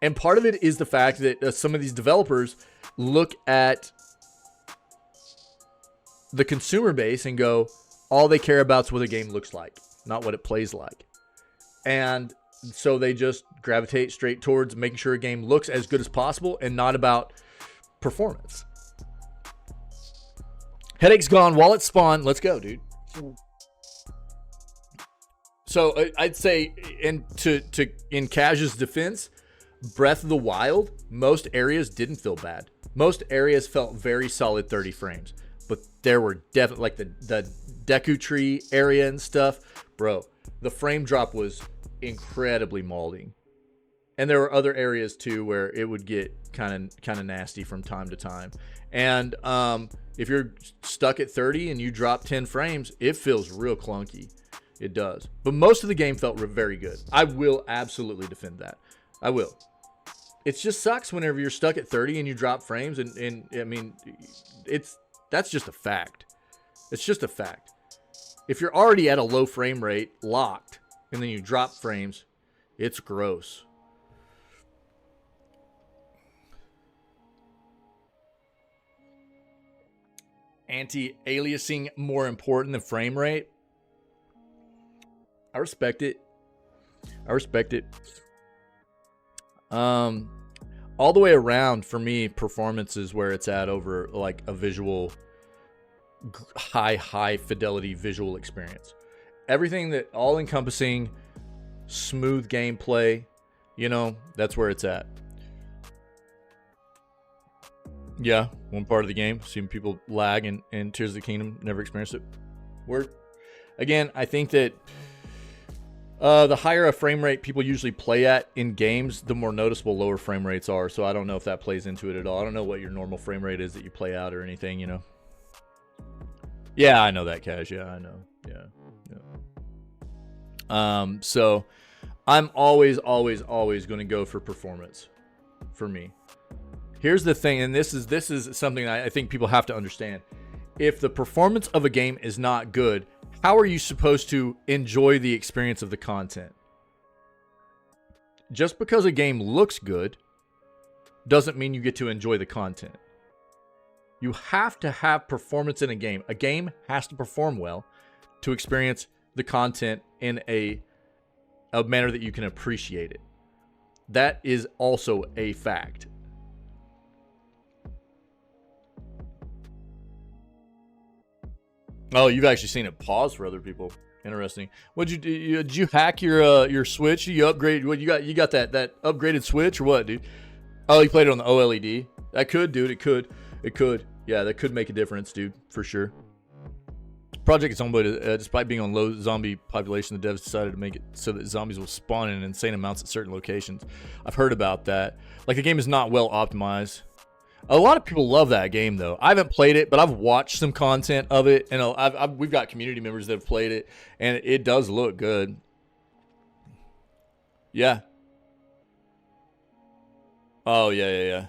And part of it is the fact that some of these developers look at the consumer base and go, all they care about is what a game looks like, not what it plays like. And so they just gravitate straight towards making sure a game looks as good as possible and not about performance. Headache's gone, wallet spawn. Let's go, dude. So I'd say, in Kaj's defense, Breath of the Wild, most areas didn't feel bad. Most areas felt very solid 30 frames. But there were definitely, like the Deku Tree area and stuff, bro, the frame drop was incredibly molding. And there were other areas too where it would get kind of nasty from time to time. And if you're stuck at 30 and you drop 10 frames, it feels real clunky. It does. But most of the game felt very good. I will absolutely defend that. I will. It just sucks whenever you're stuck at 30 and you drop frames. And I mean, that's just a fact. It's just a fact. If you're already at a low frame rate, locked, and then you drop frames, it's gross. Anti-aliasing more important than frame rate? I respect it. All the way around, for me, performance is where it's at over like a visual, high fidelity visual experience. Everything that all encompassing, smooth gameplay, that's where it's at. Yeah, one part of the game, seeing people lag and Tears of the Kingdom, never experienced it. Again, I think that the higher a frame rate people usually play at in games, the more noticeable lower frame rates are. So I don't know if that plays into it at all. I don't know what your normal frame rate is that you play out or anything, Yeah, I know that, Cash. Yeah, I know. Yeah. So I'm always going to go for performance for me. Here's the thing, and this is something I think people have to understand. If the performance of a game is not good, how are you supposed to enjoy the experience of the content? Just because a game looks good doesn't mean you get to enjoy the content. You have to have performance in a game. A game has to perform well to experience the content in a manner that you can appreciate it. That is also a fact. Oh, you've actually seen it pause for other people. Interesting. What'd you do? Did you hack your Switch? You upgrade? What you got? You got that upgraded Switch or what, dude? Oh, you played it on the OLED. That could, dude. It could. Yeah, that could make a difference, dude, for sure. Project Zomboid, despite being on low zombie population, the devs decided to make it so that zombies will spawn in insane amounts at certain locations. I've heard about that. Like, the game is not well optimized. A lot of people love that game, though. I haven't played it, but I've watched some content of it, and we've got community members that have played it, and it does look good. Yeah. Oh, yeah.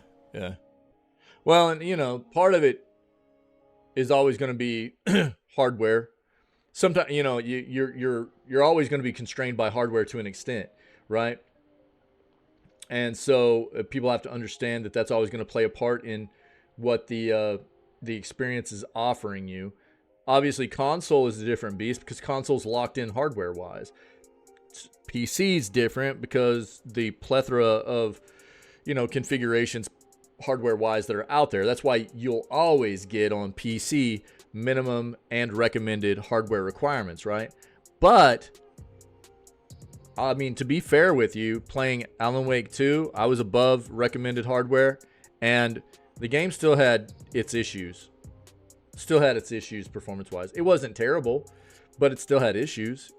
Well, and, part of it is always going to be hardware. Sometimes, you're always going to be constrained by hardware to an extent, right? And so people have to understand that that's always going to play a part in what the experience is offering you. Obviously, console is a different beast because console's locked in hardware-wise. PC's different because the plethora of, configurations hardware-wise that are out there. That's why you'll always get on PC minimum and recommended hardware requirements, right? But I mean, to be fair with you, playing Alan Wake 2, I was above recommended hardware, and the game still had its issues. Performance-wise. It wasn't terrible, but it still had issues,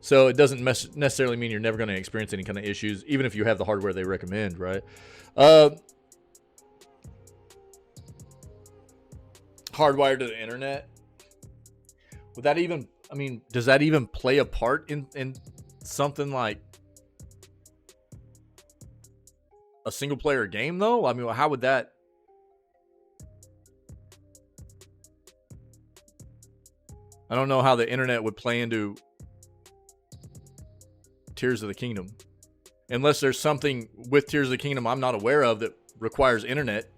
So it doesn't necessarily mean you're never going to experience any kind of issues, even if you have the hardware they recommend, right? hardwired to the internet. Would that even, I mean, does that even play a part in something like a single player game though? I mean, how would that? I don't know how the internet would play into Tears of the Kingdom. Unless there's something with Tears of the Kingdom I'm not aware of that requires internet.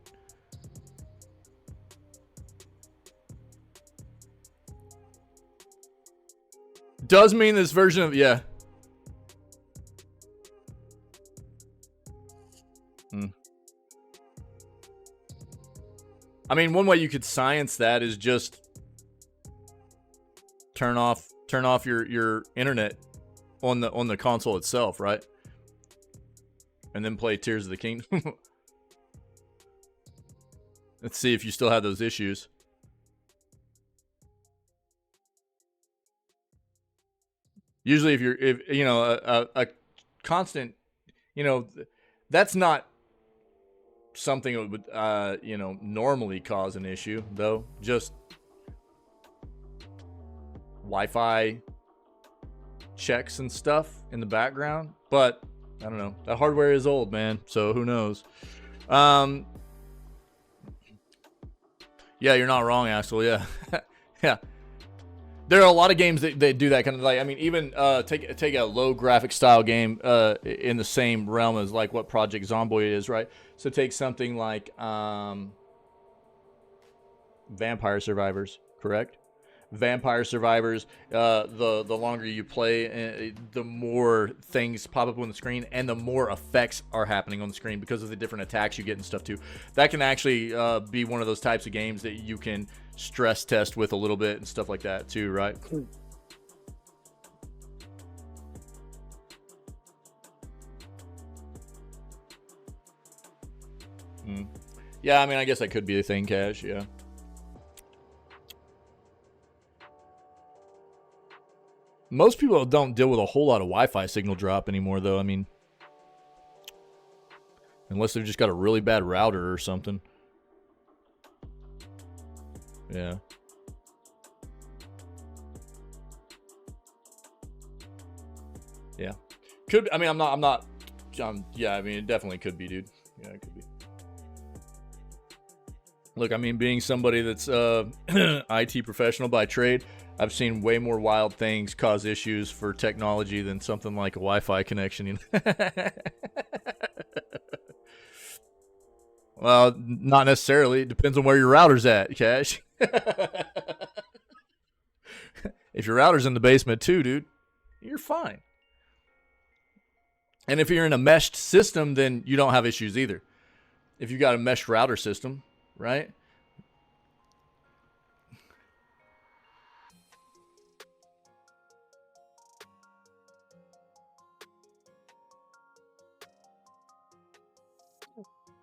Does mean this version of, yeah. I mean, one way you could science that is just turn off your internet on the console itself, right? And then play Tears of the Kingdom. Let's see if you still have those issues. Usually if you know, a constant, you know, that's not something that would, you know, normally cause an issue, though. Just Wi-Fi checks and stuff in the background. But, I don't know. That hardware is old, man. So, who knows? Yeah, you're not wrong, Axel. Yeah. Yeah. There are a lot of games that do that kind of, like, I mean, even take a low graphic style game in the same realm as like what Project Zomboid is, right? So take something like Vampire Survivors, correct? Vampire Survivors, the longer you play, the more things pop up on the screen and the more effects are happening on the screen because of the different attacks you get and stuff too. That can actually be one of those types of games that you can stress test with a little bit and stuff like that too, right? Yeah, I mean, I guess that could be a thing, Cash, yeah. Most people don't deal with a whole lot of Wi-Fi signal drop anymore, though. I mean, unless they've just got a really bad router or something. Yeah. Yeah. Could, I mean, I'm not, yeah, I mean, it definitely could be, dude. Yeah, it could be. Look, I mean, being somebody that's IT professional by trade, I've seen way more wild things cause issues for technology than something like a Wi-Fi connection. You know? Well, not necessarily. It depends on where your router's at, Cash. If your router's in the basement too, dude, you're fine. And if you're in a meshed system, then you don't have issues either. If you got a meshed router system, right?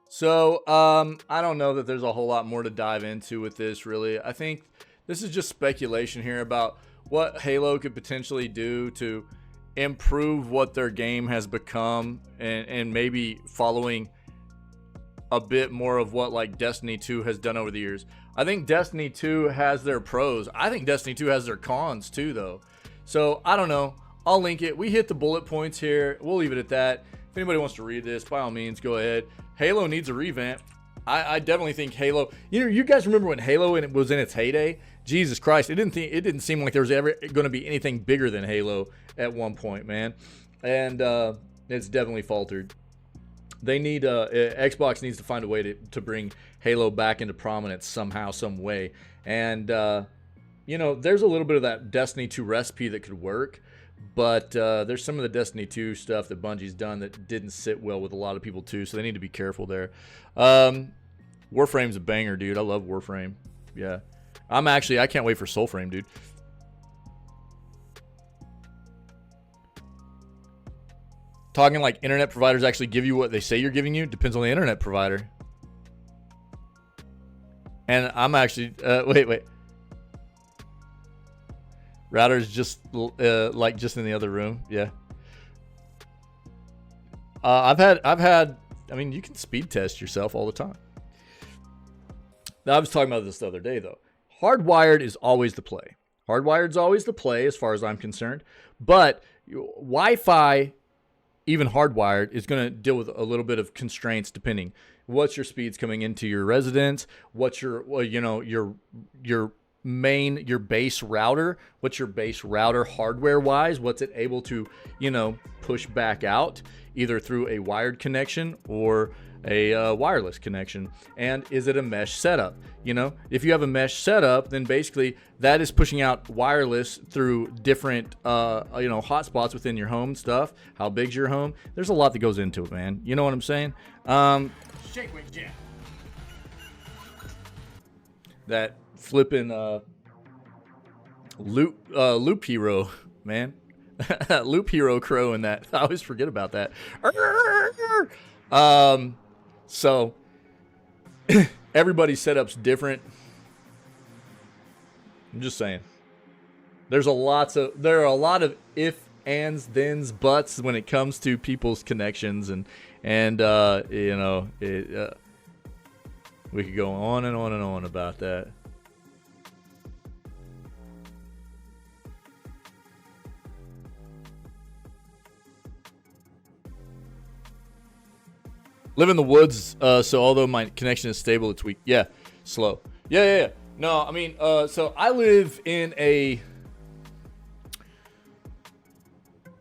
So, I don't know that there's a whole lot more to dive into with this, really. I think this is just speculation here about what Halo could potentially do to improve what their game has become and maybe following a bit more of what like Destiny 2 has done over the years. I think Destiny 2 has their pros. I think Destiny 2 has their cons too, though. So, I don't know. I'll link it. We hit the bullet points here. We'll leave it at that. If anybody wants to read this, by all means, go ahead. Halo needs a revamp. I definitely think Halo. You know, you guys remember when Halo was in its heyday? Jesus Christ, it didn't seem like there was ever going to be anything bigger than Halo at one point, man. And it's definitely faltered. They need Xbox needs to find a way to bring Halo back into prominence somehow, some way. And you know, there's a little bit of that Destiny 2 recipe that could work. But there's some of the Destiny 2 stuff that Bungie's done that didn't sit well with a lot of people too, so they need to be careful there. Warframe's a banger, dude. I love Warframe. Yeah. I can't wait for Soulframe, dude. Talking like internet providers actually give you what they say you're giving you depends on the internet provider. And I'm actually, wait. Router's just like just in the other room. Yeah. I've had. I mean, you can speed test yourself all the time. I was talking about this the other day, though. Hardwired is always the play. Hardwired's always the play as far as I'm concerned. But Wi-Fi, even hardwired, is going to deal with a little bit of constraints depending. What's your speeds coming into your residence? What's your, your base router? What's your base router hardware-wise? What's it able to, push back out either through a wired connection or a wireless connection? And is it a mesh setup? If you have a mesh setup, then basically that is pushing out wireless through different hotspots within your home stuff. How big's your home? There's a lot that goes into it, man. You know what I'm saying? Shake weight jam. That flipping loop hero, man. Loop hero crow in that. I always forget about that. So everybody's setup's different. I'm just saying. There are a lot of if, ands, thens, buts when it comes to people's connections, and we could go on and on and on about that. Live in the woods, so although my connection is stable, it's weak. Yeah, slow. Yeah. No, I mean, so I live in a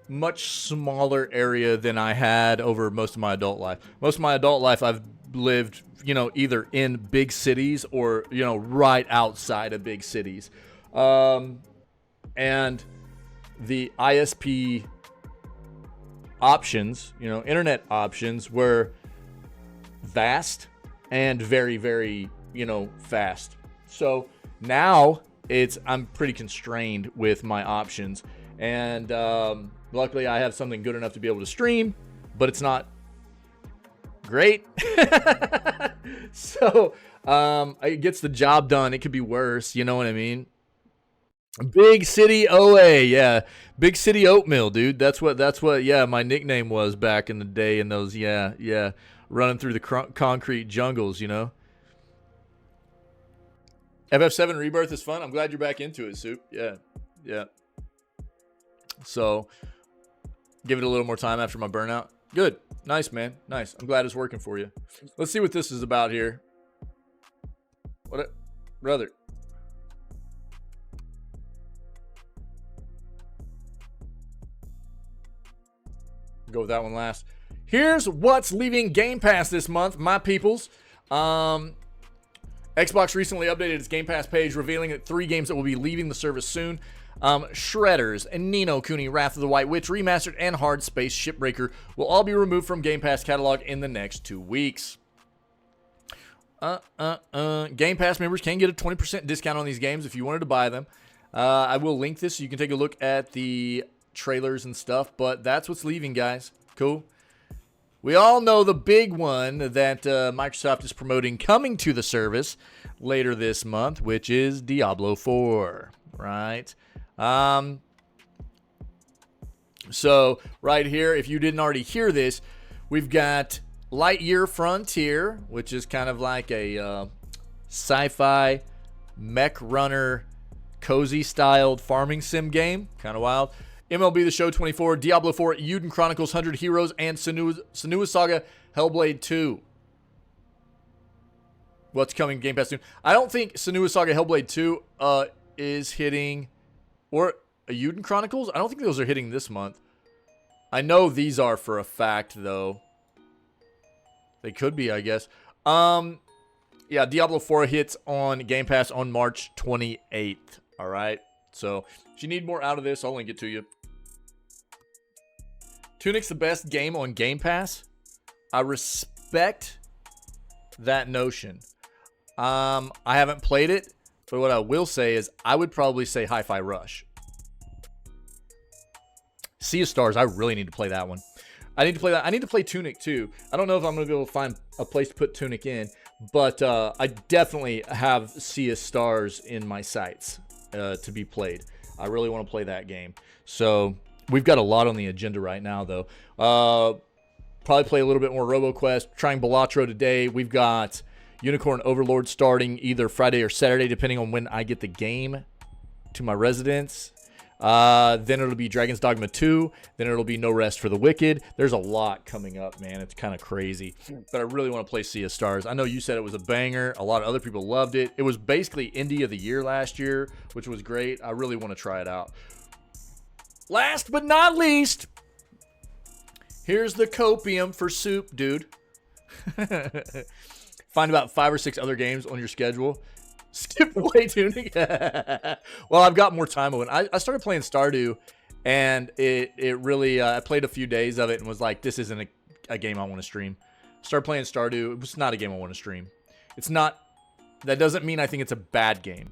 much smaller area than I had over most of my adult life. Most of my adult life, I've lived, either in big cities or, right outside of big cities. And the ISP options, internet options were vast and very, very, fast. So now I'm pretty constrained with my options, and luckily I have something good enough to be able to stream, but it's not great. So it gets the job done. It could be worse, you know what I mean? Big City OA, yeah. Big City Oatmeal, dude. That's what my nickname was back in the day in those, yeah. Running through the concrete jungles, FF7 Rebirth is fun. I'm glad you're back into it, Soup. Yeah. So, give it a little more time after my burnout. Good. Nice, man. Nice. I'm glad it's working for you. Let's see what this is about here. Brother. Go with that one last. Here's what's leaving Game Pass this month, my peoples. Xbox recently updated its Game Pass page, revealing that 3 games that will be leaving the service soon. Shredders and Ni no Kuni, Wrath of the White Witch Remastered, and Hard Space Shipbreaker will all be removed from Game Pass catalog in the next 2 weeks. Game Pass members can get a 20% discount on these games if you wanted to buy them. I will link this so you can take a look at the trailers and stuff, but that's what's leaving, guys. Cool. We all know the big one that Microsoft is promoting coming to the service later this month, which is Diablo 4, right? So right here, if you didn't already hear this, we've got Lightyear Frontier, which is kind of like a sci-fi mech runner, cozy-styled farming sim game. Kind of wild. MLB The Show 24, Diablo 4, Uden Chronicles 100 Heroes, and Senua Saga Hellblade 2. What's coming Game Pass soon? I don't think Senua Saga Hellblade 2 is hitting, or Uden Chronicles? I don't think those are hitting this month. I know these are for a fact, though. They could be, I guess. Yeah, Diablo 4 hits on Game Pass on March 28th. All right. So if you need more out of this, I'll link it to you. Tunic's the best game on Game Pass. I respect that notion. I haven't played it, but what I will say is I would probably say Hi-Fi Rush. Sea of Stars, I really need to play that one. I need to play that. I need to play Tunic too. I don't know if I'm going to be able to find a place to put Tunic in, but I definitely have Sea of Stars in my sights to be played. I really want to play that game. So we've got a lot on the agenda right now, though. Probably play a little bit more RoboQuest. Trying Balatro today. We've got Unicorn Overlord starting either Friday or Saturday, depending on when I get the game to my residence. Then it'll be Dragon's Dogma 2. Then it'll be No Rest for the Wicked. There's a lot coming up, man. It's kind of crazy. But I really want to play Sea of Stars. I know you said it was a banger. A lot of other people loved it. It was basically Indie of the Year last year, which was great. I really want to try it out. Last but not least, here's the copium for Soup, dude. Find about 5 or 6 other games on your schedule. Skip away tuning. Well, I've got more time on. I started playing Stardew, and it really I played a few days of it and was like, this isn't a game I want to stream. Started playing Stardew. It was not a game I want to stream. It's not. That doesn't mean I think it's a bad game.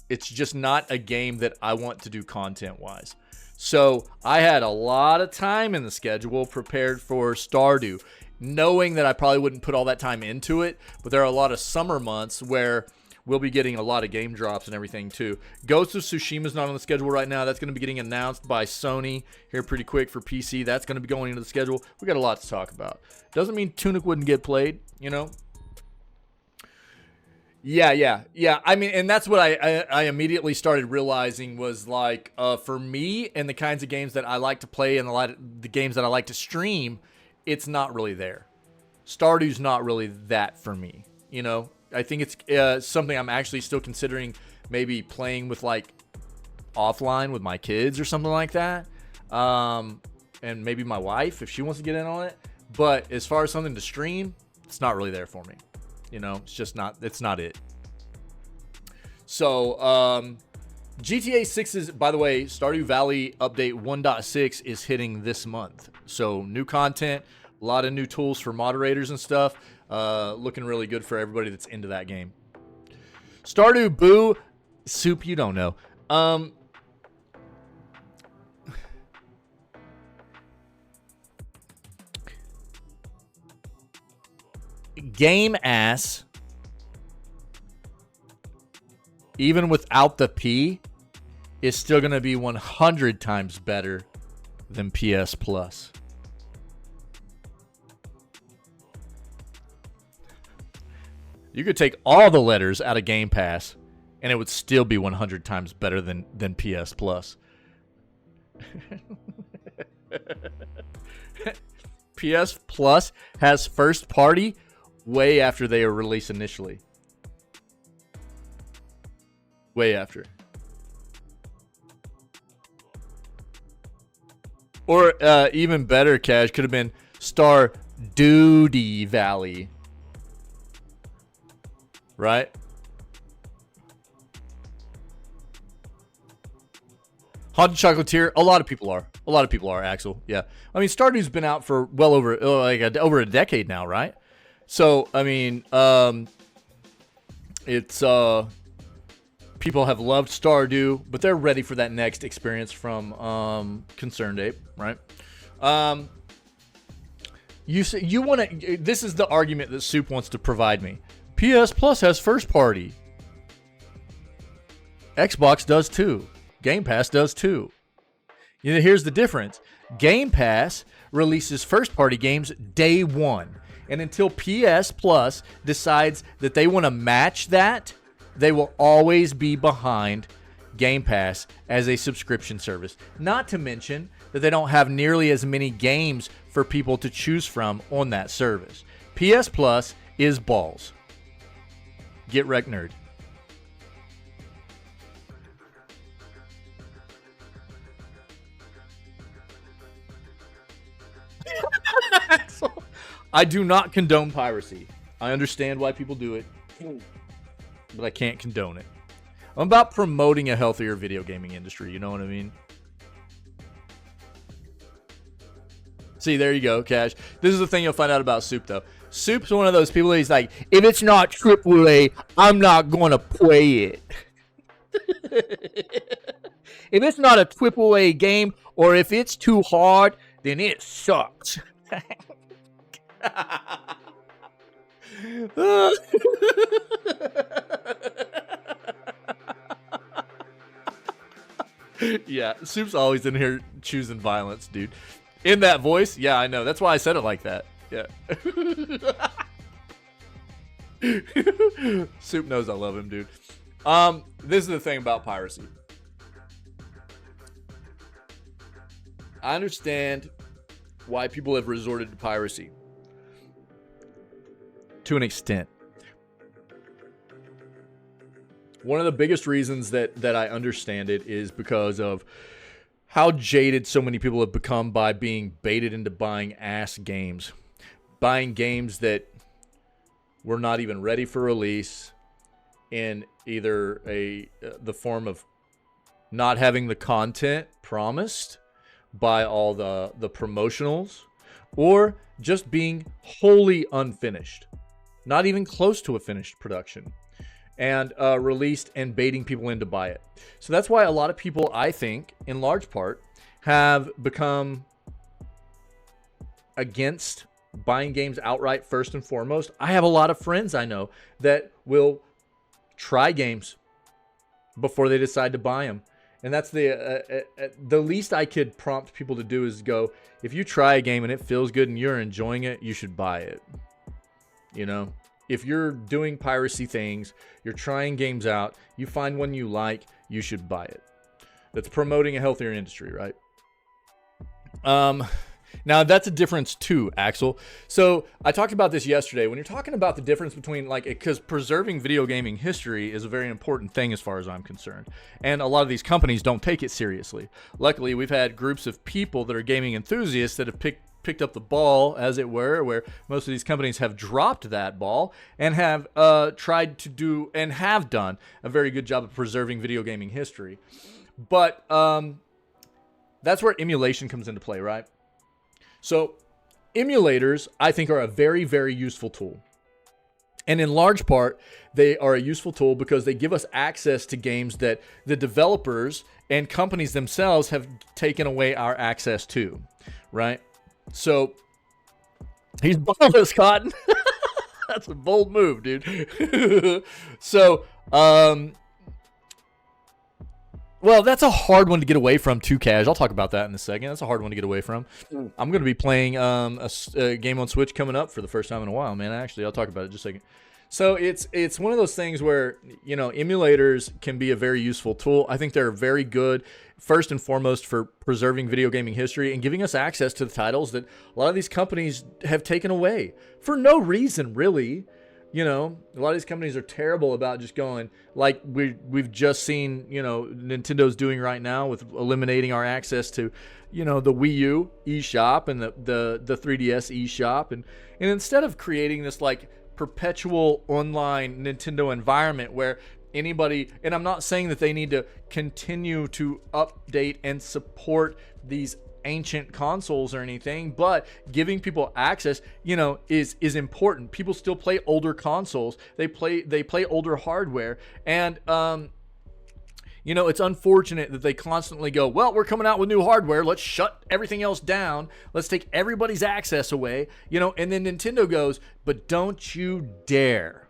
It's just not a game that I want to do content-wise. So I had a lot of time in the schedule prepared for Stardew, knowing that I probably wouldn't put all that time into it, but there are a lot of summer months where we'll be getting a lot of game drops and everything too. Ghost of Tsushima is not on the schedule right now. That's going to be getting announced by Sony here pretty quick for PC. That's going to be going into the schedule. We got a lot to talk about. Doesn't mean Tunic wouldn't get played, you know? Yeah. I mean, and that's what I immediately started realizing was like, for me and the kinds of games that I like to play and the games that I like to stream, it's not really there. Stardew's not really that for me, you know? I think it's something I'm actually still considering maybe playing with, like, offline with my kids or something like that. And maybe my wife, if she wants to get in on it. But as far as something to stream, it's not really there for me. You know, it's just not, it's not it. So, GTA 6's, by the way, Stardew Valley update 1.6 is hitting this month. So, new content, a lot of new tools for moderators and stuff. Looking really good for everybody that's into that game. Stardew Boo, Soup, you don't know. Game ass, even without the P, is still going to be 100 times better than PS Plus. You could take all the letters out of Game Pass, and it would still be 100 times better than PS Plus. PS Plus has first party way after they were released initially. Way after. Or even better, Cash, could have been Star Duty Valley. Right? Haunted Chocolatier, a lot of people are. A lot of people are, Axel. Yeah. I mean, Stardew's been out for well over over a decade now, right? So, I mean, it's people have loved Stardew, but they're ready for that next experience from Concerned Ape, right? You say you want to. This is the argument that Soup wants to provide me. PS Plus has first party. Xbox does too. Game Pass does too. You know, here's the difference. Game Pass releases first party games day one. And until PS Plus decides that they want to match that, they will always be behind Game Pass as a subscription service. Not to mention that they don't have nearly as many games for people to choose from on that service. PS Plus is balls. Get wrecked, nerd. I do not condone piracy. I understand why people do it, but I can't condone it. I'm about promoting a healthier video gaming industry. You know what I mean? See, there you go, Cash. This is the thing you'll find out about Soup, though. Soup's one of those people that he's like, if it's not AAA, I'm not going to play it. If it's not a AAA game, or if it's too hard, then it sucks. Yeah, Soup's always in here choosing violence, dude. In that voice? Yeah, I know. That's why I said it like that. Yeah. Soup knows I love him, dude. This is the thing about piracy. I understand why people have resorted to piracy to an extent. One of the biggest reasons that I understand it is because of how jaded so many people have become by being baited into buying ass games. Buying games that were not even ready for release in either the form of not having the content promised by all the promotionals, or just being wholly unfinished, not even close to a finished production, and released and baiting people in to buy it. So that's why a lot of people, I think, in large part, have become against buying games outright first and foremost. I have a lot of friends I know that will try games before they decide to buy them. And that's the least I could prompt people to do is go, if you try a game and it feels good and you're enjoying it, you should buy it. You know, if you're doing piracy things, you're trying games out, you find one you like, you should buy it. That's promoting a healthier industry, right? Now, that's a difference too, Axel. So I talked about this yesterday. When you're talking about the difference between, like, because preserving video gaming history is a very important thing as far as I'm concerned. And a lot of these companies don't take it seriously. Luckily, we've had groups of people that are gaming enthusiasts that have picked up the ball, as it were, where most of these companies have dropped that ball and have tried to do and have done a very good job of preserving video gaming history. But that's where emulation comes into play, right? So emulators, I think, are a very, very useful tool. And in large part, they are a useful tool because they give us access to games that the developers and companies themselves have taken away our access to, right? So he's boneless, Cotton. That's a bold move, dude. So, well, that's a hard one to get away from too, Cash. I'll talk about that in a second. That's a hard one to get away from. I'm going to be playing a game on Switch coming up for the first time in a while, man. Actually, I'll talk about it in just a second. So it's one of those things where, you know, emulators can be a very useful tool. I think they're very good, first and foremost, for preserving video gaming history and giving us access to the titles that a lot of these companies have taken away for no reason, really. You know, a lot of these companies are terrible about just going, like we've just seen, you know, Nintendo's doing right now with eliminating our access to, you know, the Wii U eShop and the 3DS eShop. And instead of creating this, like, perpetual online Nintendo environment where anybody, and I'm not saying that they need to continue to update and support these ancient consoles or anything, but giving people access, you know, is important. People still play older consoles. They play older hardware, and you know, it's unfortunate that they constantly go, well, we're coming out with new hardware, let's shut everything else down, let's take everybody's access away, you know. And then Nintendo goes, but don't you dare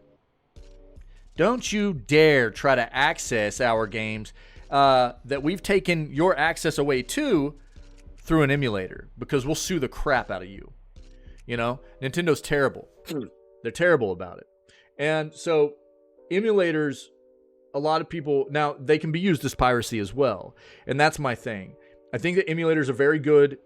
try to access our games that we've taken your access away to through an emulator, because we'll sue the crap out of you. You know, Nintendo's terrible. They're terrible about it. And so emulators, a lot of people, now they can be used as piracy as well. And that's my thing. I think that emulators are very good,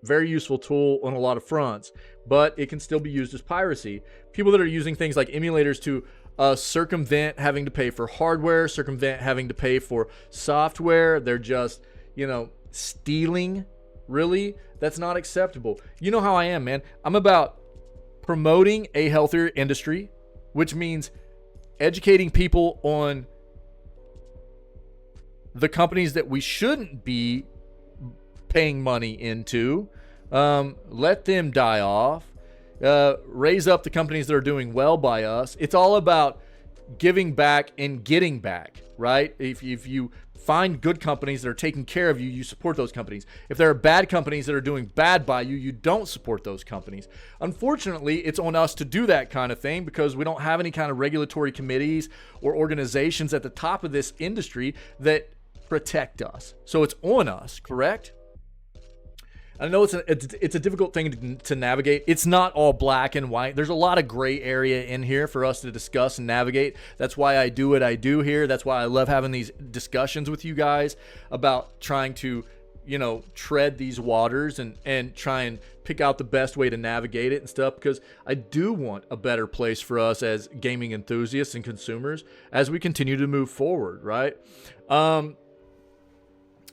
very useful tool on a lot of fronts, but it can still be used as piracy. People that are using things like emulators to circumvent having to pay for hardware, circumvent having to pay for software, they're just, you know, stealing. Really, that's not acceptable. You know how I am, man. I'm about promoting a healthier industry, which means educating people on the companies that we shouldn't be paying money into. Let them die off. Raise up the companies that are doing well by us. It's all about giving back and getting back, right? If you find good companies that are taking care of you, you support those companies. If there are bad companies that are doing bad by you, you don't support those companies. Unfortunately, it's on us to do that kind of thing because we don't have any kind of regulatory committees or organizations at the top of this industry that protect us. So it's on us, correct? I know it's a difficult thing to navigate. It's not all black and white. There's a lot of gray area in here for us to discuss and navigate. That's why I do what I do here. That's why I love having these discussions with you guys about trying to, you know, tread these waters and try and pick out the best way to navigate it and stuff, because I do want a better place for us as gaming enthusiasts and consumers as we continue to move forward, right?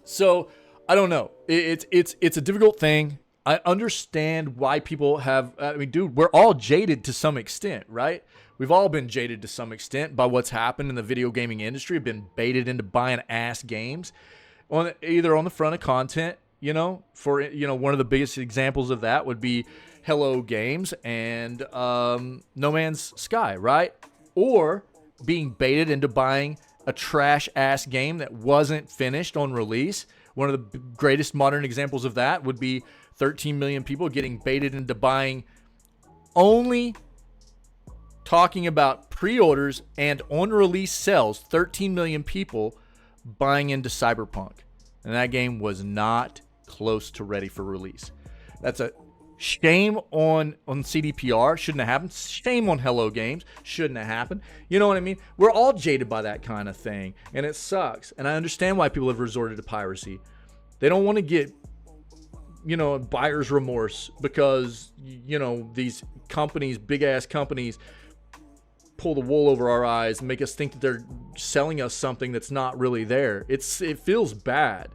So I don't know. It's a difficult thing. I understand why people have. I mean, dude, we're all jaded to some extent, right? We've all been jaded to some extent by what's happened in the video gaming industry. Been baited into buying ass games, either on the front of content. You know, for one of the biggest examples of that would be Hello Games and No Man's Sky, right? Or being baited into buying a trash ass game that wasn't finished on release. One of the greatest modern examples of that would be 13 million people getting baited into buying, only talking about pre-orders and on-release sales, 13 million people buying into Cyberpunk. And that game was not close to ready for release. That's a shame on CDPR. Shouldn't have happened. Shame on Hello Games. Shouldn't have happened. You know what I mean? We're all jaded by that kind of thing, and it sucks. And I understand why people have resorted to piracy. They don't want to get, buyer's remorse because, these companies, big-ass companies, pull the wool over our eyes and make us think that they're selling us something that's not really there. It feels bad.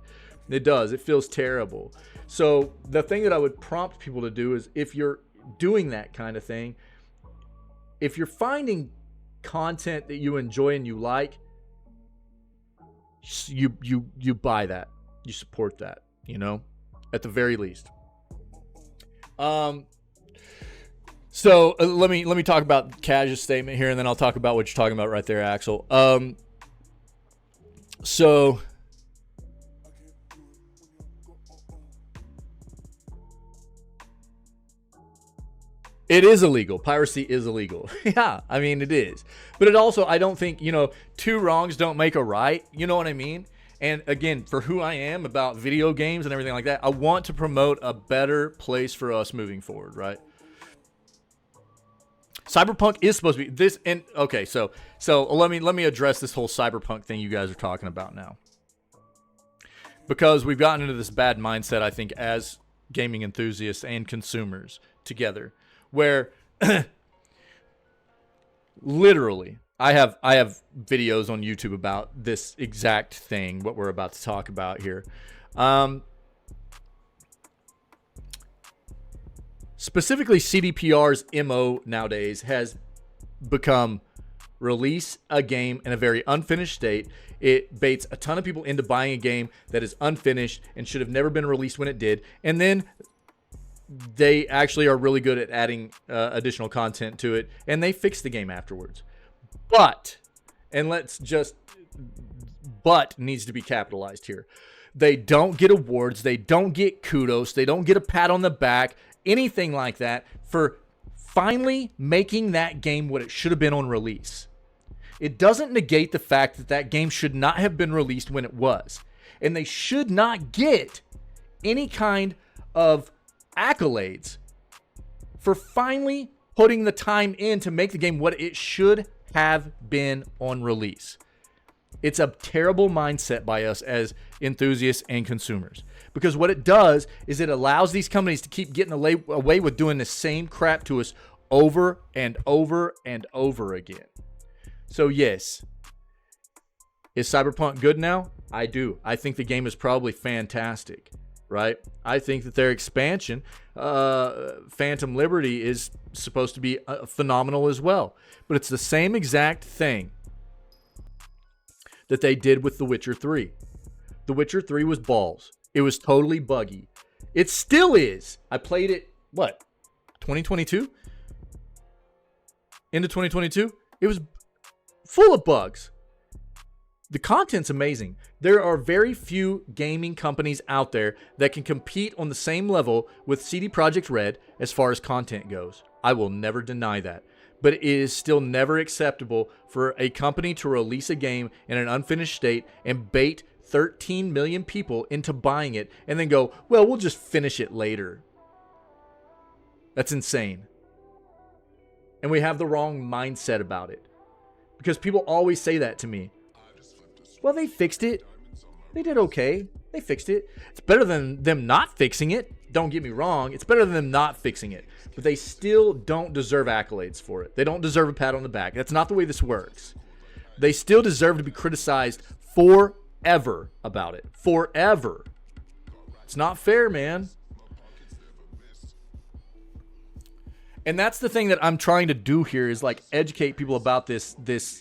It does. It feels terrible. So the thing that I would prompt people to do is, if you're doing that kind of thing, if you're finding content that you enjoy and you like, you buy that, you support that, at the very least. So let me talk about Kaj's statement here, and then I'll talk about what you're talking about right there, Axel. So it is illegal. Piracy is illegal. Yeah, I mean, it is. But it also, I don't think, two wrongs don't make a right. You know what I mean? And again, for who I am about video games and everything like that, I want to promote a better place for us moving forward, right? Cyberpunk is supposed to be this, and okay, so let me address this whole Cyberpunk thing you guys are talking about now, because we've gotten into this bad mindset, I think, as gaming enthusiasts and consumers together, where literally I have videos on YouTube about this exact thing, what we're about to talk about here. Specifically, CDPR's MO nowadays has become release a game in a very unfinished state. It baits a ton of people into buying a game that is unfinished and should have never been released when it did. And then they actually are really good at adding additional content to it, and they fix the game afterwards. But needs to be capitalized here. They don't get awards. They don't get kudos. They don't get a pat on the back. Anything like that for finally making that game what it should have been on release. It doesn't negate the fact that that game should not have been released when it was. And they should not get any kind of accolades for finally putting the time in to make the game what it should have been on release. It's a terrible mindset by us as enthusiasts and consumers, because what it does is it allows these companies to keep getting away with doing the same crap to us over and over and over again. So yes, is Cyberpunk good now? I do. I think the game is probably fantastic, right? I think that their expansion, Phantom Liberty, is supposed to be phenomenal as well. But it's the same exact thing that they did with The Witcher 3. The Witcher 3 was balls. It was totally buggy. It still is. I played it, 2022? Into 2022? It was full of bugs. The content's amazing. There are very few gaming companies out there that can compete on the same level with CD Projekt Red as far as content goes. I will never deny that. But it is still never acceptable for a company to release a game in an unfinished state and bait 13 million people into buying it and then go, well, we'll just finish it later. That's insane. And we have the wrong mindset about it. Because people always say that to me. Well, they fixed it. They did okay. They fixed it. It's better than them not fixing it. Don't get me wrong. It's better than them not fixing it. But they still don't deserve accolades for it. They don't deserve a pat on the back. That's not the way this works. They still deserve to be criticized forever about it. Forever. It's not fair, man. And that's the thing that I'm trying to do here is like educate people about this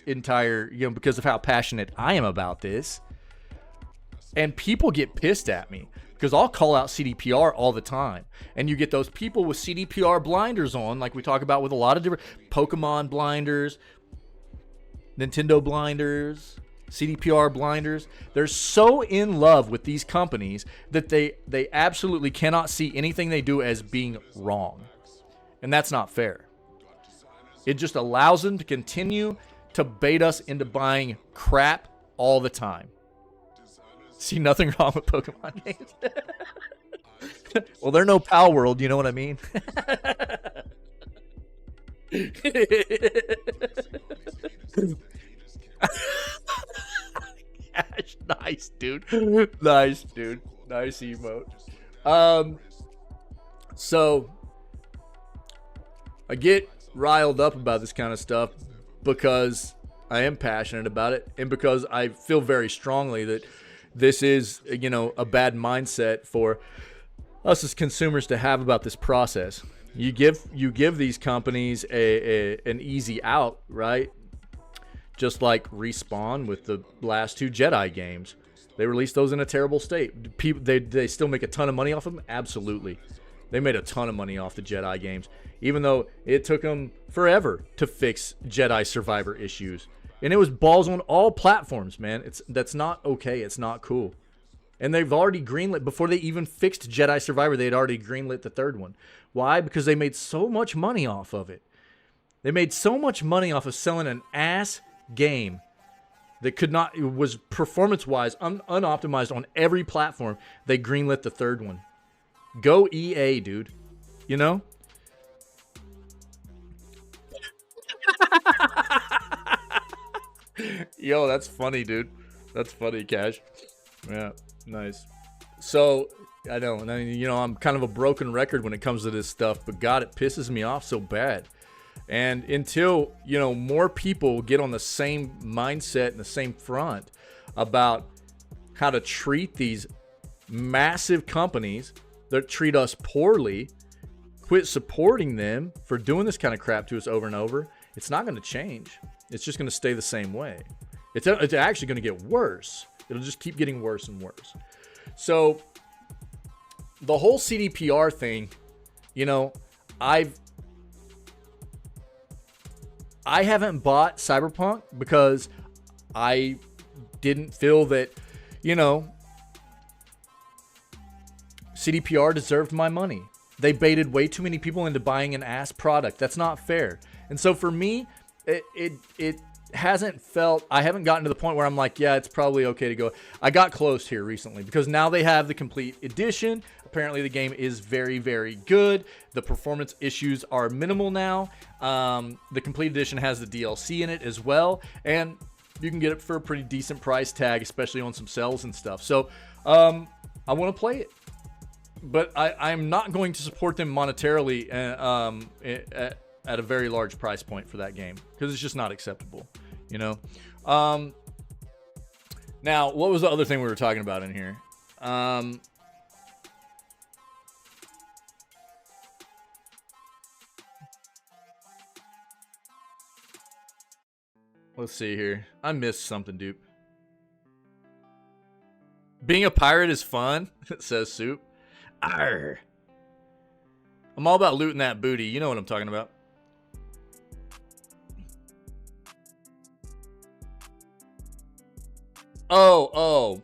entire, because of how passionate I am about this. And people get pissed at me because I'll call out CDPR all the time. And you get those people with CDPR blinders on, like we talk about with a lot of different Pokemon blinders, Nintendo blinders, CDPR blinders. They're so in love with these companies that they absolutely cannot see anything they do as being wrong. And that's not fair. It just allows them to continue to bait us into buying crap all the time. See nothing wrong with Pokemon games. Well, they're no Pal World, you know what I mean? Gosh, nice, dude. Nice, dude. Nice emote. So I get riled up about this kind of stuff because I am passionate about it and because I feel very strongly that this is, a bad mindset for us as consumers to have about this process. You give these companies an easy out, right? Just like Respawn with the last 2 Jedi games. They released those in a terrible state. People, they still make a ton of money off of them? Absolutely. They made a ton of money off the Jedi games, even though it took them forever to fix Jedi Survivor issues. And it was balls on all platforms, man. That's not okay. It's not cool. And they've already greenlit, before they even fixed Jedi Survivor, they had already greenlit the 3rd one. Why? Because they made so much money off of it. They made so much money off of selling an ass game that it was performance-wise unoptimized on every platform. They greenlit the 3rd one. Go EA, dude. Yo, that's funny, dude. That's funny, Cash. Yeah, nice. So, I know, I'm kind of a broken record when it comes to this stuff, but God, it pisses me off so bad. And until, more people get on the same mindset and the same front about how to treat these massive companies that treat us poorly, quit supporting them for doing this kind of crap to us over and over, it's not going to change. It's just going to stay the same way. It's actually going to get worse. It'll just keep getting worse and worse. So the whole CDPR thing, I haven't bought Cyberpunk because I didn't feel that, CDPR deserved my money. They baited way too many people into buying an ass product. That's not fair. And so for me, it hasn't felt, I haven't gotten to the point where I'm like, yeah, it's probably okay to go. I got close here recently because now they have the complete edition. Apparently the game is very, very good. The performance issues are minimal now. The complete edition has the DLC in it as well. And you can get it for a pretty decent price tag, especially on some sales and stuff. So I want to play it. But I'm not going to support them monetarily at a very large price point for that game because it's just not acceptable, Now, what was the other thing we were talking about in here? Let's see here. I missed something, dude. Being a pirate is fun, says Soup. Arr. I'm all about looting that booty. You know what I'm talking about. Oh.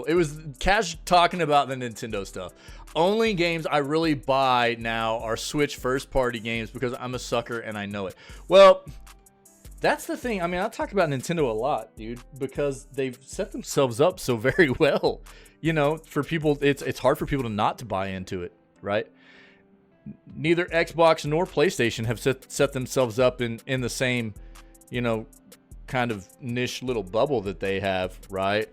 It was Cash talking about the Nintendo stuff. Only games I really buy now are Switch first-party games because I'm a sucker and I know it. Well, That's the thing. I mean, I talk about Nintendo a lot, dude, because they've set themselves up so very well. You know, for people, it's hard for people to not to buy into it, right? Neither Xbox nor PlayStation have set themselves up in the same, you know, kind of niche little bubble that they have, right?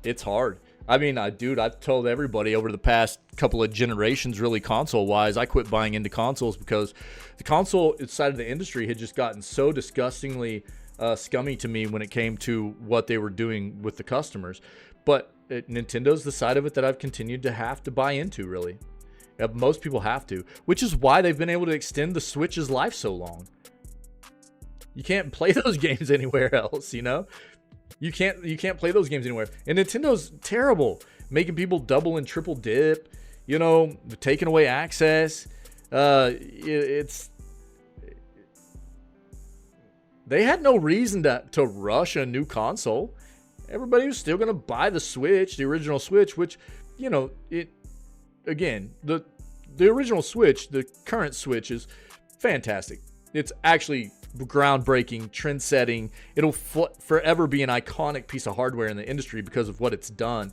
It's hard. I mean, I've told everybody over the past couple of generations, really console-wise, I quit buying into consoles because the console side of the industry had just gotten so disgustingly scummy to me when it came to what they were doing with the customers. But Nintendo's the side of it that I've continued to have to buy into, really. Most people have to, which is why they've been able to extend the Switch's life so long. You can't play those games anywhere else, you know? You can't play those games anywhere. And Nintendo's terrible, making people double and triple dip, you know, taking away access. They had no reason to rush a new console. Everybody was still going to buy the Switch, the original Switch, which, you know, the original Switch, the current Switch is fantastic. It's actually groundbreaking, trend-setting. It'll forever be an iconic piece of hardware in the industry because of what it's done.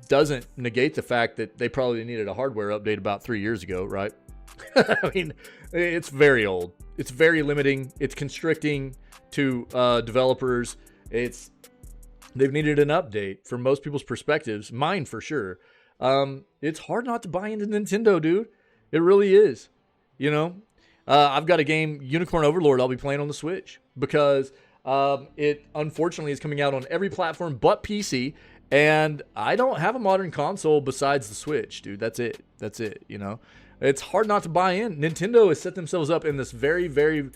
Doesn't negate the fact that they probably needed a hardware update about 3 years ago, right? I mean, it's very old. It's very limiting. It's constricting to developers. They've needed an update from most people's perspectives. Mine for sure. It's hard not to buy into Nintendo, dude. It really is. You know, I've got a game, Unicorn Overlord, I'll be playing on the Switch because it unfortunately is coming out on every platform but PC, and I don't have a modern console besides the Switch, dude. That's it. You know, it's hard not to buy in. Nintendo has set themselves up in this very, very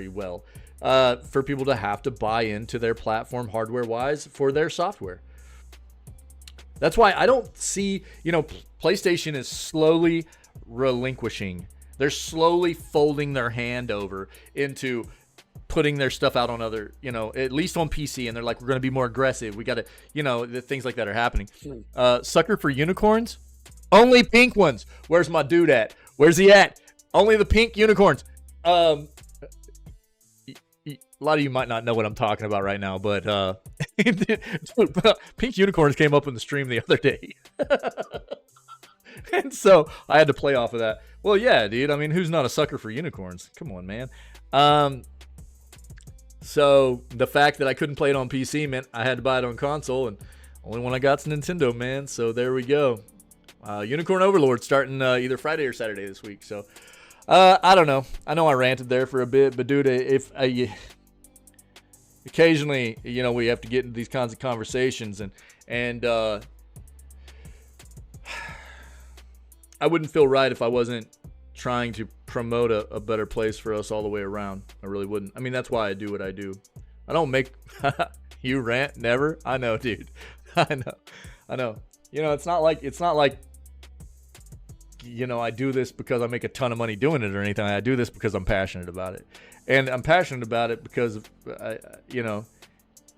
well for people to have to buy into their platform hardware-wise for their software. That's why I don't see, you know, PlayStation is slowly relinquishing. They're slowly folding their hand over into putting their stuff out on other, you know, at least on PC. And they're like, we're going to be more aggressive. We got to, you know, the things like that are happening. Sucker for unicorns? Only pink ones. Where's my dude at? Where's he at? Only the pink unicorns. A lot of you might not know what I'm talking about right now, but pink unicorns came up in the stream the other day. And so I had to play off of that. Well, yeah, dude. I mean, who's not a sucker for unicorns? Come on, man. So the fact that I couldn't play it on PC meant I had to buy it on console, and only one I got's Nintendo, man. So there we go. Unicorn Overlord starting either Friday or Saturday this week. So I don't know. I know I ranted there for a bit, but dude, if occasionally, you know, we have to get into these kinds of conversations, and I wouldn't feel right if I wasn't trying to promote a better place for us all the way around. I really wouldn't. I mean, that's why I do what I do. I don't make you rant, never. I know, dude. I know. You know, it's not like you know, I do this because I make a ton of money doing it or anything. I do this because I'm passionate about it. And I'm passionate about it because, you know,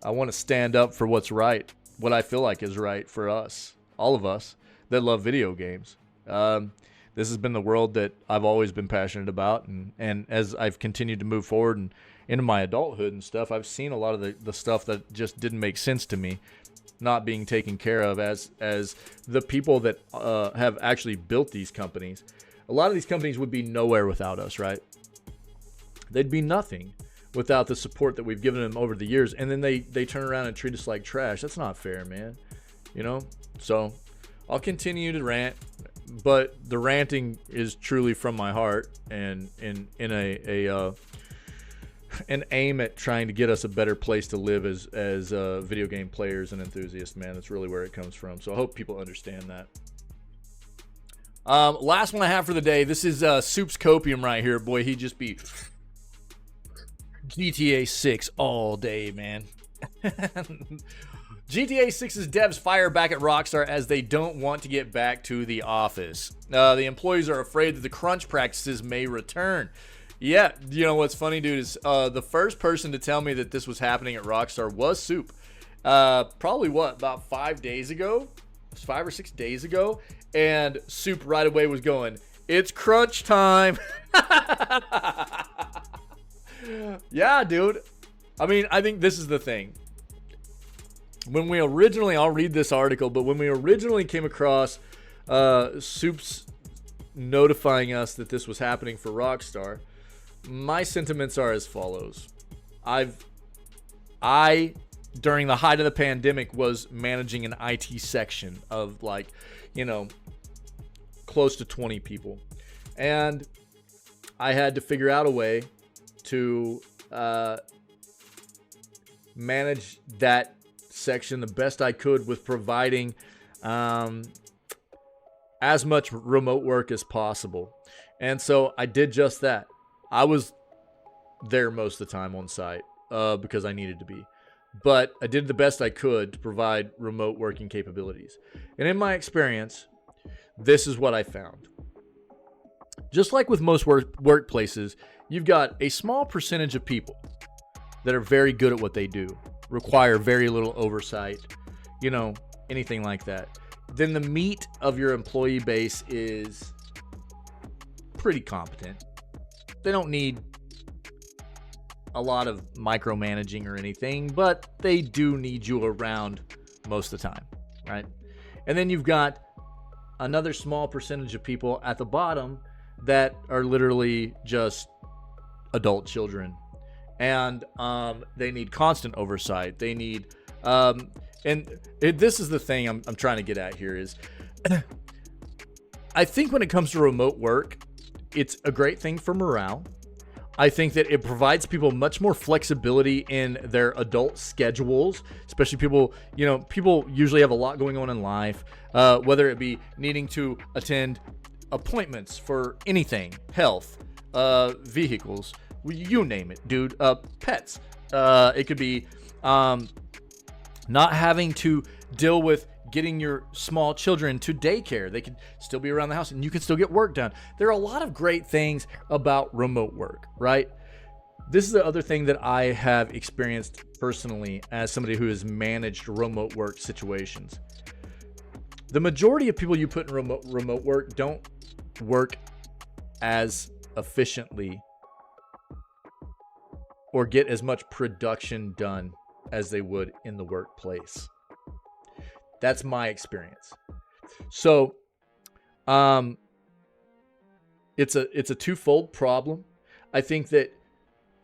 I want to stand up for what's right, what I feel like is right for us, all of us that love video games. This has been the world that I've always been passionate about. And as I've continued to move forward and into my adulthood and stuff, I've seen a lot of the stuff that just didn't make sense to me not being taken care of as the people that have actually built these companies. A lot of these companies would be nowhere without us, right? They'd be nothing without the support that we've given them over the years. And then they turn around and treat us like trash. That's not fair, man. You know? So I'll continue to rant, but the ranting is truly from my heart and in an aim at trying to get us a better place to live as video game players and enthusiasts, man. That's really where it comes from. So I hope people understand that. Last one I have for the day. This is Soup's Copium right here. Boy, he just be GTA 6 all day, man. GTA 6's devs fire back at Rockstar as they don't want to get back to the office. The employees are afraid that the crunch practices may return. Yeah, you know what's funny, dude, is the first person to tell me that this was happening at Rockstar was Soup. Probably, about 5 days ago? 5 or 6 days ago? And Soup right away was going, it's crunch time. Yeah, dude. I mean, I think this is the thing. When we originally, I'll read this article, but when we originally came across Soups notifying us that this was happening for Rockstar, my sentiments are as follows. I during the height of the pandemic was managing an IT section of like, close to 20 people. And I had to figure out a way to manage that section the best I could with providing as much remote work as possible. And so I did just that. I was there most of the time on site because I needed to be. But I did the best I could to provide remote working capabilities. And in my experience, this is what I found. Just like with most workplaces, you've got a small percentage of people that are very good at what they do, require very little oversight, anything like that. Then the meat of your employee base is pretty competent. They don't need a lot of micromanaging or anything, but they do need you around most of the time, right? And then you've got another small percentage of people at the bottom that are literally just adult children, and they need constant oversight. They need this is the thing I'm trying to get at here is I think when it comes to remote work, it's a great thing for morale. I think that it provides people much more flexibility in their adult schedules, especially people usually have a lot going on in life, whether it be needing to attend appointments for anything, health, vehicles, you name it, dude, pets. It could be not having to deal with getting your small children to daycare. They could still be around the house and you can still get work done. There are a lot of great things about remote work, right? This is the other thing that I have experienced personally as somebody who has managed remote work situations. The majority of people you put in remote work don't work as efficiently or get as much production done as they would in the workplace. That's my experience. So, it's a twofold problem. I think that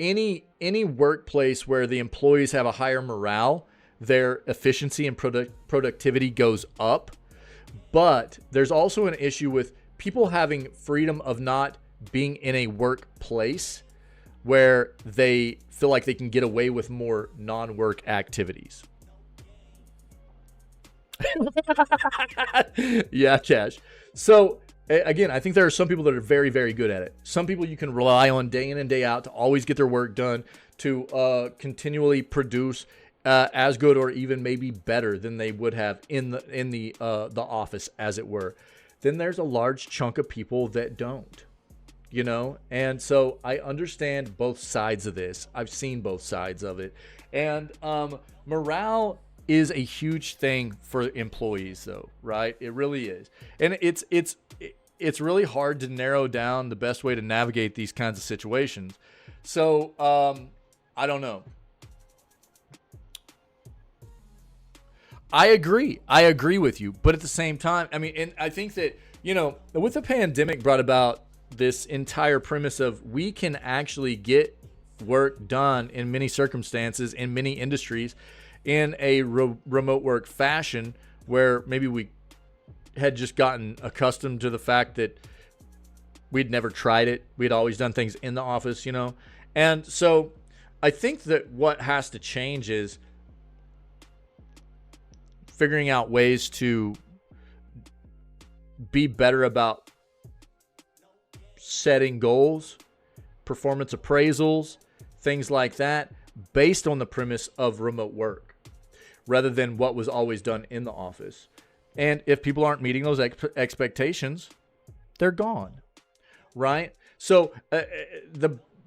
any workplace where the employees have a higher morale, their efficiency and productivity goes up. But there's also an issue with people having freedom of not being in a workplace where they feel like they can get away with more non-work activities. Yeah, Cash. So again, I think there are some people that are very, very good at it. Some people you can rely on day in and day out to always get their work done, to continually produce as good or even maybe better than they would have in the office, as it were. Then there's a large chunk of people that don't, and so I understand both sides of this. I've seen both sides of it, and morale is a huge thing for employees, though, right? It really is. And it's really hard to narrow down the best way to navigate these kinds of situations. So, I don't know. I agree with you. But at the same time, I mean, and I think that, with the pandemic brought about this entire premise of we can actually get work done in many circumstances, in many industries, in a remote work fashion, where maybe we had just gotten accustomed to the fact that we'd never tried it. We'd always done things in the office, And so I think that what has to change is figuring out ways to be better about setting goals, performance appraisals, things like that, based on the premise of remote work, rather than what was always done in the office. And if people aren't meeting those expectations, they're gone, right? So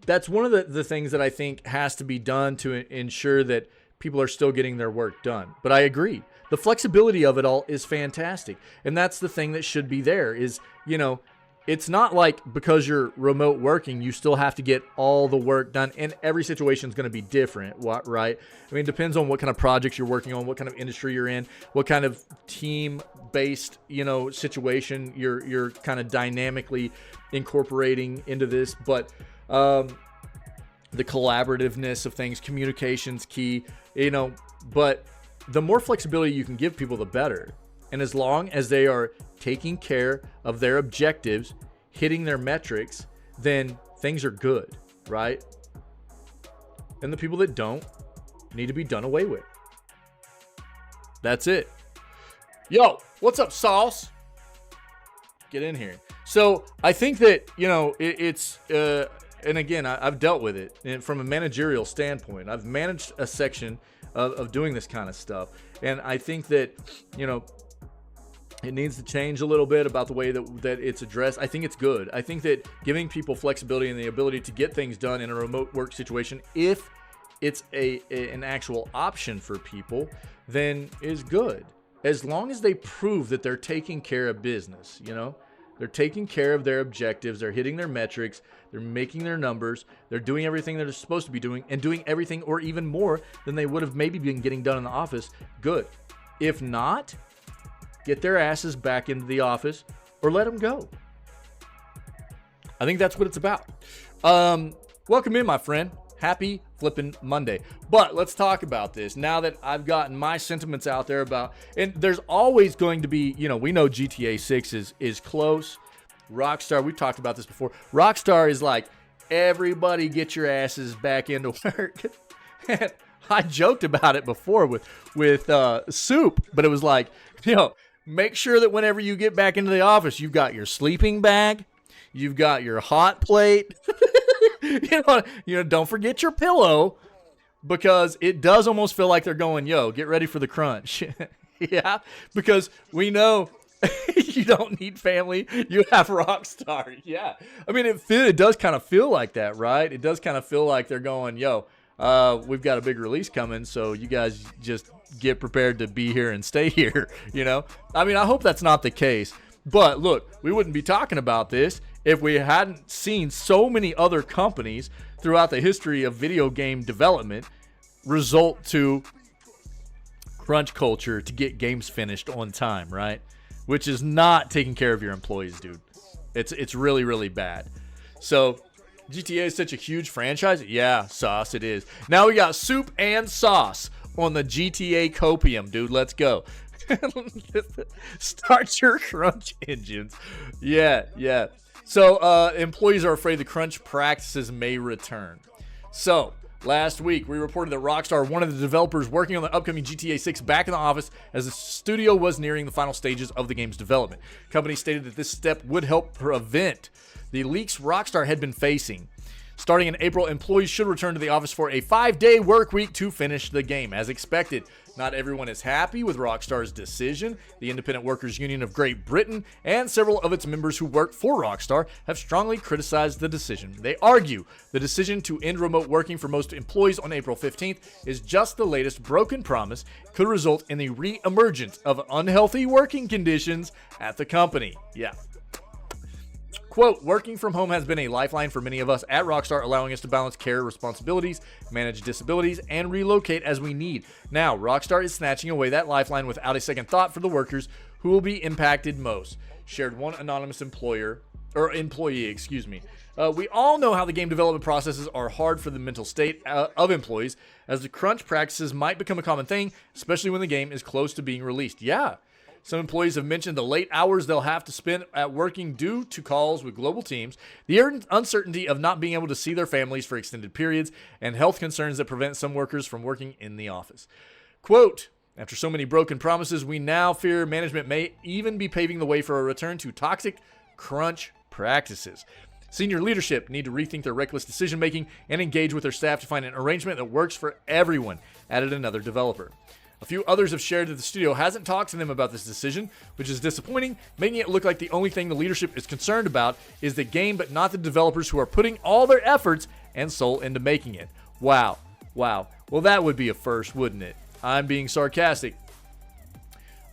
that's one of the things that I think has to be done to ensure that people are still getting their work done. But I agree. The flexibility of it all is fantastic. And that's the thing that should be there is, it's not like because you're remote working, you still have to get all the work done, and every situation is going to be different, right? I mean, it depends on what kind of projects you're working on, what kind of industry you're in, what kind of team-based, situation you're kind of dynamically incorporating into this. But the collaborativeness of things, communication's key, but the more flexibility you can give people, the better. And as long as they are taking care of their objectives, hitting their metrics, then things are good, right? And the people that don't need to be done away with. That's it. Yo, what's up, Sauce? Get in here. So I think that, it's, and again, I've dealt with it and from a managerial standpoint. I've managed a section of doing this kind of stuff. And I think that, it needs to change a little bit about the way that it's addressed. I think it's good. I think that giving people flexibility and the ability to get things done in a remote work situation, if it's an actual option for people, then is good. As long as they prove that they're taking care of business, they're taking care of their objectives, they're hitting their metrics, they're making their numbers, they're doing everything they're supposed to be doing, and doing everything or even more than they would have maybe been getting done in the office, good. If not, get their asses back into the office or let them go. I think that's what it's about. Welcome in, my friend. Happy flipping Monday. But let's talk about this now that I've gotten my sentiments out there about, and there's always going to be, we know GTA 6 is close. Rockstar, we've talked about this before. Rockstar is like, everybody get your asses back into work. And I joked about it before with Soup, but it was like, make sure that whenever you get back into the office, you've got your sleeping bag, you've got your hot plate, don't forget your pillow, because it does almost feel like they're going, yo, get ready for the crunch. Yeah, because we know you don't need family, you have Rockstar. Yeah, I mean, it does kind of feel like that, right? It does kind of feel like they're going, yo, we've got a big release coming, so you guys just get prepared to be here and stay here, I mean, I hope that's not the case. But look, we wouldn't be talking about this if we hadn't seen so many other companies throughout the history of video game development result to crunch culture to get games finished on time, right? Which is not taking care of your employees, dude. It's really, really bad. So GTA is such a huge franchise. Yeah, Sauce, it is. Now we got Soup and Sauce on the GTA Copium, dude. Let's go. Start your crunch engines. Yeah. So employees are afraid the crunch practices may return. So last week, we reported that Rockstar wanted the developers working on the upcoming GTA 6 back in the office as the studio was nearing the final stages of the game's development. The company stated that this step would help prevent the leaks Rockstar had been facing. Starting in April, employees should return to the office for a 5-day work week to finish the game. As expected, not everyone is happy with Rockstar's decision. The Independent Workers Union of Great Britain and several of its members who work for Rockstar have strongly criticized the decision. They argue the decision to end remote working for most employees on April 15th is just the latest broken promise, could result in the re-emergence of unhealthy working conditions at the company. Yeah. Quote, working from home has been a lifeline for many of us at Rockstar, allowing us to balance care responsibilities, manage disabilities, and relocate as we need. Now, Rockstar is snatching away that lifeline without a second thought for the workers who will be impacted most, shared one anonymous employee. We all know how the game development processes are hard for the mental state of employees, as the crunch practices might become a common thing, especially when the game is close to being released. Yeah. Some employees have mentioned the late hours they'll have to spend at working due to calls with global teams, the uncertainty of not being able to see their families for extended periods, and health concerns that prevent some workers from working in the office. Quote, after so many broken promises, we now fear management may even be paving the way for a return to toxic crunch practices. Senior leadership need to rethink their reckless decision-making and engage with their staff to find an arrangement that works for everyone, added another developer. A few others have shared that the studio hasn't talked to them about this decision, which is disappointing, making it look like the only thing the leadership is concerned about is the game, but not the developers who are putting all their efforts and soul into making it. Wow. Well, that would be a first, wouldn't it? I'm being sarcastic.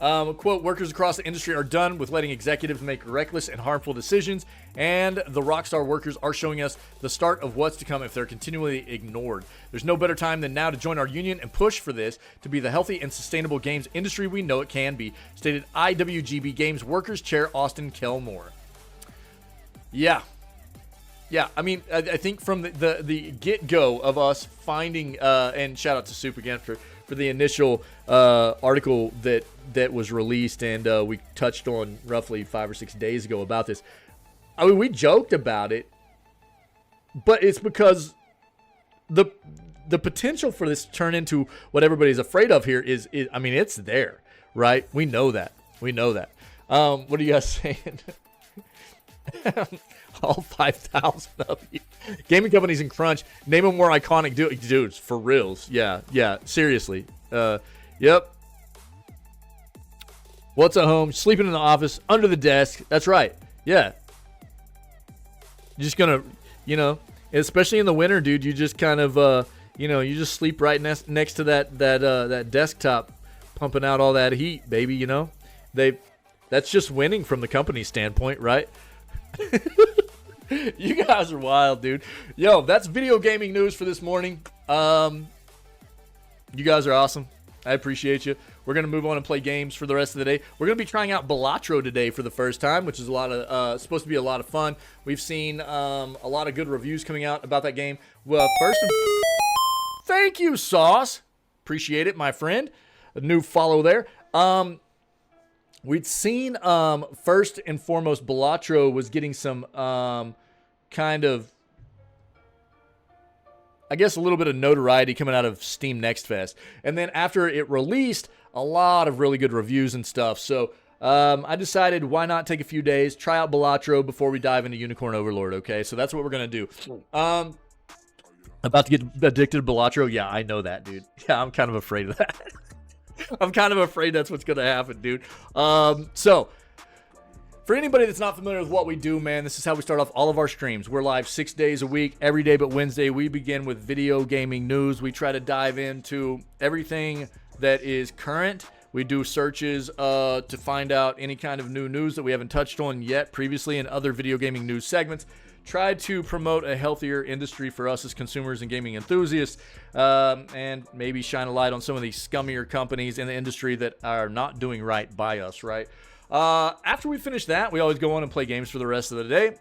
Quote, workers across the industry are done with letting executives make reckless and harmful decisions, and the rockstar workers are showing us the start of what's to come if they're continually ignored. There's no better time than now to join our union and push for this to be the healthy and sustainable games industry we know it can be, stated IWGB Games Workers Chair Austin Kelmore. Yeah, I mean, I think from the get-go of us finding, and shout out to Soup again for the initial article that was released, and we touched on roughly 5 or 6 days ago about this. I mean, we joked about it, but it's because the potential for this to turn into what everybody's afraid of here is I mean, it's there, right? We know that. What are you guys saying? All 5,000 of you. Gaming companies in crunch. Name a more iconic dudes for reals. Yeah. Seriously. Yep. What's at home? Sleeping in the office, under the desk. That's right. Yeah. You're just gonna, especially in the winter, dude. You just kind of, you just sleep right next to that desktop, pumping out all that heat, baby. That's just winning from the company standpoint, right? You guys are wild, dude. Yo, that's video gaming news for this morning. You guys are awesome. I appreciate you. We're going to move on and play games for the rest of the day. We're going to be trying out Balatro today for the first time, which is supposed to be a lot of fun. We've seen a lot of good reviews coming out about that game. Well, thank you, Sauce. Appreciate it, my friend. A new follow there. We'd seen, first and foremost, Balatro was getting some kind of, I guess, a little bit of notoriety coming out of Steam Next Fest. And then after it released, a lot of really good reviews and stuff. So I decided, why not take a few days, try out Balatro before we dive into Unicorn Overlord, okay? So that's what we're going to do. About to get addicted to Balatro? Yeah, I know that, dude. Yeah, I'm kind of afraid of that. I'm kind of afraid that's what's going to happen, dude. So, for anybody that's not familiar with what we do, man, this is how we start off all of our streams. We're live 6 days a week. Every day but Wednesday, we begin with video gaming news. We try to dive into everything that is current. We do searches to find out any kind of new news that we haven't touched on yet previously in other video gaming news segments. Try to promote a healthier industry for us as consumers and gaming enthusiasts, and maybe shine a light on some of these scummier companies in the industry that are not doing right by us, right? After we finish that, we always go on and play games for the rest of the day,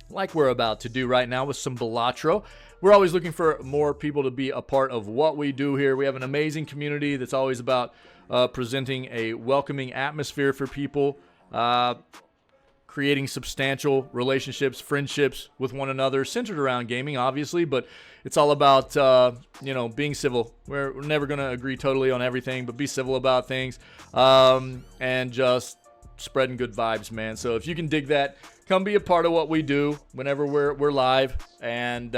like we're about to do right now with some Balatro. We're always looking for more people to be a part of what we do here. We have an amazing community that's always about presenting a welcoming atmosphere for people, creating substantial relationships, friendships with one another, centered around gaming, obviously, but it's all about, being civil. We're never going to agree totally on everything, but be civil about things, and just spreading good vibes, man. So if you can dig that, come be a part of what we do whenever we're live, and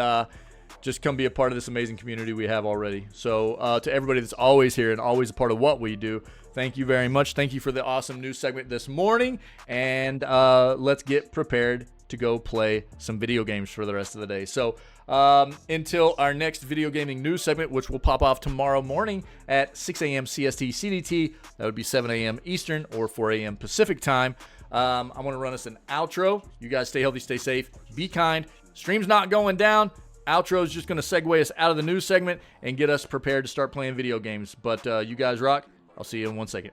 just come be a part of this amazing community we have already. So to everybody that's always here and always a part of what we do, thank you very much. Thank you for the awesome news segment this morning. And let's get prepared to go play some video games for the rest of the day. So until our next video gaming news segment, which will pop off tomorrow morning at 6 a.m. CST CDT, that would be 7 a.m. Eastern or 4 a.m. Pacific time. I want to run us an outro. You guys stay healthy, stay safe, be kind. Stream's not going down. Outro is just going to segue us out of the news segment and get us prepared to start playing video games. But you guys rock. I'll see you in 1 second.